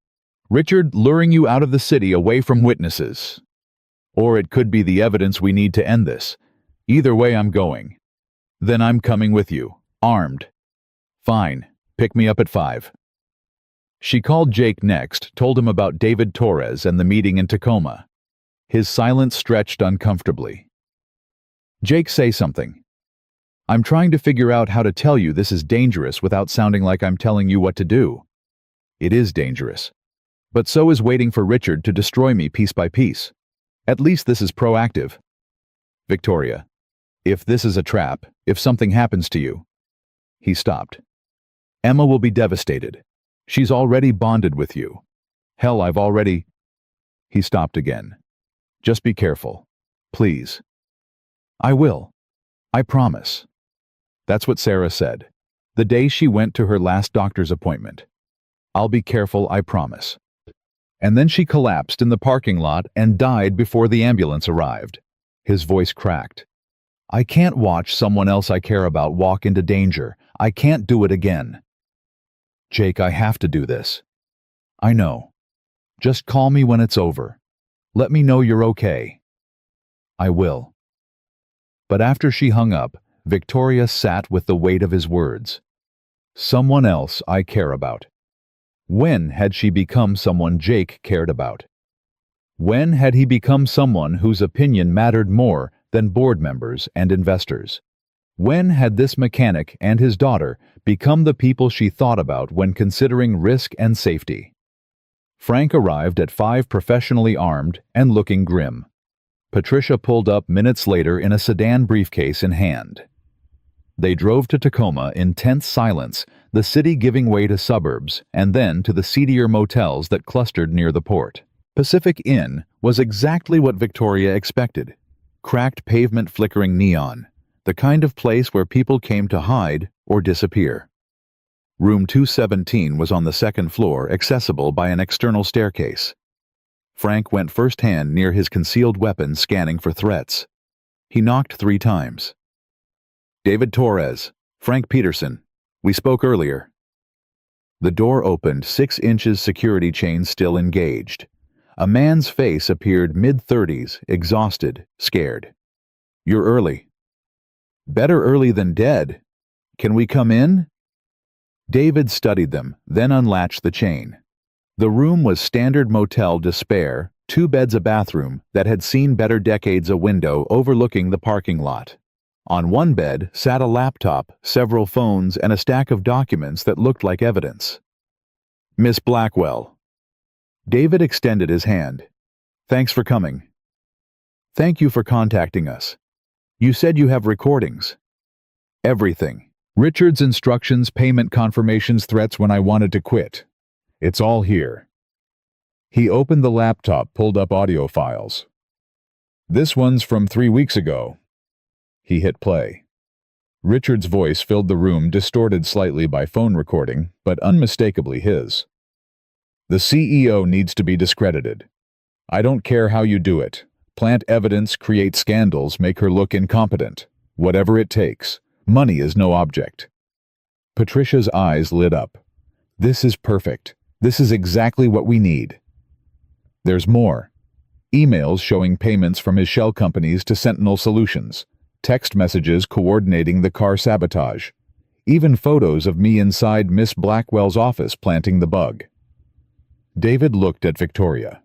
Richard luring you out of the city away from witnesses. Or it could be the evidence we need to end this. Either way, I'm going." "Then I'm coming with you, armed." "Fine. Pick me up at 5. She called Jake next, told him about David Torres and the meeting in Tacoma. His silence stretched uncomfortably. "Jake, say something. I'm trying to figure out how to tell you this is dangerous without sounding like I'm telling you what to do." "It is dangerous. But so is waiting for Richard to destroy me piece by piece. At least this is proactive." "Victoria, if this is a trap, if something happens to you..." He stopped. "Emma will be devastated. She's already bonded with you. Hell, I've already..." He stopped again. Just be careful. Please. I will. I promise. That's what Sarah said, the day she went to her last doctor's appointment. I'll be careful, I promise. And then she collapsed in the parking lot and died before the ambulance arrived. His voice cracked. I can't watch someone else I care about walk into danger. I can't do it again. Jake, I have to do this. I know. Just call me when it's over. Let me know you're okay. I will. But after she hung up, Victoria sat with the weight of his words. Someone else I care about. When had she become someone Jake cared about? When had he become someone whose opinion mattered more than board members and investors? When had this mechanic and his daughter become the people she thought about when considering risk and safety? Frank arrived at 5 professionally armed and looking grim. Patricia pulled up minutes later in a sedan briefcase in hand. They drove to Tacoma in tense silence, the city giving way to suburbs and then to the seedier motels that clustered near the port. Pacific Inn was exactly what Victoria expected. Cracked pavement flickering neon, the kind of place where people came to hide or disappear. Room 217 was on the second floor, accessible by an external staircase. Frank went firsthand near his concealed weapon, scanning for threats. He knocked 3 times. David Torres, Frank Peterson. We spoke earlier. The door opened, 6 inches security chain still engaged. A man's face appeared mid-30s, exhausted, scared. You're early. Better early than dead. Can we come in? David studied them, then unlatched the chain. The room was standard motel despair, 2 beds, a bathroom that had seen better decades, a window overlooking the parking lot. On one bed sat a laptop, several phones, and a stack of documents that looked like evidence. Miss Blackwell. David extended his hand. Thanks for coming. Thank you for contacting us. You said you have recordings. Everything. Richard's instructions, payment confirmations, threats when I wanted to quit. It's all here. He opened the laptop, pulled up audio files. This one's from 3 weeks ago. He hit play. Richard's voice filled the room, distorted slightly by phone recording, but unmistakably his. The CEO needs to be discredited. I don't care how you do it. Plant evidence, create scandals, make her look incompetent. Whatever it takes. Money is no object. Patricia's eyes lit up. This is perfect. This is exactly what we need. There's more. Emails showing payments from his shell companies to Sentinel Solutions. Text messages coordinating the car sabotage. Even photos of me inside Miss Blackwell's office planting the bug. David looked at Victoria.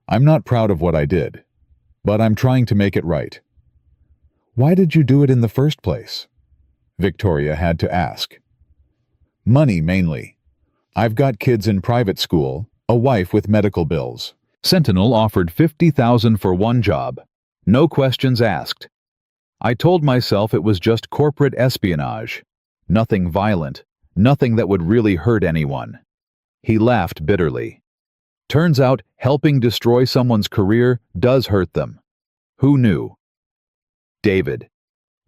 I'm not proud of what I did, but I'm trying to make it right. Why did you do it in the first place? Victoria had to ask. Money, mainly. I've got kids in private school, a wife with medical bills. Sentinel offered $50,000 for one job. No questions asked. I told myself it was just corporate espionage. Nothing violent, nothing that would really hurt anyone. He laughed bitterly. Turns out helping destroy someone's career does hurt them. Who knew? David,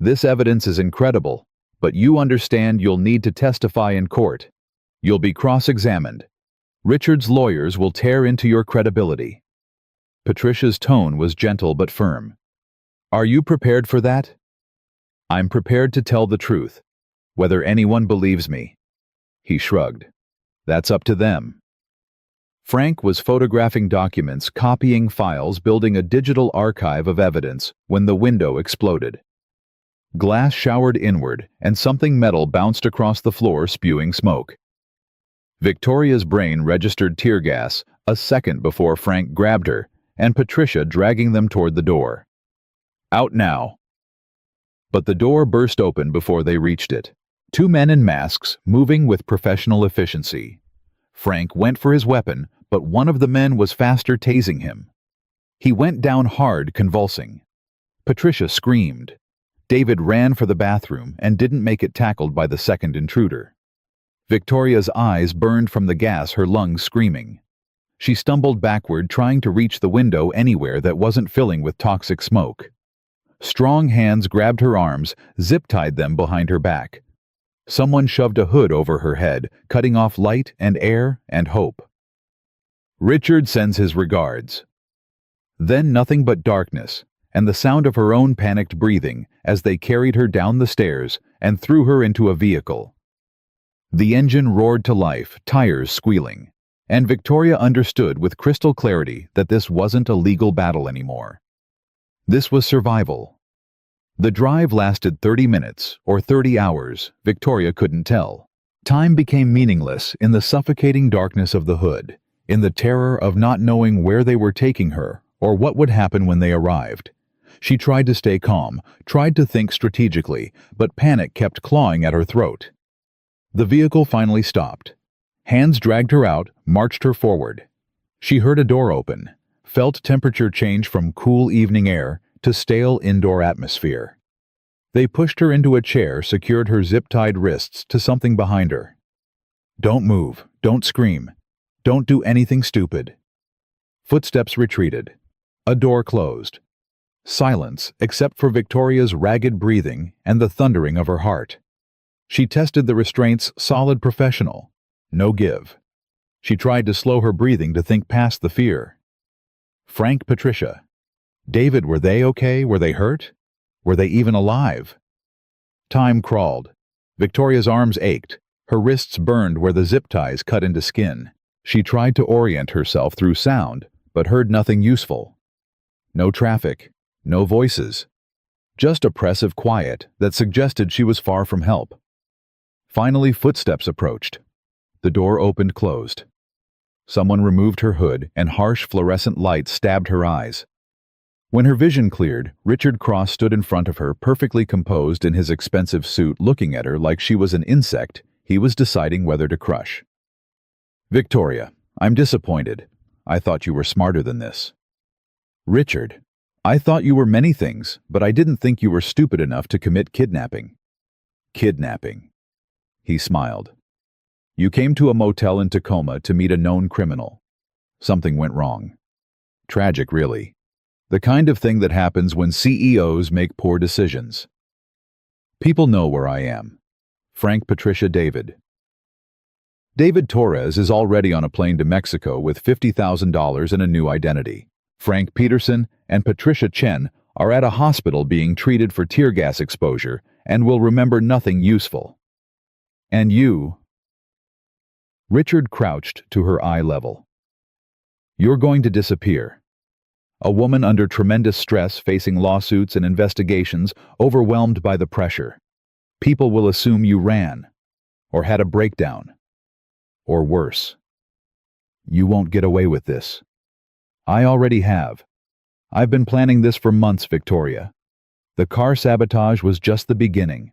this evidence is incredible, but you understand you'll need to testify in court. You'll be cross-examined. Richard's lawyers will tear into your credibility. Patricia's tone was gentle but firm. Are you prepared for that? I'm prepared to tell the truth, whether anyone believes me. He shrugged. That's up to them. Frank was photographing documents, copying files, building a digital archive of evidence when the window exploded. Glass showered inward, and something metal bounced across the floor, spewing smoke. Victoria's brain registered tear gas a second before Frank grabbed her, and Patricia dragging them toward the door. Out now. But the door burst open before they reached it. 2 men in masks, moving with professional efficiency. Frank went for his weapon, but one of the men was faster, tasing him. He went down hard, convulsing. Patricia screamed. David ran for the bathroom and didn't make it, tackled by the second intruder. Victoria's eyes burned from the gas, her lungs screaming. She stumbled backward, trying to reach the window anywhere that wasn't filling with toxic smoke. Strong hands grabbed her arms, zip-tied them behind her back. Someone shoved a hood over her head, cutting off light and air and hope. Richard sends his regards. Then nothing but darkness, and the sound of her own panicked breathing as they carried her down the stairs and threw her into a vehicle. The engine roared to life, tires squealing, and Victoria understood with crystal clarity that this wasn't a legal battle anymore. This was survival. The drive lasted 30 minutes or 30 hours, Victoria couldn't tell. Time became meaningless in the suffocating darkness of the hood, in the terror of not knowing where they were taking her or what would happen when they arrived. She tried to stay calm, tried to think strategically, but panic kept clawing at her throat. The vehicle finally stopped. Hands dragged her out, marched her forward. She heard a door open, felt temperature change from cool evening air to stale indoor atmosphere. They pushed her into a chair, secured her zip-tied wrists to something behind her. Don't move, don't scream, don't do anything stupid. Footsteps retreated. A door closed. Silence, except for Victoria's ragged breathing and the thundering of her heart. She tested the restraints, solid professional. No give. She tried to slow her breathing to think past the fear. Frank, Patricia. David, were they okay? Were they hurt? Were they even alive? Time crawled. Victoria's arms ached. Her wrists burned where the zip ties cut into skin. She tried to orient herself through sound, but heard nothing useful. No traffic. No voices. Just oppressive quiet that suggested she was far from help. Finally, footsteps approached. The door opened closed. Someone removed her hood, and harsh fluorescent light stabbed her eyes. When her vision cleared, Richard Cross stood in front of her, perfectly composed in his expensive suit, looking at her like she was an insect he was deciding whether to crush. Victoria, I'm disappointed. I thought you were smarter than this. Richard, I thought you were many things, but I didn't think you were stupid enough to commit kidnapping. Kidnapping. He smiled. You came to a motel in Tacoma to meet a known criminal. Something went wrong. Tragic, really. The kind of thing that happens when CEOs make poor decisions. People know where I am. Frank, Patricia, David. David Torres is already on a plane to Mexico with $50,000 and a new identity. Frank Peterson and Patricia Chen are at a hospital being treated for tear gas exposure and will remember nothing useful. And you... Richard crouched to her eye level. You're going to disappear. A woman under tremendous stress, facing lawsuits and investigations, overwhelmed by the pressure. People will assume you ran, or had a breakdown, or worse. You won't get away with this. I already have. I've been planning this for months, Victoria. The car sabotage was just the beginning.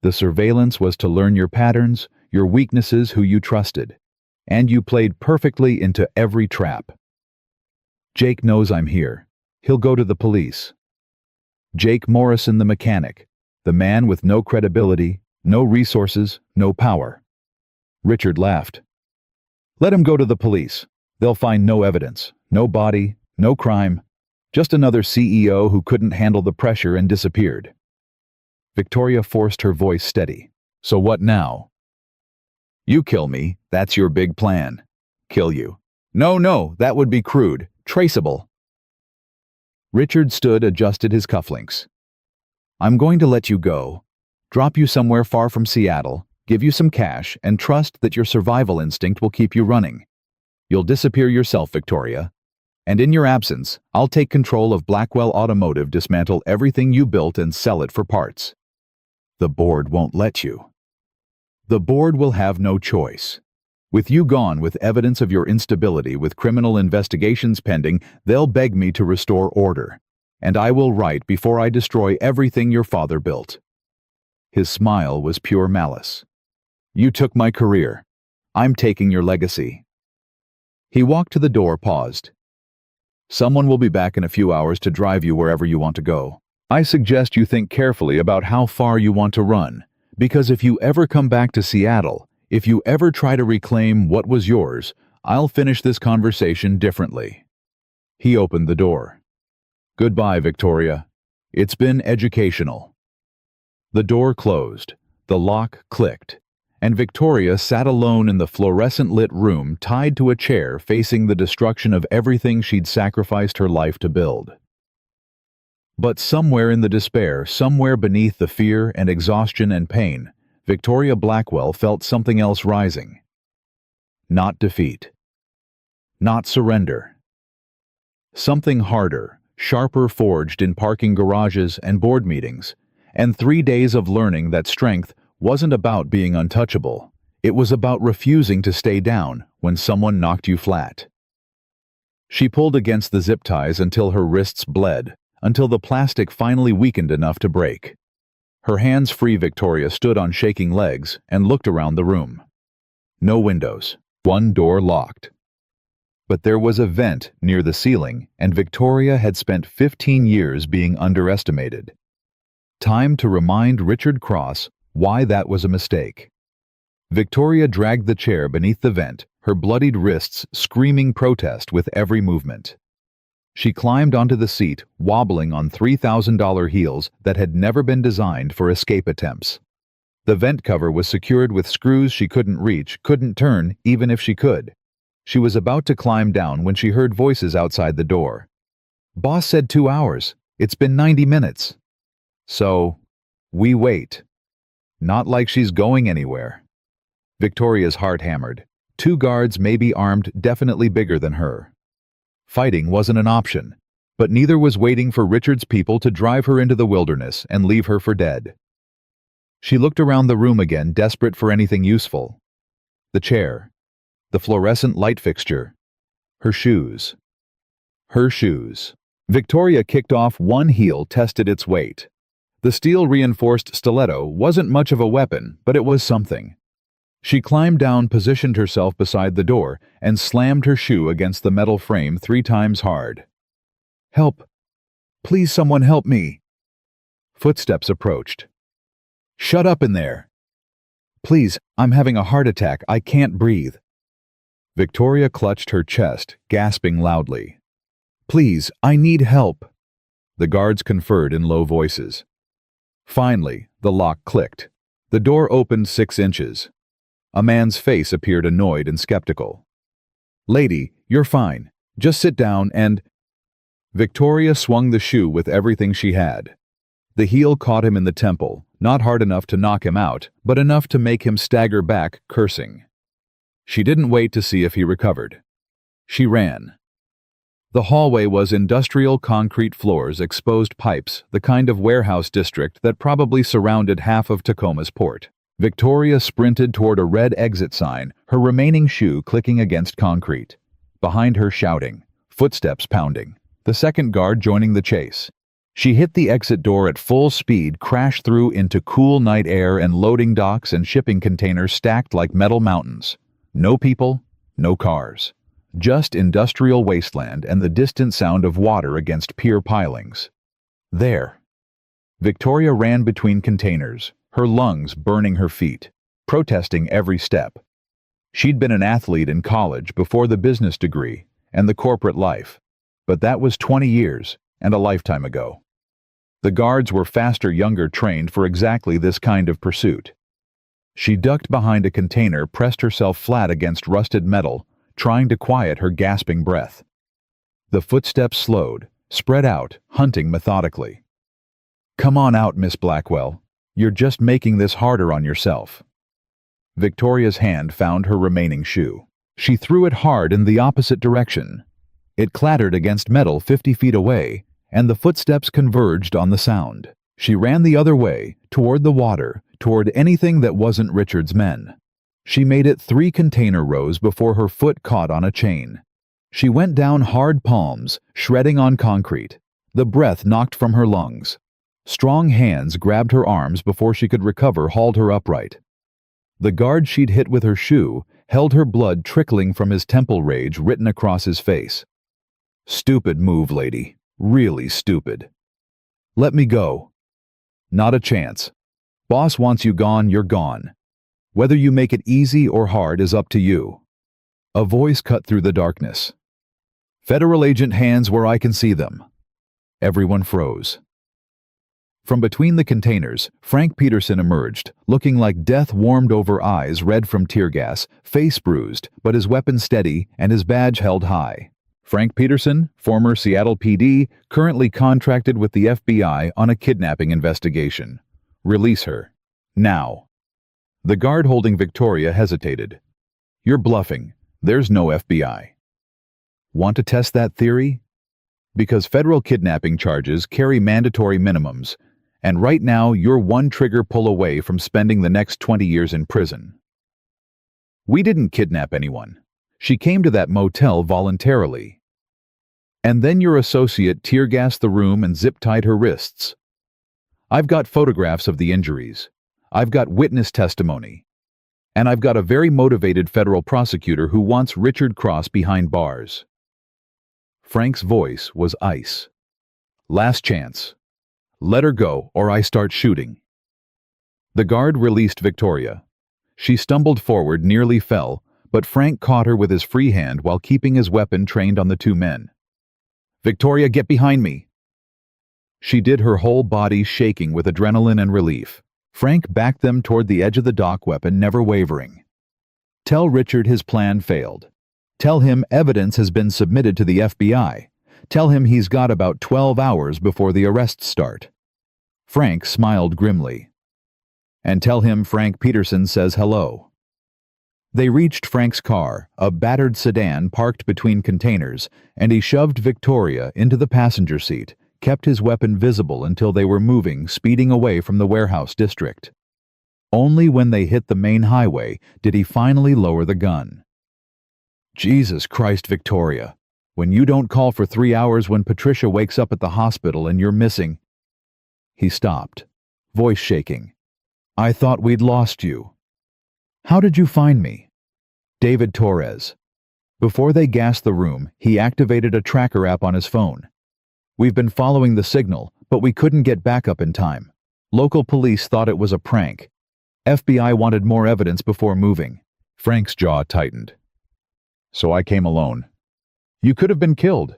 The surveillance was to learn your patterns, your weaknesses, who you trusted. And you played perfectly into every trap. Jake knows I'm here. He'll go to the police. Jake Morrison, the mechanic, the man with no credibility, no resources, no power. Richard laughed. Let him go to the police. They'll find no evidence, no body, no crime, just another CEO who couldn't handle the pressure and disappeared. Victoria forced her voice steady. So what now? You kill me, that's your big plan. Kill you. No, that would be crude, traceable. Richard stood, adjusted his cufflinks. I'm going to let you go, drop you somewhere far from Seattle, give you some cash, and trust that your survival instinct will keep you running. You'll disappear yourself, Victoria. And in your absence, I'll take control of Blackwell Automotive, dismantle everything you built, and sell it for parts. The board won't let you. The board will have no choice. With you gone, with evidence of your instability, with criminal investigations pending, they'll beg me to restore order. And I will write before I destroy everything your father built. His smile was pure malice. You took my career. I'm taking your legacy. He walked to the door, paused. Someone will be back in a few hours to drive you wherever you want to go. I suggest you think carefully about how far you want to run, because if you ever come back to Seattle, if you ever try to reclaim what was yours, I'll finish this conversation differently." He opened the door. "Goodbye, Victoria. It's been educational." The door closed, the lock clicked, and Victoria sat alone in the fluorescent-lit room tied to a chair facing the destruction of everything she'd sacrificed her life to build. But somewhere in the despair, somewhere beneath the fear and exhaustion and pain, Victoria Blackwell felt something else rising. Not defeat. Not surrender. Something harder, sharper forged in parking garages and board meetings, and 3 days of learning that strength wasn't about being untouchable. It was about refusing to stay down when someone knocked you flat. She pulled against the zip ties until her wrists bled, until the plastic finally weakened enough to break. Her hands free, Victoria stood on shaking legs and looked around the room. No windows, one door locked. But there was a vent near the ceiling, and Victoria had spent 15 years being underestimated. Time to remind Richard Cross why that was a mistake. Victoria dragged the chair beneath the vent, her bloodied wrists screaming protest with every movement. She climbed onto the seat, wobbling on $3,000 heels that had never been designed for escape attempts. The vent cover was secured with screws she couldn't reach, couldn't turn, even if she could. She was about to climb down when she heard voices outside the door. "Boss said 2 hours. It's been 90 minutes. So, we wait." Not like she's going anywhere. Victoria's heart hammered. 2 guards, maybe armed, definitely bigger than her. Fighting wasn't an option, but neither was waiting for Richard's people to drive her into the wilderness and leave her for dead. She looked around the room again, desperate for anything useful. The chair, the fluorescent light fixture, her shoes. Her shoes. Victoria kicked off one heel, tested its weight. The steel-reinforced stiletto wasn't much of a weapon, but it was something. She climbed down, positioned herself beside the door, and slammed her shoe against the metal frame 3 times hard. "Help! Please, someone help me!" Footsteps approached. "Shut up in there!" "Please, I'm having a heart attack. I can't breathe." Victoria clutched her chest, gasping loudly. "Please, I need help." The guards conferred in low voices. Finally, the lock clicked. The door opened 6 inches. A man's face appeared annoyed and skeptical. "Lady, you're fine. Just sit down and—" Victoria swung the shoe with everything she had. The heel caught him in the temple, not hard enough to knock him out, but enough to make him stagger back, cursing. She didn't wait to see if he recovered. She ran. The hallway was industrial concrete floors, exposed pipes, the kind of warehouse district that probably surrounded half of Tacoma's port. Victoria sprinted toward a red exit sign, her remaining shoe clicking against concrete. Behind her shouting, footsteps pounding, the second guard joining the chase. She hit the exit door at full speed, crashed through into cool night air and loading docks and shipping containers stacked like metal mountains. No people, no cars. Just industrial wasteland and the distant sound of water against pier pilings. There. Victoria ran between containers, her lungs burning her feet, protesting every step. She'd been an athlete in college before the business degree and the corporate life, but that was 20 years and a lifetime ago. The guards were faster, younger, trained for exactly this kind of pursuit. She ducked behind a container, pressed herself flat against rusted metal, trying to quiet her gasping breath. The footsteps slowed, spread out, hunting methodically. "Come on out, Miss Blackwell. You're just making this harder on yourself." Victoria's hand found her remaining shoe. She threw it hard in the opposite direction. It clattered against metal 50 feet away, and the footsteps converged on the sound. She ran the other way, toward the water, toward anything that wasn't Richard's men. She made it 3 container rows before her foot caught on a chain. She went down hard palms, shredding on concrete. The breath knocked from her lungs. Strong hands grabbed her arms before she could recover, hauled her upright. The guard she'd hit with her shoe held her blood trickling from his temple, rage written across his face. "Stupid move, lady. Really stupid." "Let me go." "Not a chance. Boss wants you gone, you're gone. Whether you make it easy or hard is up to you." A voice cut through the darkness. "Federal agent hands where I can see them." Everyone froze. From between the containers, Frank Peterson emerged, looking like death warmed over eyes red from tear gas, face bruised, but his weapon steady and his badge held high. Frank Peterson, former Seattle PD, currently contracted with the FBI on a kidnapping investigation. Release her. Now. The guard holding Victoria hesitated. "You're bluffing. There's no FBI." Want to test that theory? Because federal kidnapping charges carry mandatory minimums, and right now you're one trigger pull away from spending the next 20 years in prison. We didn't kidnap anyone. She came to that motel voluntarily. And then your associate tear-gassed the room and zip-tied her wrists. I've got photographs of the injuries. I've got witness testimony. And I've got a very motivated federal prosecutor who wants Richard Cross behind bars. Frank's voice was ice. Last chance. Let her go, or I start shooting. The guard released Victoria. She stumbled forward, nearly fell, but Frank caught her with his free hand while keeping his weapon trained on the two men. "Victoria, get behind me." She did, her whole body shaking with adrenaline and relief. Frank backed them toward the edge of the dock, weapon never wavering. Tell Richard his plan failed. Tell him evidence has been submitted to the FBI. Tell him he's got about 12 hours before the arrests start. Frank smiled grimly. And tell him Frank Peterson says hello. They reached Frank's car, a battered sedan parked between containers, and he shoved Victoria into the passenger seat, kept his weapon visible until they were moving, speeding away from the warehouse district. Only when they hit the main highway did he finally lower the gun. Jesus Christ, Victoria. When you don't call for 3 hours when Patricia wakes up at the hospital and you're missing. He stopped, voice shaking. I thought we'd lost you. How did you find me? David Torres. Before they gassed the room, he activated a tracker app on his phone. We've been following the signal, but we couldn't get backup in time. Local police thought it was a prank. FBI wanted more evidence before moving. Frank's jaw tightened. So I came alone. You could have been killed.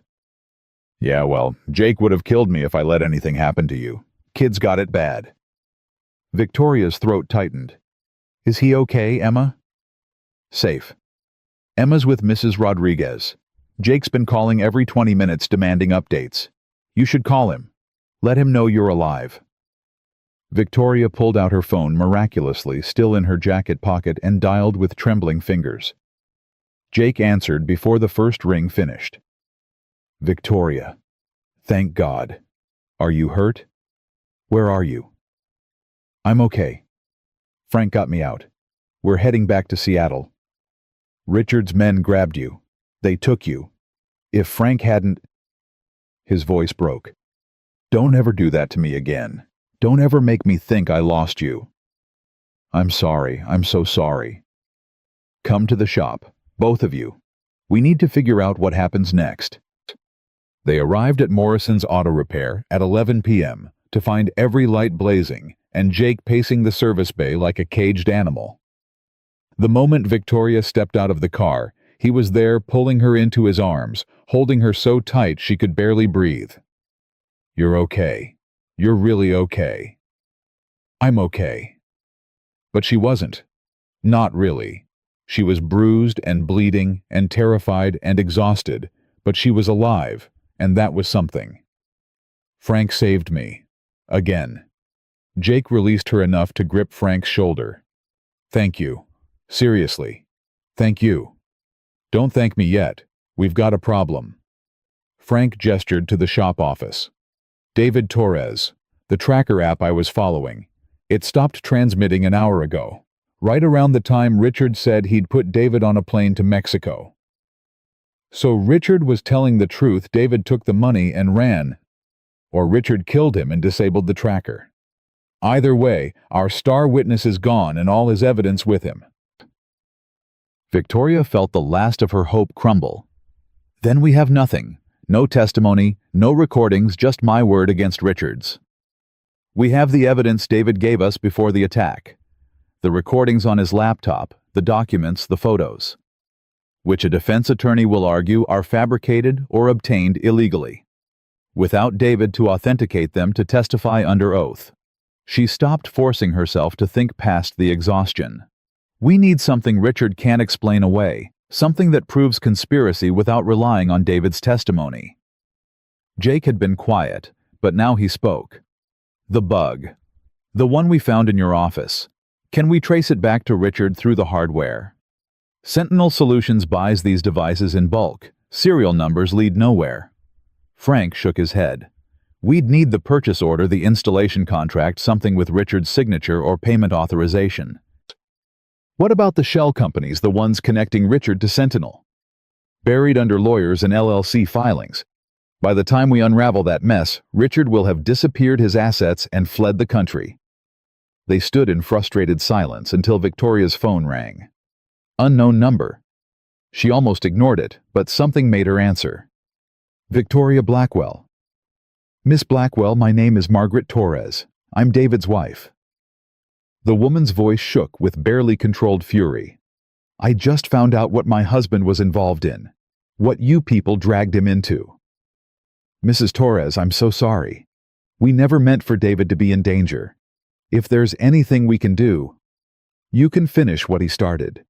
Yeah, well, Jake would have killed me if I let anything happen to you. Kids got it bad. Victoria's throat tightened. Is he okay, Emma? Safe. Emma's with Mrs. Rodriguez. Jake's been calling every 20 minutes demanding updates. You should call him. Let him know you're alive. Victoria pulled out her phone miraculously, still in her jacket pocket, and dialed with trembling fingers. Jake answered before the first ring finished. Victoria. Thank God. Are you hurt? Where are you? I'm okay. Frank got me out. We're heading back to Seattle. Richard's men grabbed you. They took you. If Frank hadn't... His voice broke. Don't ever do that to me again. Don't ever make me think I lost you. I'm sorry. I'm so sorry. Come to the shop. Both of you. We need to figure out what happens next. They arrived at Morrison's Auto Repair at 11 p.m. to find every light blazing and Jake pacing the service bay like a caged animal. The moment Victoria stepped out of the car, he was there pulling her into his arms, holding her so tight she could barely breathe. You're okay. You're really okay. I'm okay. But she wasn't. Not really. She was bruised and bleeding and terrified and exhausted, but she was alive, and that was something. Frank saved me. Again. Jake released her enough to grip Frank's shoulder. Thank you. Seriously. Thank you. Don't thank me yet. We've got a problem. Frank gestured to the shop office. David Torres, the tracker app I was following. It stopped transmitting an hour ago. Right around the time Richard said he'd put David on a plane to Mexico. So Richard was telling the truth. David took the money and ran. Or Richard killed him and disabled the tracker. Either way, our star witness is gone and all his evidence with him. Victoria felt the last of her hope crumble. Then we have nothing. No testimony, no recordings, just my word against Richard's. We have the evidence David gave us before the attack. The recordings on his laptop, the documents, the photos. which a defense attorney will argue are fabricated or obtained illegally, without David to authenticate them to testify under oath. She stopped forcing herself to think past the exhaustion. We need something Richard can't explain away, something that proves conspiracy without relying on David's testimony. Jake had been quiet, but now he spoke. The bug. The one we found in your office. Can we trace it back to Richard through the hardware? Sentinel Solutions buys these devices in bulk. Serial numbers lead nowhere. Frank shook his head. We'd need the purchase order, the installation contract, something with Richard's signature or payment authorization. What about the shell companies, the ones connecting Richard to Sentinel? Buried under lawyers and LLC filings. By the time we unravel that mess, Richard will have disappeared his assets and fled the country. They stood in frustrated silence until Victoria's phone rang. Unknown number. She almost ignored it, but something made her answer. Victoria Blackwell. Miss Blackwell, my name is Margaret Torres. I'm David's wife. The woman's voice shook with barely controlled fury. I just found out what my husband was involved in. What you people dragged him into. Mrs. Torres, I'm so sorry. We never meant for David to be in danger. If there's anything we can do, you can finish what he started.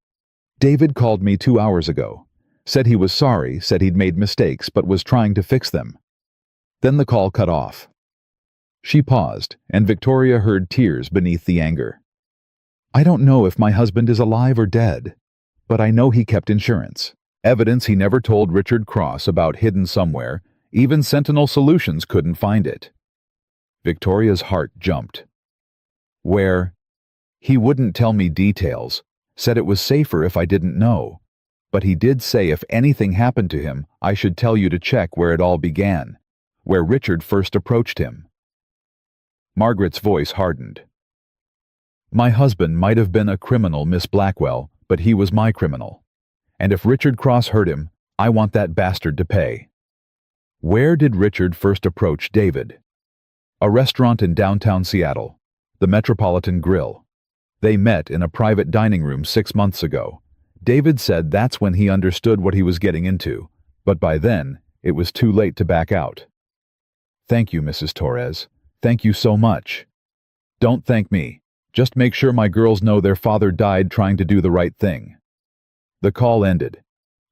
David called me 2 hours ago. Said he was sorry, said he'd made mistakes, but was trying to fix them. Then the call cut off. She paused, and Victoria heard tears beneath the anger. I don't know if my husband is alive or dead, but I know he kept insurance. Evidence he never told Richard Cross about hidden somewhere. Even Sentinel Solutions couldn't find it. Victoria's heart jumped. Where? He wouldn't tell me details, said it was safer if I didn't know. But he did say if anything happened to him, I should tell you to check where it all began, where Richard first approached him. Margaret's voice hardened. My husband might have been a criminal, Miss Blackwell, but he was my criminal. And if Richard Cross hurt him, I want that bastard to pay. Where did Richard first approach David? A restaurant in downtown Seattle, the Metropolitan Grill. They met in a private dining room 6 months ago. David said that's when he understood what he was getting into, but by then, it was too late to back out. Thank you, Mrs. Torres. Thank you so much. Don't thank me. Just make sure my girls know their father died trying to do the right thing. The call ended.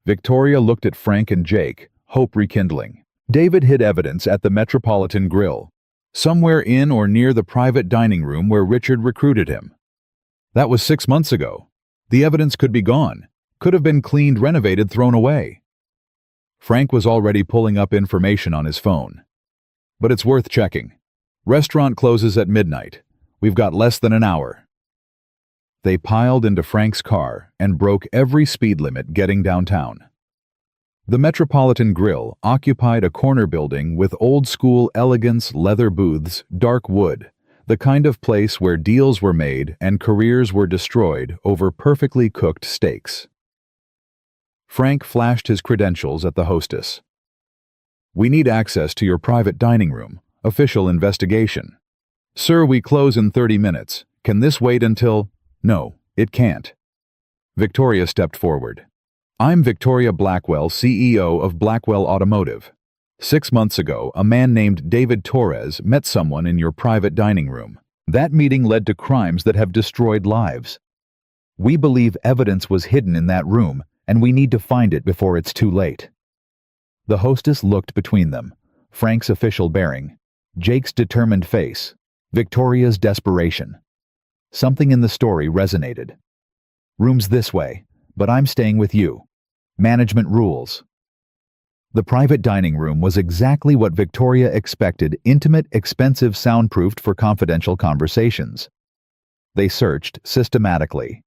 Victoria looked at Frank and Jake, hope rekindling. David hid evidence at the Metropolitan Grill, somewhere in or near the private dining room where Richard recruited him. That was 6 months ago. The evidence could be gone, could have been cleaned, renovated, thrown away. Frank was already pulling up information on his phone. But it's worth checking. Restaurant closes at midnight. We've got less than an hour. They piled into Frank's car and broke every speed limit getting downtown. The Metropolitan Grill occupied a corner building with old-school elegance, leather booths, dark wood, the kind of place where deals were made and careers were destroyed over perfectly cooked steaks. Frank flashed his credentials at the hostess. We need access to your private dining room. Official investigation. Sir, we close in 30 minutes. Can this wait until... No, it can't. Victoria stepped forward. I'm Victoria Blackwell, CEO of Blackwell Automotive. 6 months ago, a man named David Torres met someone in your private dining room. That meeting led to crimes that have destroyed lives. We believe evidence was hidden in that room, and we need to find it before it's too late. The hostess looked between them. Frank's official bearing, Jake's determined face, Victoria's desperation. Something in the story resonated. Room's this way, but I'm staying with you. Management rules. The private dining room was exactly what Victoria expected: intimate, expensive, soundproofed for confidential conversations. They searched systematically.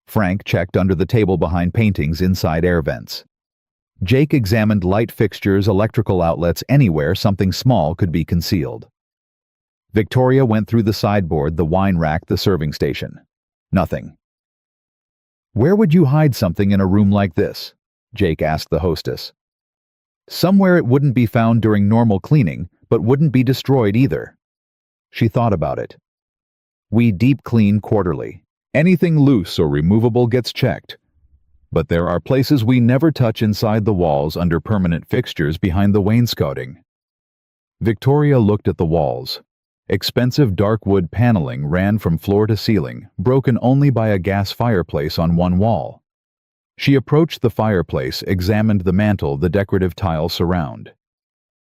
Frank checked under the table behind paintings inside air vents. Jake examined light fixtures, electrical outlets, anywhere something small could be concealed. Victoria went through the sideboard, the wine rack, the serving station. Nothing. Where would you hide something in a room like this? Jake asked the hostess. Somewhere it wouldn't be found during normal cleaning, but wouldn't be destroyed either. She thought about it. We deep clean quarterly. Anything loose or removable gets checked. But there are places we never touch inside the walls under permanent fixtures behind the wainscoting. Victoria looked at the walls. Expensive dark wood paneling ran from floor to ceiling, broken only by a gas fireplace on one wall. She approached the fireplace, examined the mantel the decorative tiles surround.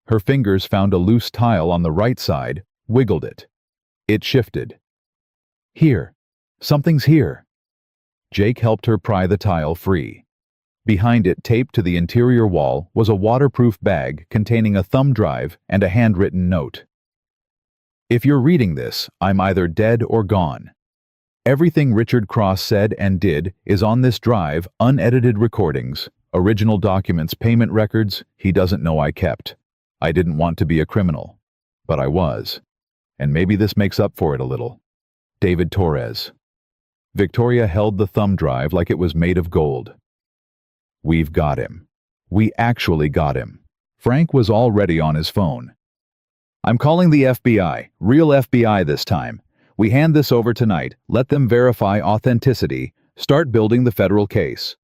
Her fingers found a loose tile on the right side, wiggled it. It shifted. Here. Something's here. Jake helped her pry the tile free. Behind it, taped to the interior wall, was a waterproof bag containing a thumb drive and a handwritten note. If you're reading this, I'm either dead or gone. Everything Richard Cross said and did is on this drive, unedited recordings, original documents, payment records he doesn't know I kept. I didn't want to be a criminal, but I was. And maybe this makes up for it a little. David Torres. Victoria held the thumb drive like it was made of gold. We've got him. We actually got him. Frank was already on his phone. I'm calling the FBI, real FBI this time. We hand this over tonight, let them verify authenticity, start building the federal case.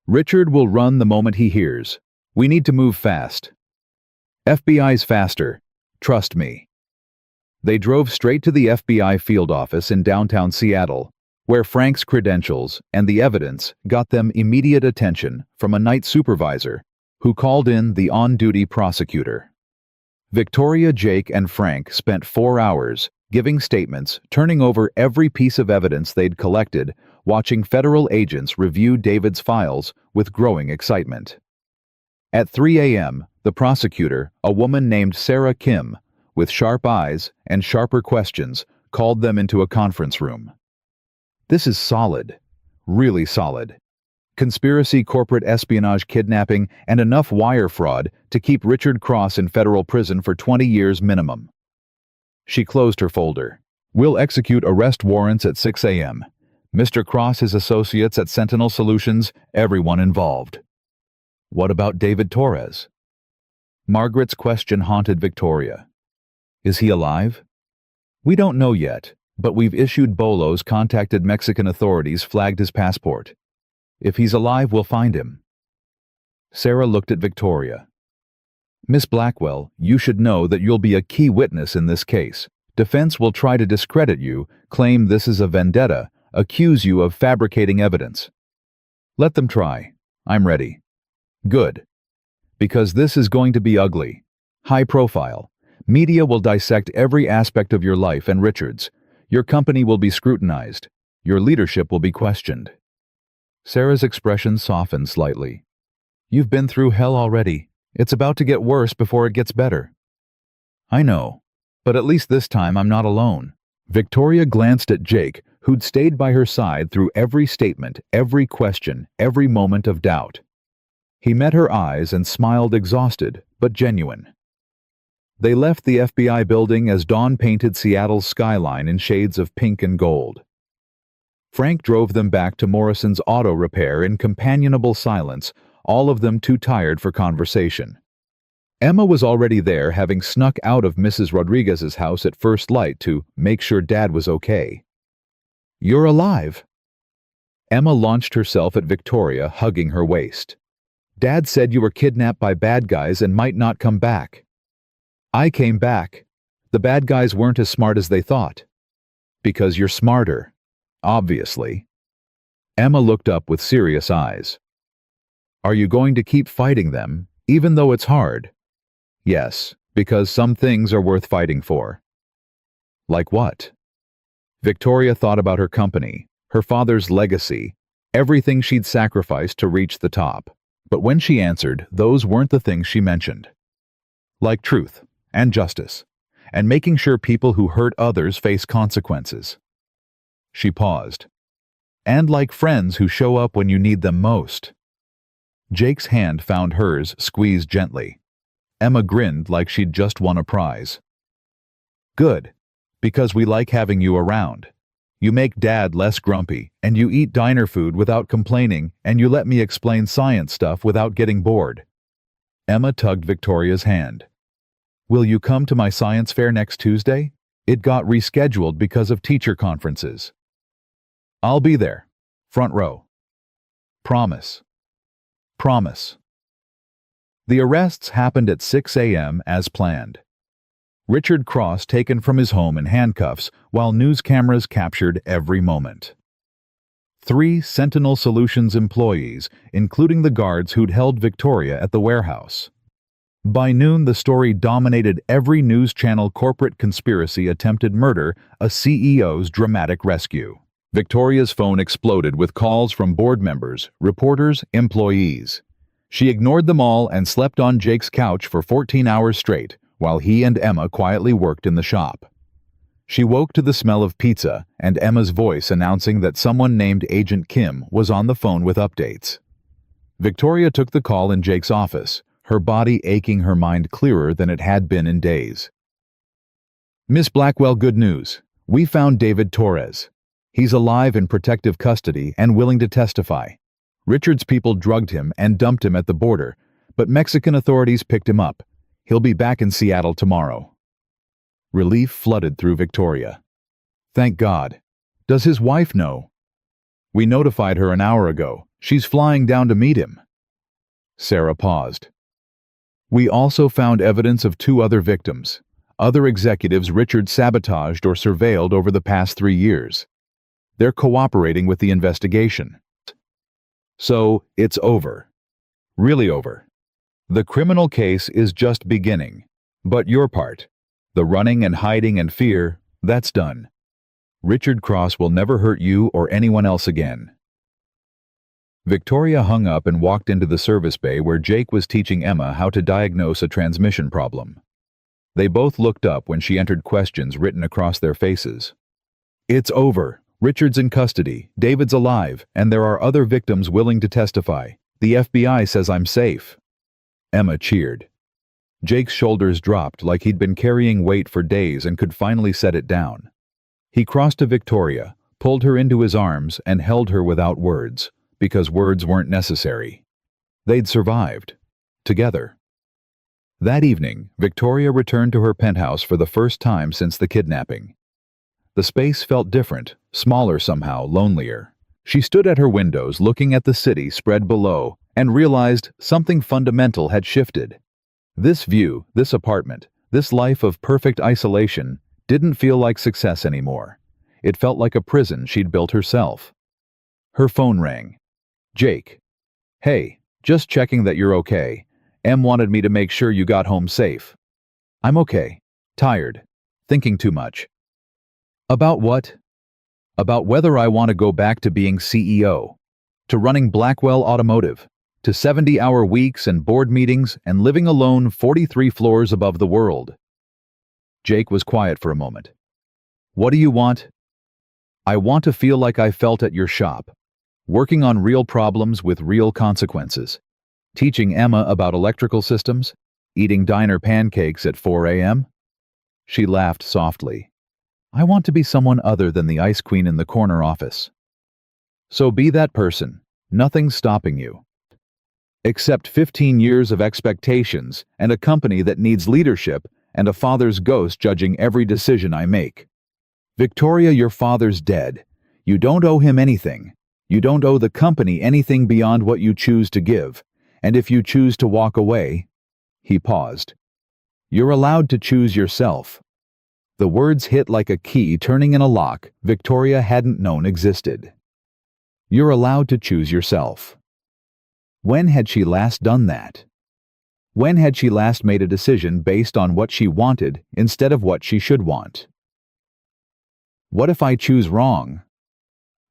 Richard will run the moment he hears. We need to move fast. FBI's faster. Trust me. They drove straight to the FBI field office in downtown Seattle, where Frank's credentials and the evidence got them immediate attention from a night supervisor who called in the on-duty prosecutor. Victoria, Jake, and Frank spent 4 hours giving statements, turning over every piece of evidence they'd collected, watching federal agents review David's files with growing excitement. At 3 a.m., the prosecutor, a woman named Sarah Kim, with sharp eyes and sharper questions, called them into a conference room. This is solid. Really solid. Conspiracy, corporate espionage, kidnapping, and enough wire fraud to keep Richard Cross in federal prison for 20 years minimum. She closed her folder. We'll execute arrest warrants at 6 a.m. Mr. Cross, his associates at Sentinel Solutions, everyone involved. What about David Torres? Margaret's question haunted Victoria. Is he alive? We don't know yet, but we've issued bolos, contacted Mexican authorities, flagged his passport. If he's alive, we'll find him. Sarah looked at Victoria. Miss Blackwell, you should know that you'll be a key witness in this case. Defense will try to discredit you, claim this is a vendetta, accuse you of fabricating evidence. Let them try. I'm ready. Good. Because this is going to be ugly. High profile. Media will dissect every aspect of your life and Richard's. Your company will be scrutinized. Your leadership will be questioned. Sarah's expression softened slightly. You've been through hell already. It's about to get worse before it gets better. I know, but at least this time I'm not alone. Victoria glanced at Jake, who'd stayed by her side through every statement, every question, every moment of doubt. He met her eyes and smiled, exhausted, but genuine. They left the FBI building as dawn painted Seattle's skyline in shades of pink and gold. Frank drove them back to Morrison's auto repair in companionable silence, all of them too tired for conversation. Emma was already there, having snuck out of Mrs. Rodriguez's house at first light to make sure Dad was okay. You're alive. Emma launched herself at Victoria, hugging her waist. Dad said you were kidnapped by bad guys and might not come back. I came back. The bad guys weren't as smart as they thought. Because you're smarter. Obviously. Emma looked up with serious eyes. Are you going to keep fighting them, even though it's hard? Yes, because some things are worth fighting for. Like what? Victoria thought about her company, her father's legacy, everything she'd sacrificed to reach the top. But when she answered, those weren't the things she mentioned. Like truth and justice, and making sure people who hurt others face consequences. She paused. And like friends who show up when you need them most. Jake's hand found hers, squeezed gently. Emma grinned like she'd just won a prize. Good, because we like having you around. You make Dad less grumpy, and you eat diner food without complaining, and you let me explain science stuff without getting bored. Emma tugged Victoria's hand. Will you come to my science fair next Tuesday? It got rescheduled because of teacher conferences. I'll be there. Front row. Promise. Promise. The arrests happened at 6 a.m. as planned. Richard Cross taken from his home in handcuffs while news cameras captured every moment. 3 Sentinel Solutions employees, including the guards who'd held Victoria at the warehouse. By noon, the story dominated every news channel. Corporate conspiracy attempted murder, a CEO's dramatic rescue. Victoria's phone exploded with calls from board members, reporters, employees. She ignored them all and slept on Jake's couch for 14 hours straight, while he and Emma quietly worked in the shop. She woke to the smell of pizza and Emma's voice announcing that someone named Agent Kim was on the phone with updates. Victoria took the call in Jake's office, her body aching, her mind clearer than it had been in days. "Miss Blackwell, good news. We found David Torres. He's alive in protective custody and willing to testify. Richard's people drugged him and dumped him at the border, but Mexican authorities picked him up. He'll be back in Seattle tomorrow." Relief flooded through Victoria. "Thank God. Does his wife know?" "We notified her an hour ago. She's flying down to meet him." Sarah paused. "We also found evidence of 2 other victims, other executives Richard sabotaged or surveilled over the past 3 years. They're cooperating with the investigation." So, it's over. Really over. The criminal case is just beginning. But your part, the running and hiding and fear, that's done. Richard Cross will never hurt you or anyone else again. Victoria hung up and walked into the service bay where Jake was teaching Emma how to diagnose a transmission problem. They both looked up when she entered, questions written across their faces. "It's over. Richard's in custody, David's alive, and there are other victims willing to testify. The FBI says I'm safe." Emma cheered. Jake's shoulders dropped like he'd been carrying weight for days and could finally set it down. He crossed to Victoria, pulled her into his arms, and held her without words, because words weren't necessary. They'd survived. Together. That evening, Victoria returned to her penthouse for the first time since the kidnapping. The space felt different, smaller somehow, lonelier. She stood at her windows looking at the city spread below and realized something fundamental had shifted. This view, this apartment, this life of perfect isolation didn't feel like success anymore. It felt like a prison she'd built herself. Her phone rang. "Jake. Hey, just checking that you're okay. Em wanted me to make sure you got home safe." "I'm okay. Tired. Thinking too much." "About what?" "About whether I want to go back to being CEO. To running Blackwell Automotive. To 70-hour weeks and board meetings and living alone 43 floors above the world." Jake was quiet for a moment. "What do you want?" "I want to feel like I felt at your shop. Working on real problems with real consequences. Teaching Emma about electrical systems. Eating diner pancakes at 4 a.m. She laughed softly. "I want to be someone other than the ice queen in the corner office." "So be that person. Nothing's stopping you. Except 15 years of expectations and a company that needs leadership and a father's ghost judging every decision I make. Victoria, your father's dead. You don't owe him anything. You don't owe the company anything beyond what you choose to give. And if you choose to walk away..." He paused. "You're allowed to choose yourself." The words hit like a key turning in a lock Victoria hadn't known existed. You're allowed to choose yourself. When had she last done that? When had she last made a decision based on what she wanted instead of what she should want? What if I choose wrong?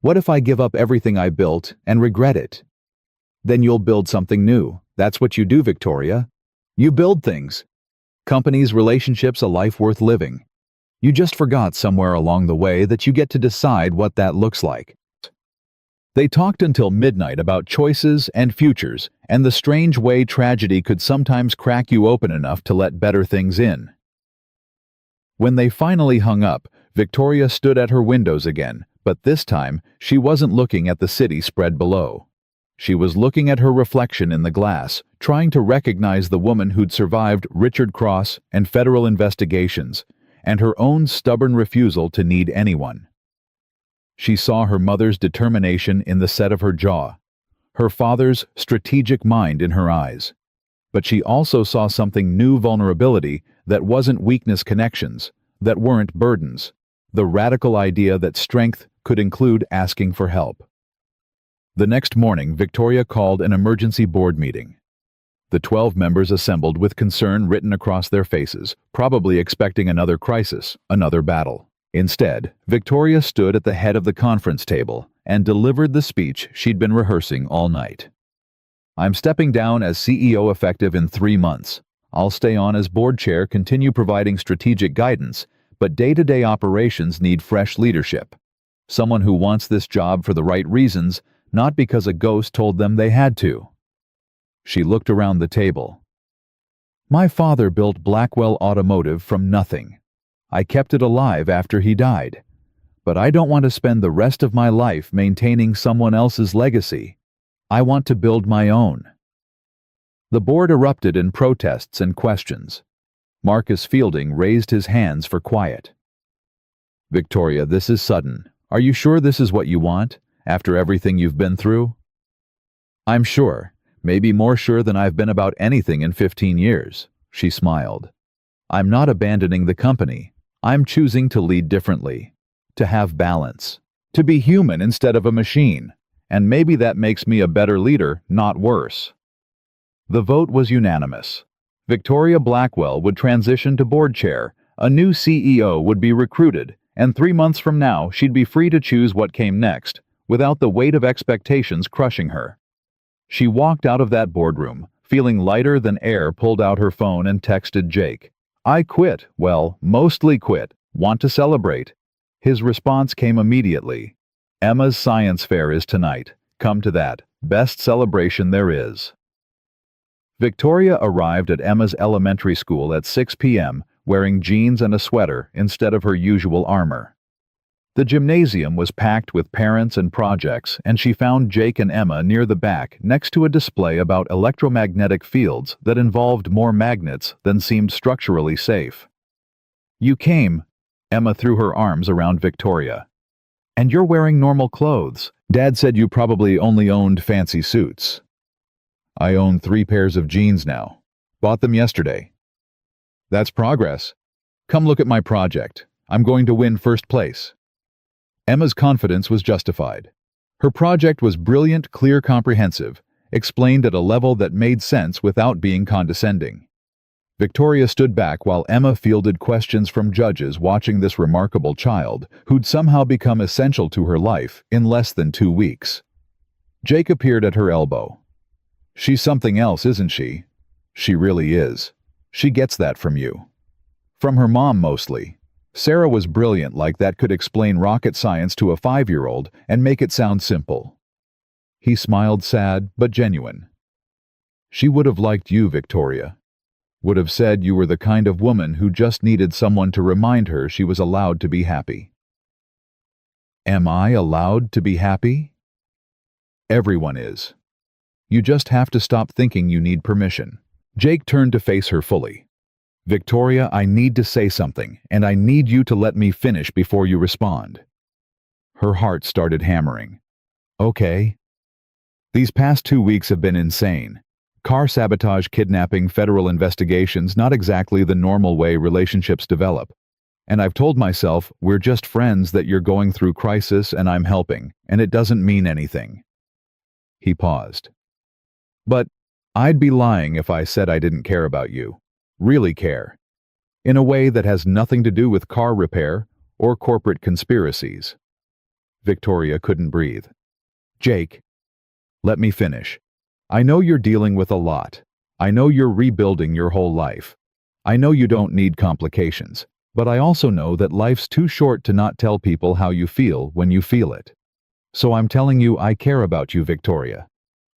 What if I give up everything I built and regret it? Then you'll build something new. That's what you do, Victoria. You build things. Companies, relationships, a life worth living. You just forgot somewhere along the way that you get to decide what that looks like. They talked until midnight about choices and futures and the strange way tragedy could sometimes crack you open enough to let better things in. When they finally hung up, Victoria stood at her windows again, but this time she wasn't looking at the city spread below. She was looking at her reflection in the glass, trying to recognize the woman who'd survived Richard Cross and federal investigations, and her own stubborn refusal to need anyone. She saw her mother's determination in the set of her jaw, her father's strategic mind in her eyes. But she also saw something new: vulnerability that wasn't weakness, connections that weren't burdens, the radical idea that strength could include asking for help. The next morning, Victoria called an emergency board meeting. The 12 members assembled with concern written across their faces, probably expecting another crisis, another battle. Instead, Victoria stood at the head of the conference table and delivered the speech she'd been rehearsing all night. "I'm stepping down as CEO effective in 3 months. I'll stay on as board chair, continue providing strategic guidance, but day-to-day operations need fresh leadership. Someone who wants this job for the right reasons, not because a ghost told them they had to." She looked around the table. "My father built Blackwell Automotive from nothing. I kept it alive after he died. But I don't want to spend the rest of my life maintaining someone else's legacy. I want to build my own." The board erupted in protests and questions. Marcus Fielding raised his hands for quiet. "Victoria, this is sudden. Are you sure this is what you want, after everything you've been through?" "I'm sure. Maybe more sure than I've been about anything in 15 years, she smiled. "I'm not abandoning the company. I'm choosing to lead differently, to have balance, to be human instead of a machine, and maybe that makes me a better leader, not worse." The vote was unanimous. Victoria Blackwell would transition to board chair, a new CEO would be recruited, and 3 months from now she'd be free to choose what came next, without the weight of expectations crushing her. She walked out of that boardroom, feeling lighter than air, pulled out her phone and texted Jake. "I quit. Well, mostly quit. Want to celebrate?" His response came immediately. "Emma's science fair is tonight. Come to that. Best celebration there is." Victoria arrived at Emma's elementary school at 6 p.m., wearing jeans and a sweater instead of her usual armor. The gymnasium was packed with parents and projects, and she found Jake and Emma near the back next to a display about electromagnetic fields that involved more magnets than seemed structurally safe. "You came," Emma threw her arms around Victoria. "And you're wearing normal clothes. Dad said you probably only owned fancy suits." "I own 3 pairs of jeans now. Bought them yesterday." "That's progress. Come look at my project. I'm going to win first place." Emma's confidence was justified. Her project was brilliant, clear, comprehensive, explained at a level that made sense without being condescending. Victoria stood back while Emma fielded questions from judges watching this remarkable child who'd somehow become essential to her life in less than 2 weeks. Jake appeared at her elbow. "She's something else, isn't she?" "She really is. She gets that from you." "From her mom, mostly. Sarah was brilliant, like that, could explain rocket science to a 5-year-old and make it sound simple." He smiled, sad but genuine. "She would have liked you, Victoria. Would have said you were the kind of woman who just needed someone to remind her she was allowed to be happy." "Am I allowed to be happy?" "Everyone is. You just have to stop thinking you need permission." Jake turned to face her fully. "Victoria, I need to say something, and I need you to let me finish before you respond." Her heart started hammering. "Okay." "These past 2 weeks have been insane. Car sabotage, kidnapping, federal investigations, not exactly the normal way relationships develop. And I've told myself, we're just friends, that you're going through crisis and I'm helping, and it doesn't mean anything." He paused. "But I'd be lying if I said I didn't care about you. Really care. In a way that has nothing to do with car repair or corporate conspiracies." Victoria couldn't breathe. "Jake, let me finish. I know you're dealing with a lot. I know you're rebuilding your whole life. I know you don't need complications, but I also know that life's too short to not tell people how you feel when you feel it. So I'm telling you I care about you, Victoria.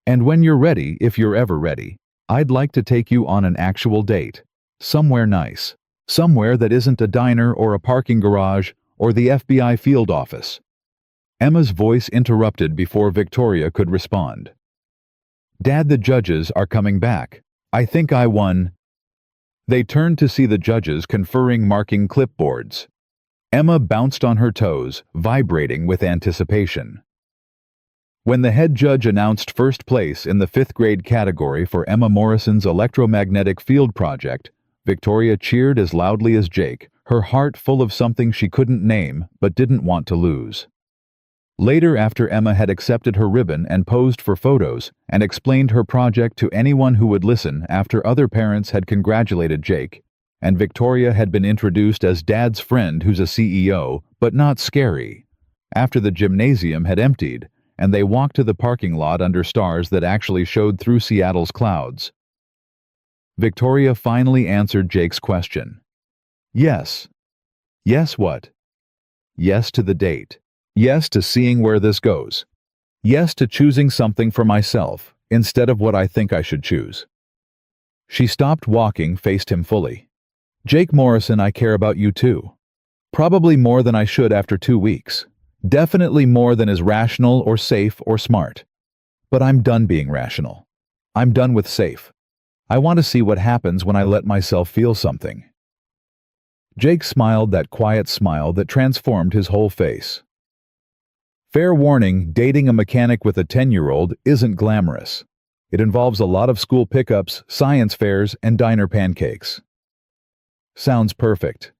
And when you're ready, if you're ever ready, I'd like to take you on an actual date. Somewhere nice. Somewhere that isn't a diner or a parking garage or the FBI field office." Emma's voice interrupted before Victoria could respond. "Dad, the judges are coming back. I think I won." They turned to see the judges conferring, marking clipboards. Emma bounced on her toes, vibrating with anticipation. When the head judge announced first place in the 5th grade category for Emma Morrison's electromagnetic field project, Victoria cheered as loudly as Jake, her heart full of something she couldn't name but didn't want to lose. Later, after Emma had accepted her ribbon and posed for photos and explained her project to anyone who would listen after other parents had congratulated Jake, and Victoria had been introduced as Dad's friend who's a CEO, but not scary, after the gymnasium had emptied, and they walked to the parking lot under stars that actually showed through Seattle's clouds, Victoria finally answered Jake's question. Yes. Yes what? Yes to the date. Yes to seeing where this goes. Yes to choosing something for myself instead of what I think I should choose. She stopped walking, faced him fully. Jake Morrison, I care about you too. Probably more than I should after 2 weeks. Definitely more than is rational or safe or smart. But I'm done being rational. I'm done with safe. I want to see what happens when I let myself feel something. Jake smiled that quiet smile that transformed his whole face. Fair warning, dating a mechanic with a 10-year-old isn't glamorous. It involves a lot of school pickups, science fairs, and diner pancakes. Sounds perfect.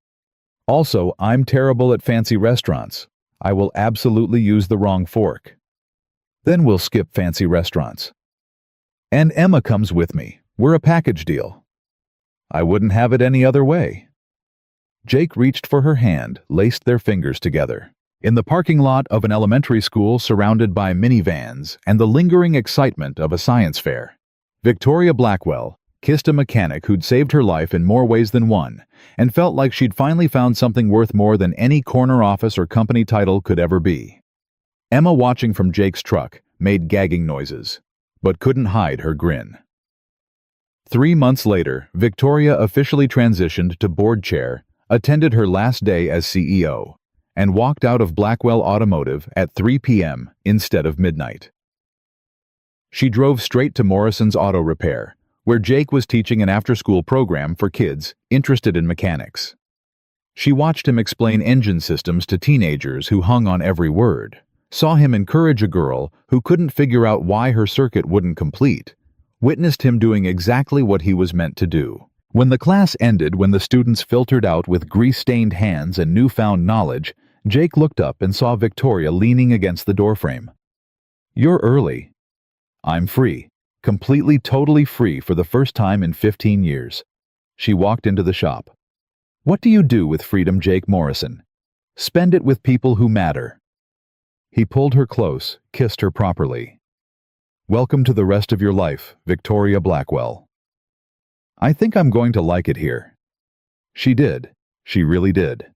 Also, I'm terrible at fancy restaurants. I will absolutely use the wrong fork. Then we'll skip fancy restaurants. And Emma comes with me. We're a package deal. I wouldn't have it any other way. Jake reached for her hand, laced their fingers together. In the parking lot of an elementary school surrounded by minivans and the lingering excitement of a science fair, Victoria Blackwell kissed a mechanic who'd saved her life in more ways than one and felt like she'd finally found something worth more than any corner office or company title could ever be. Emma, watching from Jake's truck, made gagging noises, but couldn't hide her grin. 3 months later, Victoria officially transitioned to board chair, attended her last day as CEO, and walked out of Blackwell Automotive at 3 p.m. instead of midnight. She drove straight to Morrison's Auto Repair, where Jake was teaching an after-school program for kids interested in mechanics. She watched him explain engine systems to teenagers who hung on every word, saw him encourage a girl who couldn't figure out why her circuit wouldn't complete, witnessed him doing exactly what he was meant to do. When the class ended, when the students filtered out with grease-stained hands and newfound knowledge, Jake looked up and saw Victoria leaning against the doorframe. You're early. I'm free. Completely, totally free for the first time in 15 years. She walked into the shop. What do you do with freedom, Jake Morrison? Spend it with people who matter. He pulled her close, kissed her properly. Welcome to the rest of your life, Victoria Blackwell. I think I'm going to like it here. She did. She really did.